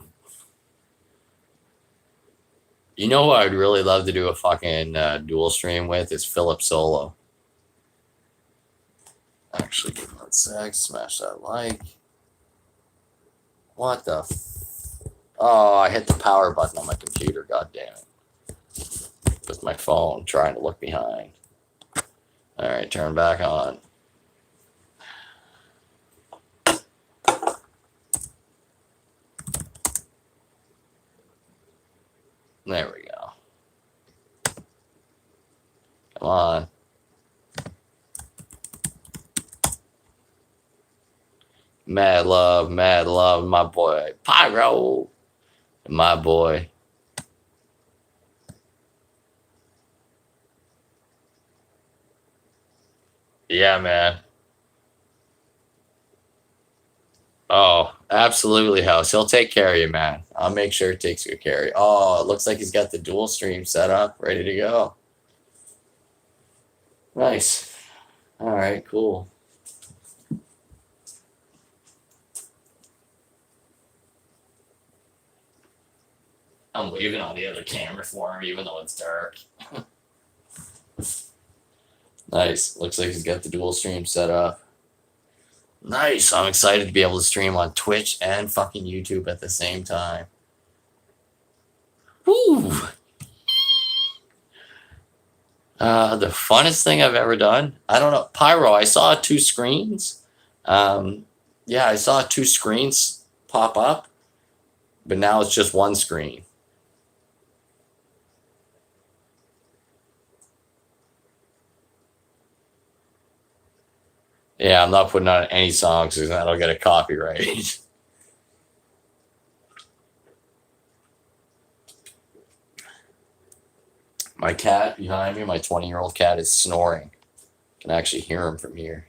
You know who I'd really love to do a fucking dual stream with is Philip Solo. Actually, give me 1 sec. Smash that like. What the Oh, I hit the power button on my computer. God damn it. With my phone, trying to look behind. All right, turn back on. There we go. Come on. Mad love, my boy. Pyro. My boy. Yeah, man. Oh, absolutely, House. He'll take care of you, man. I'll make sure he takes good care of you. Oh, it looks like he's got the dual stream set up, ready to go. Nice. All right, cool. I'm waving on the other camera for him, even though it's dark. Nice. Looks like he's got the dual stream set up. Nice. I'm excited to be able to stream on Twitch and fucking YouTube at the same time. Woo! The funnest thing I've ever done. I don't know. Pyro, I saw 2 screens. Yeah, I saw 2 screens pop up, but now it's just 1 screen. Yeah, I'm not putting on any songs because that'll get a copyright. My cat behind me, my 20-year-old cat, is snoring. I can actually hear him from here.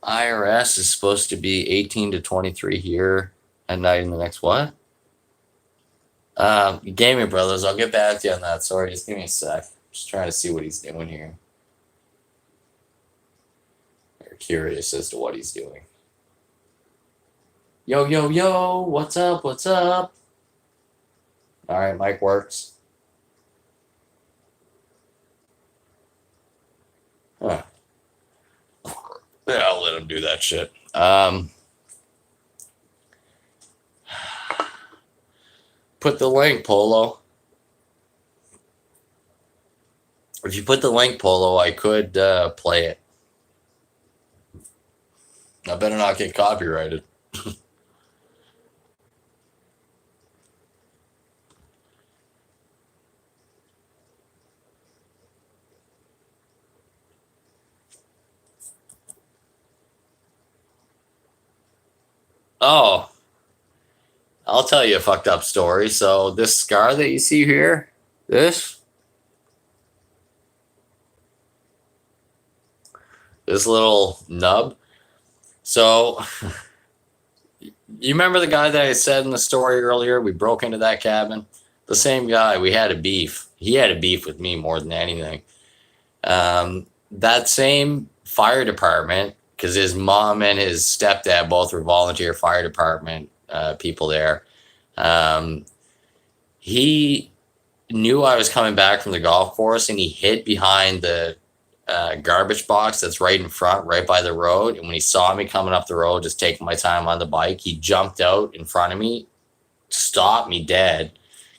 IRS is supposed to be 18 to 23 here at night in the next what? Gaming Brothers, I'll get back to you on that. Sorry, just give me a sec. Just trying to see what he's doing here. We're curious as to what he's doing. Yo, yo, yo, what's up? What's up? All right, mic works. Huh. Yeah, I'll let him do that shit. Put the link, Polo. If you put the link, Polo, I could play it. I better not get copyrighted. Oh, I'll tell you a fucked up story. So this scar that you see here, this little nub. So you remember the guy that I said in the story earlier? We broke into that cabin. The same guy. We had a beef. He had a beef with me more than anything. That same fire department, because his mom and his stepdad both were volunteer fire department people there. He knew I was coming back from the golf course, and he hid behind the garbage box that's right in front, right by the road. And when he saw me coming up the road, just taking my time on the bike, he jumped out in front of me, stopped me dead,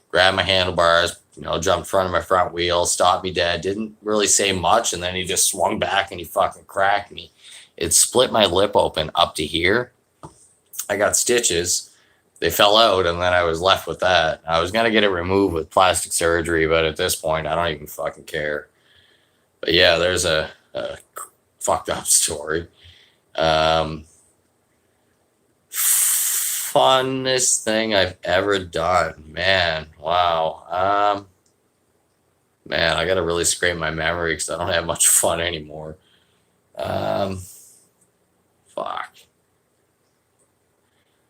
grabbed my handlebars, jumped in front of my front wheel, stopped me dead, didn't really say much, and then he just swung back and he fucking cracked me. It split my lip open up to here. I got stitches. They fell out, and then I was left with that. I was going to get it removed with plastic surgery, but at this point, I don't even fucking care. But yeah, there's a fucked up story. Funnest thing I've ever done. Man, wow. Man, I got to really scrape my memory because I don't have much fun anymore. Fuck.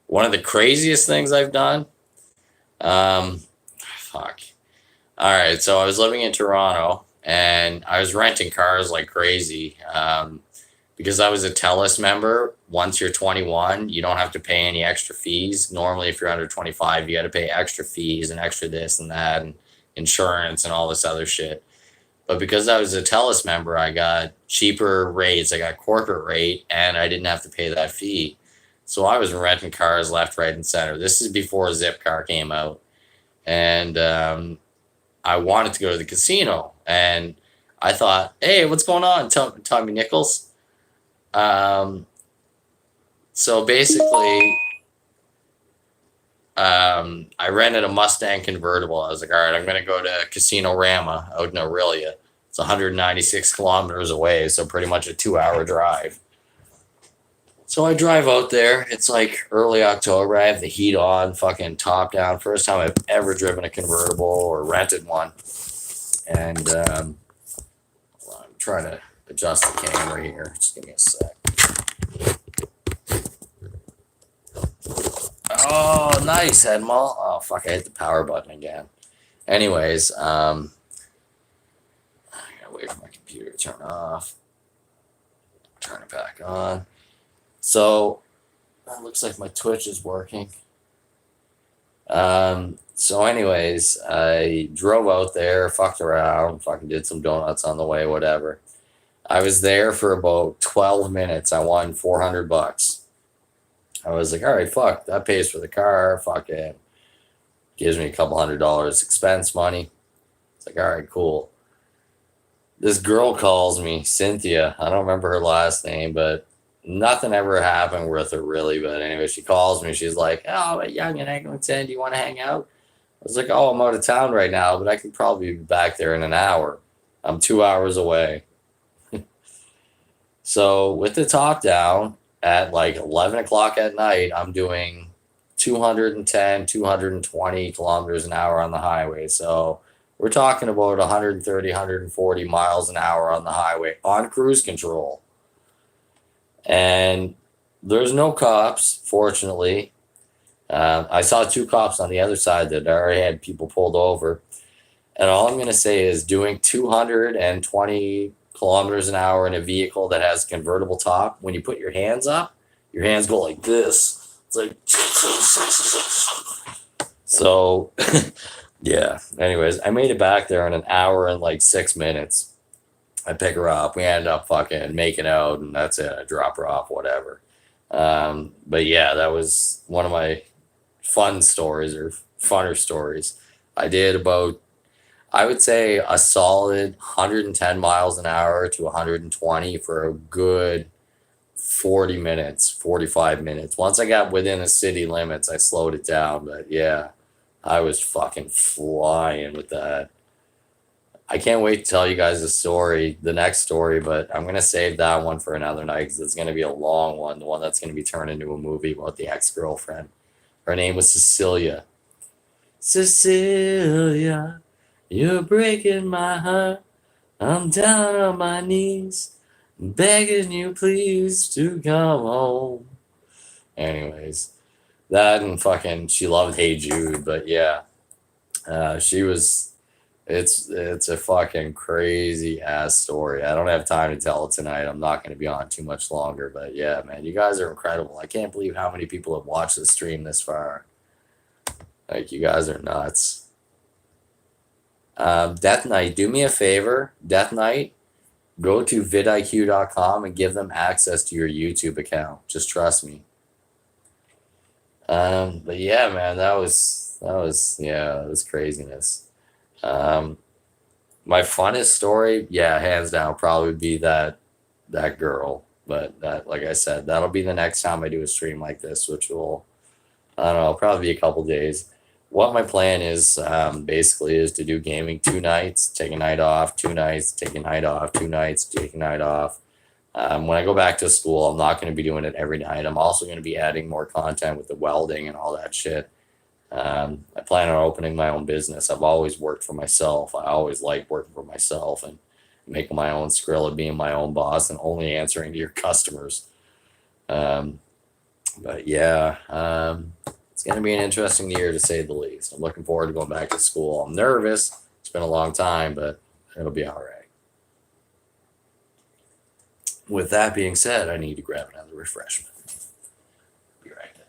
One of the craziest things I've done. Fuck. All right, so I was living in Toronto, and I was renting cars like crazy. Because I was a TELUS member, once you're 21, you don't have to pay any extra fees. Normally, if you're under 25, you got to pay extra fees and extra this and that and insurance and all this other shit. But because I was a TELUS member, I got cheaper rates. I got corporate rate, and I didn't have to pay that fee. So I was renting cars left, right, and center. This is before Zipcar came out. And I wanted to go to the casino. And I thought, hey, what's going on, Tommy Nichols? So basically, I rented a Mustang convertible. I was like, all right, I'm going to go to Casino Rama out in Aurelia. It's 196 kilometers away, so pretty much a 2-hour drive. So I drive out there. It's like early October. I have the heat on, fucking top down. First time I've ever driven a convertible or rented one. And I'm trying to adjust the camera here. Just give me a sec. Oh, nice, Edmal. Oh, fuck, I hit the power button again. Anyways, I gotta wait for my computer to turn off. turn it back on. So it looks like my Twitch is working. So anyways, I drove out there, fucked around, fucking did some donuts on the way, whatever. I was there for about 12 minutes. I won $400. I was like, all right, fuck, that pays for the car. Fuck it. Gives me a couple $100 expense money. It's like, all right, cool. This girl calls me, Cynthia. I don't remember her last name, but nothing ever happened with her really. But anyway, she calls me. She's like, oh, Young and Eglinton, do you want to hang out? I was like, oh, I'm out of town right now, but I could probably be back there in an hour. I'm 2 hours away. So with the top down at like 11 o'clock at night, I'm doing 210, 220 kilometers an hour on the highway. So we're talking about 130, 140 miles an hour on the highway on cruise control. And there's no cops, fortunately. I saw 2 cops on the other side that already had people pulled over. And all I'm going to say is doing 220 kilometers an hour in a vehicle that has a convertible top, when you put your hands up, your hands go like this. It's like, so yeah. Anyways, I made it back there in an hour and like 6 minutes. I pick her up. We ended up fucking making out, and that's it. I drop her off, whatever. But yeah, that was one of my fun stories, or funner stories. I did about, I would say, a solid 110 miles an hour to 120 for a good 40 minutes, 45 minutes. Once I got within the city limits, I slowed it down. But yeah, I was fucking flying with that. I can't wait to tell you guys the next story, but I'm going to save that one for another night because it's going to be a long one, the one that's going to be turned into a movie about the ex-girlfriend. Her name was Cecilia. Cecilia, you're breaking my heart. I'm down on my knees, begging you please to come home. Anyways, that and fucking, she loved Hey Jude, but yeah, she was, it's a fucking crazy ass story. I don't have time to tell it tonight. I'm not going to be on too much longer, but yeah, man, you guys are incredible. I can't believe how many people have watched the stream this far. Like, you guys are nuts. Death Knight, do me a favor, Death Knight, go to vidiq.com and give them access to your YouTube account. Just trust me. But yeah, man, that was craziness. My funnest story, yeah, hands down, probably be that girl. But that, like I said, that'll be the next time I do a stream like this, which will, I don't know, probably be a couple days. What my plan is, basically, is to do gaming 2 nights, take a night off, 2 nights, take a night off, 2 nights, take a night off. When I go back to school, I'm not going to be doing it every night. I'm also going to be adding more content with the welding and all that shit. I plan on opening my own business. I've always worked for myself. I always like working for myself and making my own Skrilla, being my own boss and only answering to your customers. But yeah, it's going to be an interesting year to say the least. I'm looking forward to going back to school. I'm nervous. It's been a long time, but it'll be all right. With that being said, I need to grab another refreshment. Be right back.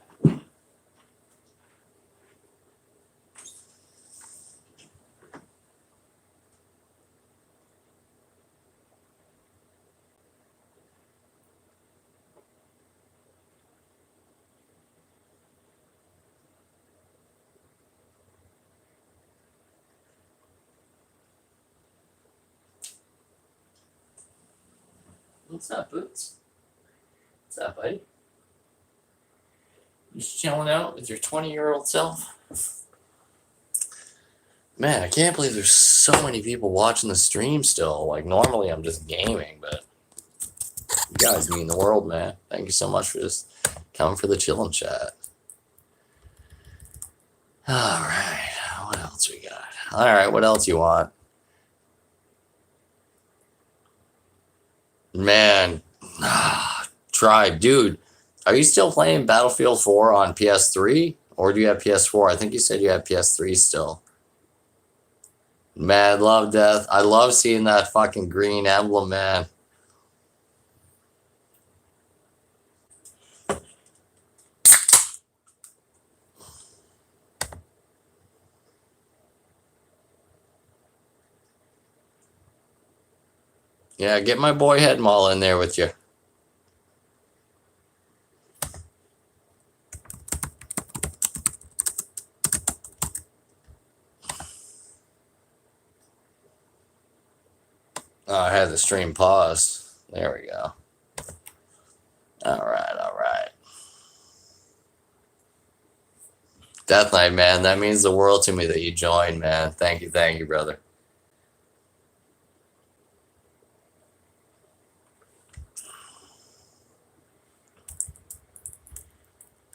What's up, Boots? What's up, buddy? You just chilling out with your 20-year-old self? Man, I can't believe there's so many people watching the stream still. Like, normally I'm just gaming, but you guys mean the world, man. Thank you so much for just coming for the chillin' chat. All right, what else we got? All right, what else you want? Man, Tribe, dude, are you still playing Battlefield 4 on PS3? Or do you have PS4? I think you said you had PS3 still. Mad Love Death. I love seeing that fucking green emblem, man. Yeah, get my boy Headmall in there with you. Oh, I had the stream paused. There we go. All right, all right. Death Knight, man, that means the world to me that you joined, man. Thank you, brother.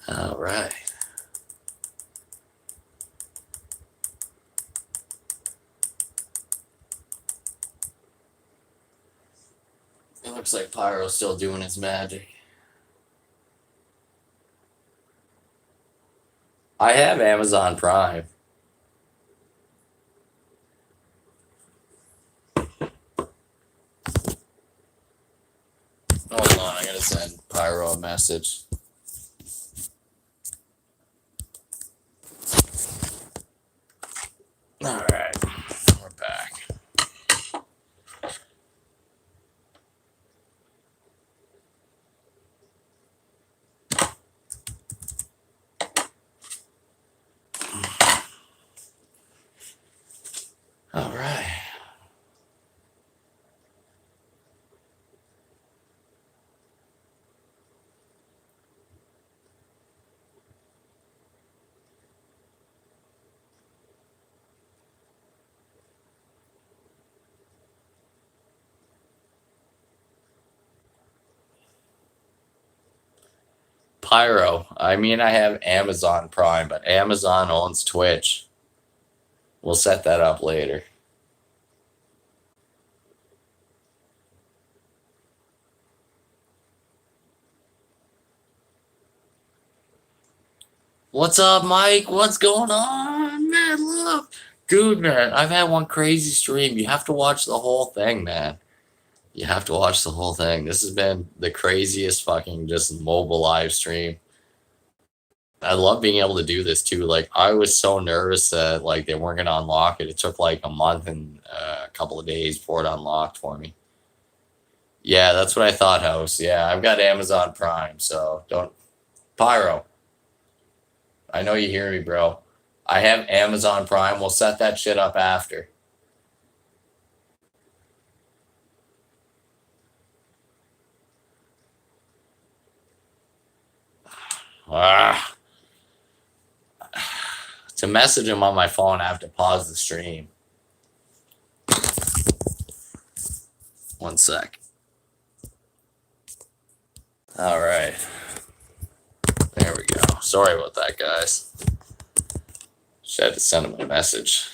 All right. It looks like Pyro's still doing his magic. I have Amazon Prime. Hold on, I gotta send Pyro a message. All right, we're back. All right. Pyro. I mean, I have Amazon Prime, but Amazon owns Twitch. We'll set that up later. What's up, Mike? What's going on, man? Look, dude, man, I've had one crazy stream. You have to watch the whole thing, man. You have to watch the whole thing. This has been the craziest fucking just mobile live stream. I love being able to do this too. Like, I was so nervous that like they weren't gonna unlock it. It took like a month and a couple of days before it unlocked for me. Yeah, that's what I thought, House. Yeah, I've got Amazon Prime, so don't. Pyro, I know you hear me, bro. I have Amazon Prime. We'll set that shit up after. Ah. To message him on my phone, I have to pause the stream. 1 sec. All right. There we go. Sorry about that, guys. Just had to send him a message.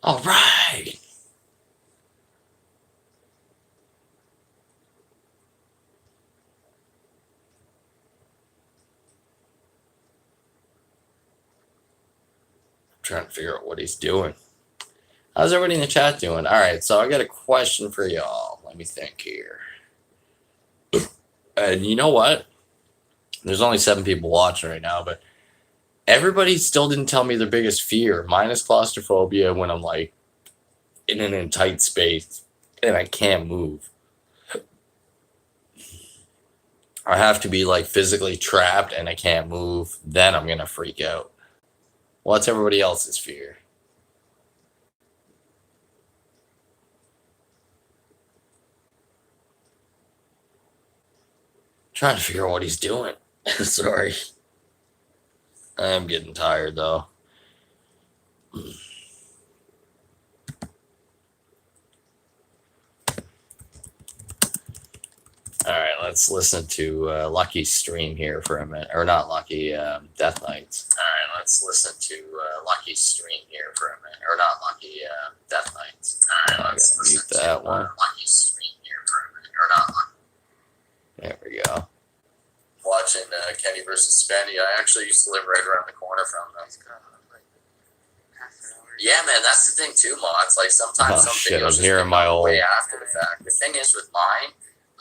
All right. I'm trying to figure out what he's doing. How's everybody in the chat doing? All right, so I got a question for y'all. Let me think here. And you know what? There's only 7 people watching right now, but everybody still didn't tell me their biggest fear. Mine is claustrophobia when I'm like in a tight space and I can't move. I have to be like physically trapped and I can't move. Then I'm gonna freak out. What's everybody else's fear? Trying to figure out what he's doing. Sorry. I'm getting tired though. All right, let's listen to Lucky's stream here for a minute. Or not Lucky, Death Knights. All right, let's listen to Lucky's stream here for a minute. Or not Lucky, Death Knights. All right, let's mute that one. Lucky's stream here for a minute. Or not Lucky. There we go. Watching Kenny versus Spendy. I actually used to live right around the corner from them. Yeah, man, that's the thing too, Ma. It's like sometimes some videos I'm hearing my old way after the fact. The thing is with mine,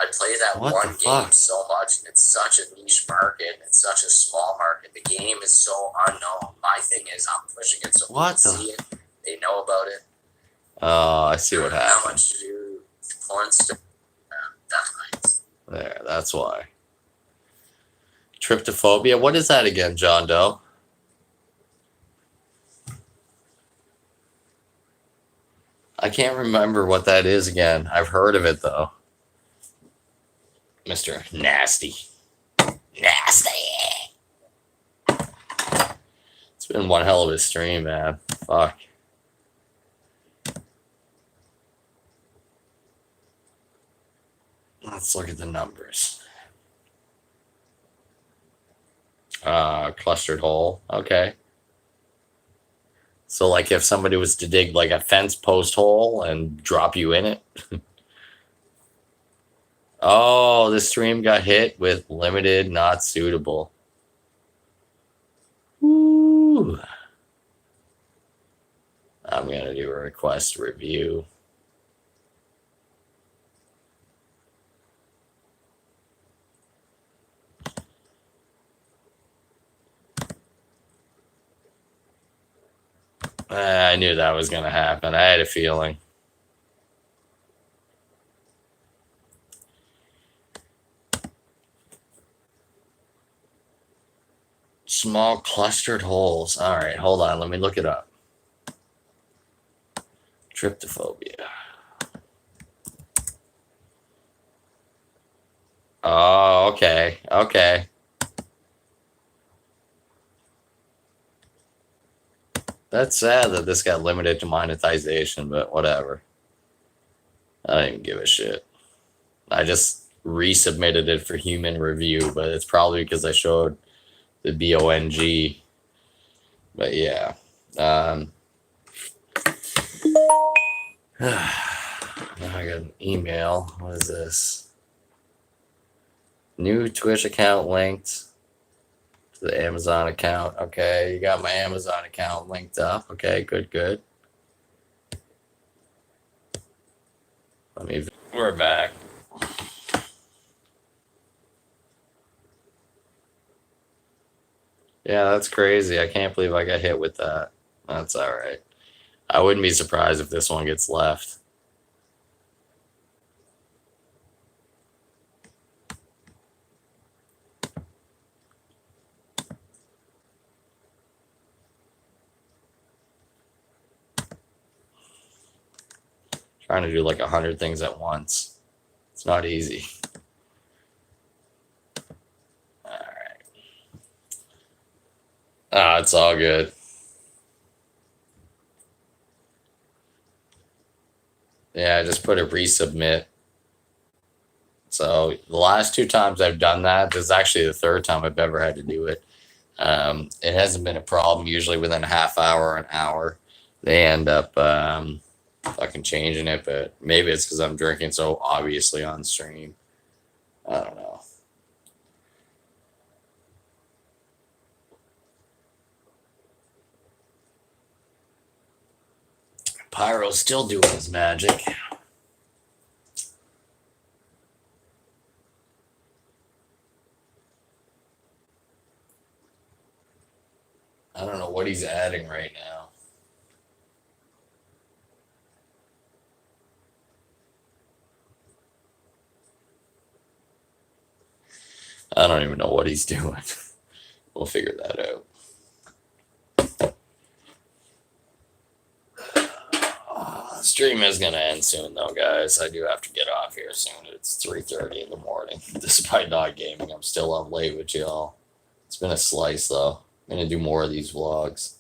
I play that one game so much, and it's such a niche market, and it's such a small market. The game is so unknown. My thing is, I'm pushing it so people see it, they know about it. Oh, I see what happened. How much to do porn stuff? Definitely. There, that's why. Tryptophobia. What is that again, John Doe? I can't remember what that is again. I've heard of it though. Mr. Nasty. Nasty. It's been one hell of a stream, man. Fuck. Let's look at the numbers. Clustered hole. Okay. So, like, if somebody was to dig like a fence post hole and drop you in it. Oh, the stream got hit with limited, not suitable. Ooh. I'm gonna do a request review. I knew that was gonna happen. I had a feeling. Small clustered holes. All right, hold on. Let me look it up. Tryptophobia. Oh, okay. Okay. That's sad that this got limited to monetization, but whatever. I don't even give a shit. I just resubmitted it for human review, but it's probably because I showed the BONG. But yeah. Now I got an email. What is this? New Twitch account linked to the Amazon account. Okay, you got my Amazon account linked up. Okay, good. We're back. Yeah, that's crazy. I can't believe I got hit with that. That's all right. I wouldn't be surprised if this one gets left. Trying to do like 100 things at once. It's not easy. All right. It's all good. Yeah, I just put a resubmit. So the last 2 times I've done that, this is actually the 3rd time I've ever had to do it. It hasn't been a problem. Usually within a half hour or an hour, they end up fucking changing it. But maybe it's because I'm drinking so obviously on stream. I don't know. Pyro's still doing his magic. I don't know what he's adding right now. I don't even know what he's doing. We'll figure that out. Stream is gonna end soon though, guys. I do have to get off here soon. It's 3:30 in the morning. Despite not gaming, I'm still up late with y'all. It's been a slice though. I'm gonna do more of these vlogs.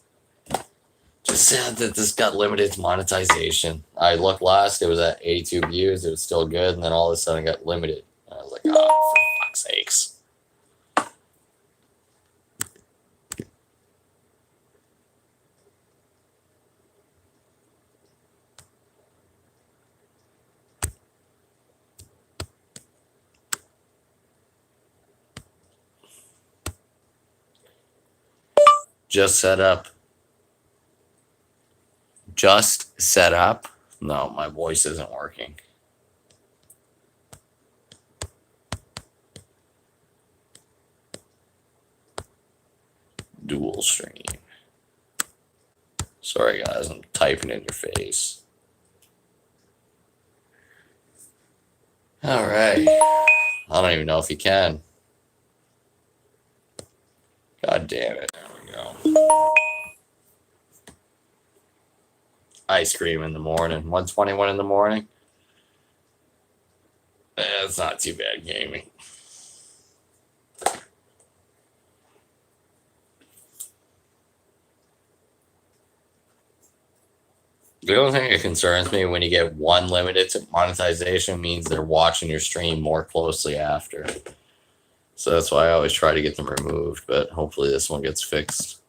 Just sad that this got limited to monetization. I looked last, it was at 82 views. It was still good, and then all of a sudden it got limited. I was like, oh, for fuck's sakes. Just set up. Just set up. No, my voice isn't working. dual stream. Sorry, guys, I'm typing in your face. All right. I don't even know if he can. God damn it. There we go. Ice cream in the morning. 1:21 in the morning. It's not too bad gaming. The only thing that concerns me when you get one limited to monetization means they're watching your stream more closely after. So that's why I always try to get them removed, but hopefully this one gets fixed.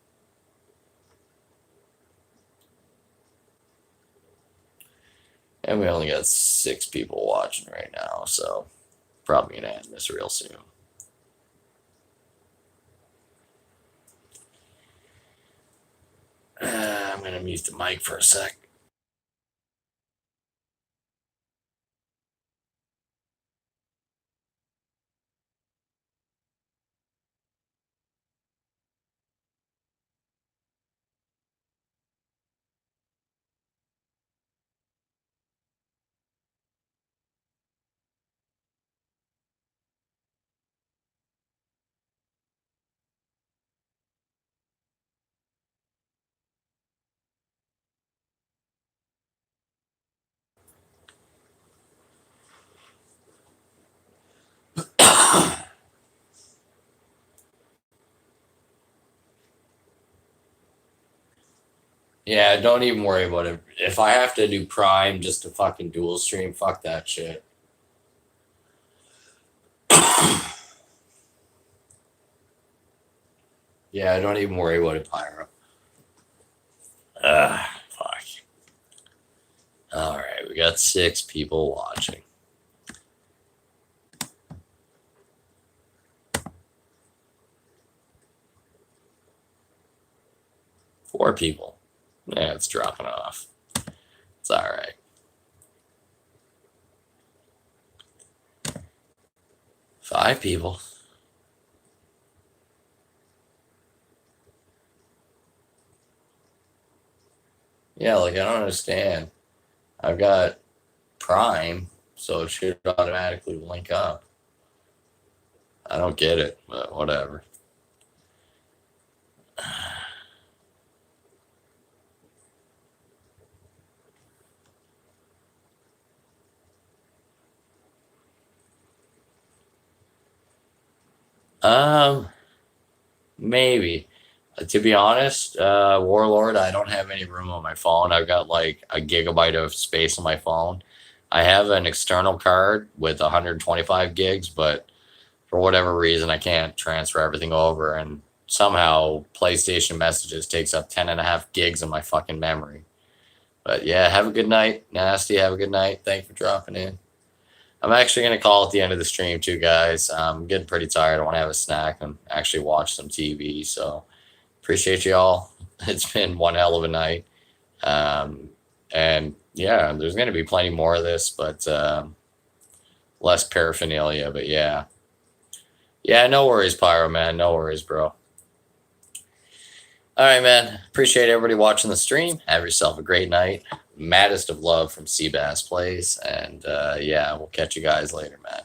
And we only got 6 people watching right now, so probably gonna end this real soon. I'm gonna mute the mic for a sec. Yeah, don't even worry about it. If I have to do Prime just to fucking dual stream, fuck that shit. Yeah, don't even worry about it, Pyro. Fuck. Alright, we got 6 people watching. Four people. Yeah, it's dropping off. It's alright. 5 people. Yeah, like, I don't understand. I've got Prime, so it should automatically link up. I don't get it, but whatever. Maybe. To be honest, Warlord, I don't have any room on my phone. I've got like a gigabyte of space on my phone. I have an external card with 125 gigs, but for whatever reason, I can't transfer everything over. And somehow PlayStation Messages takes up 10.5 gigs of my fucking memory. But yeah, have a good night. Nasty, have a good night. Thank you for dropping in. I'm actually going to call at the end of the stream too, guys. I'm getting pretty tired. I want to have a snack and actually watch some TV. So appreciate you all. It's been one hell of a night. And yeah, there's going to be plenty more of this, but less paraphernalia. But yeah. Yeah, no worries, Pyro, man. No worries, bro. All right, man. Appreciate everybody watching the stream. Have yourself a great night. Maddest of love from CbassPlays. And yeah, we'll catch you guys later, man.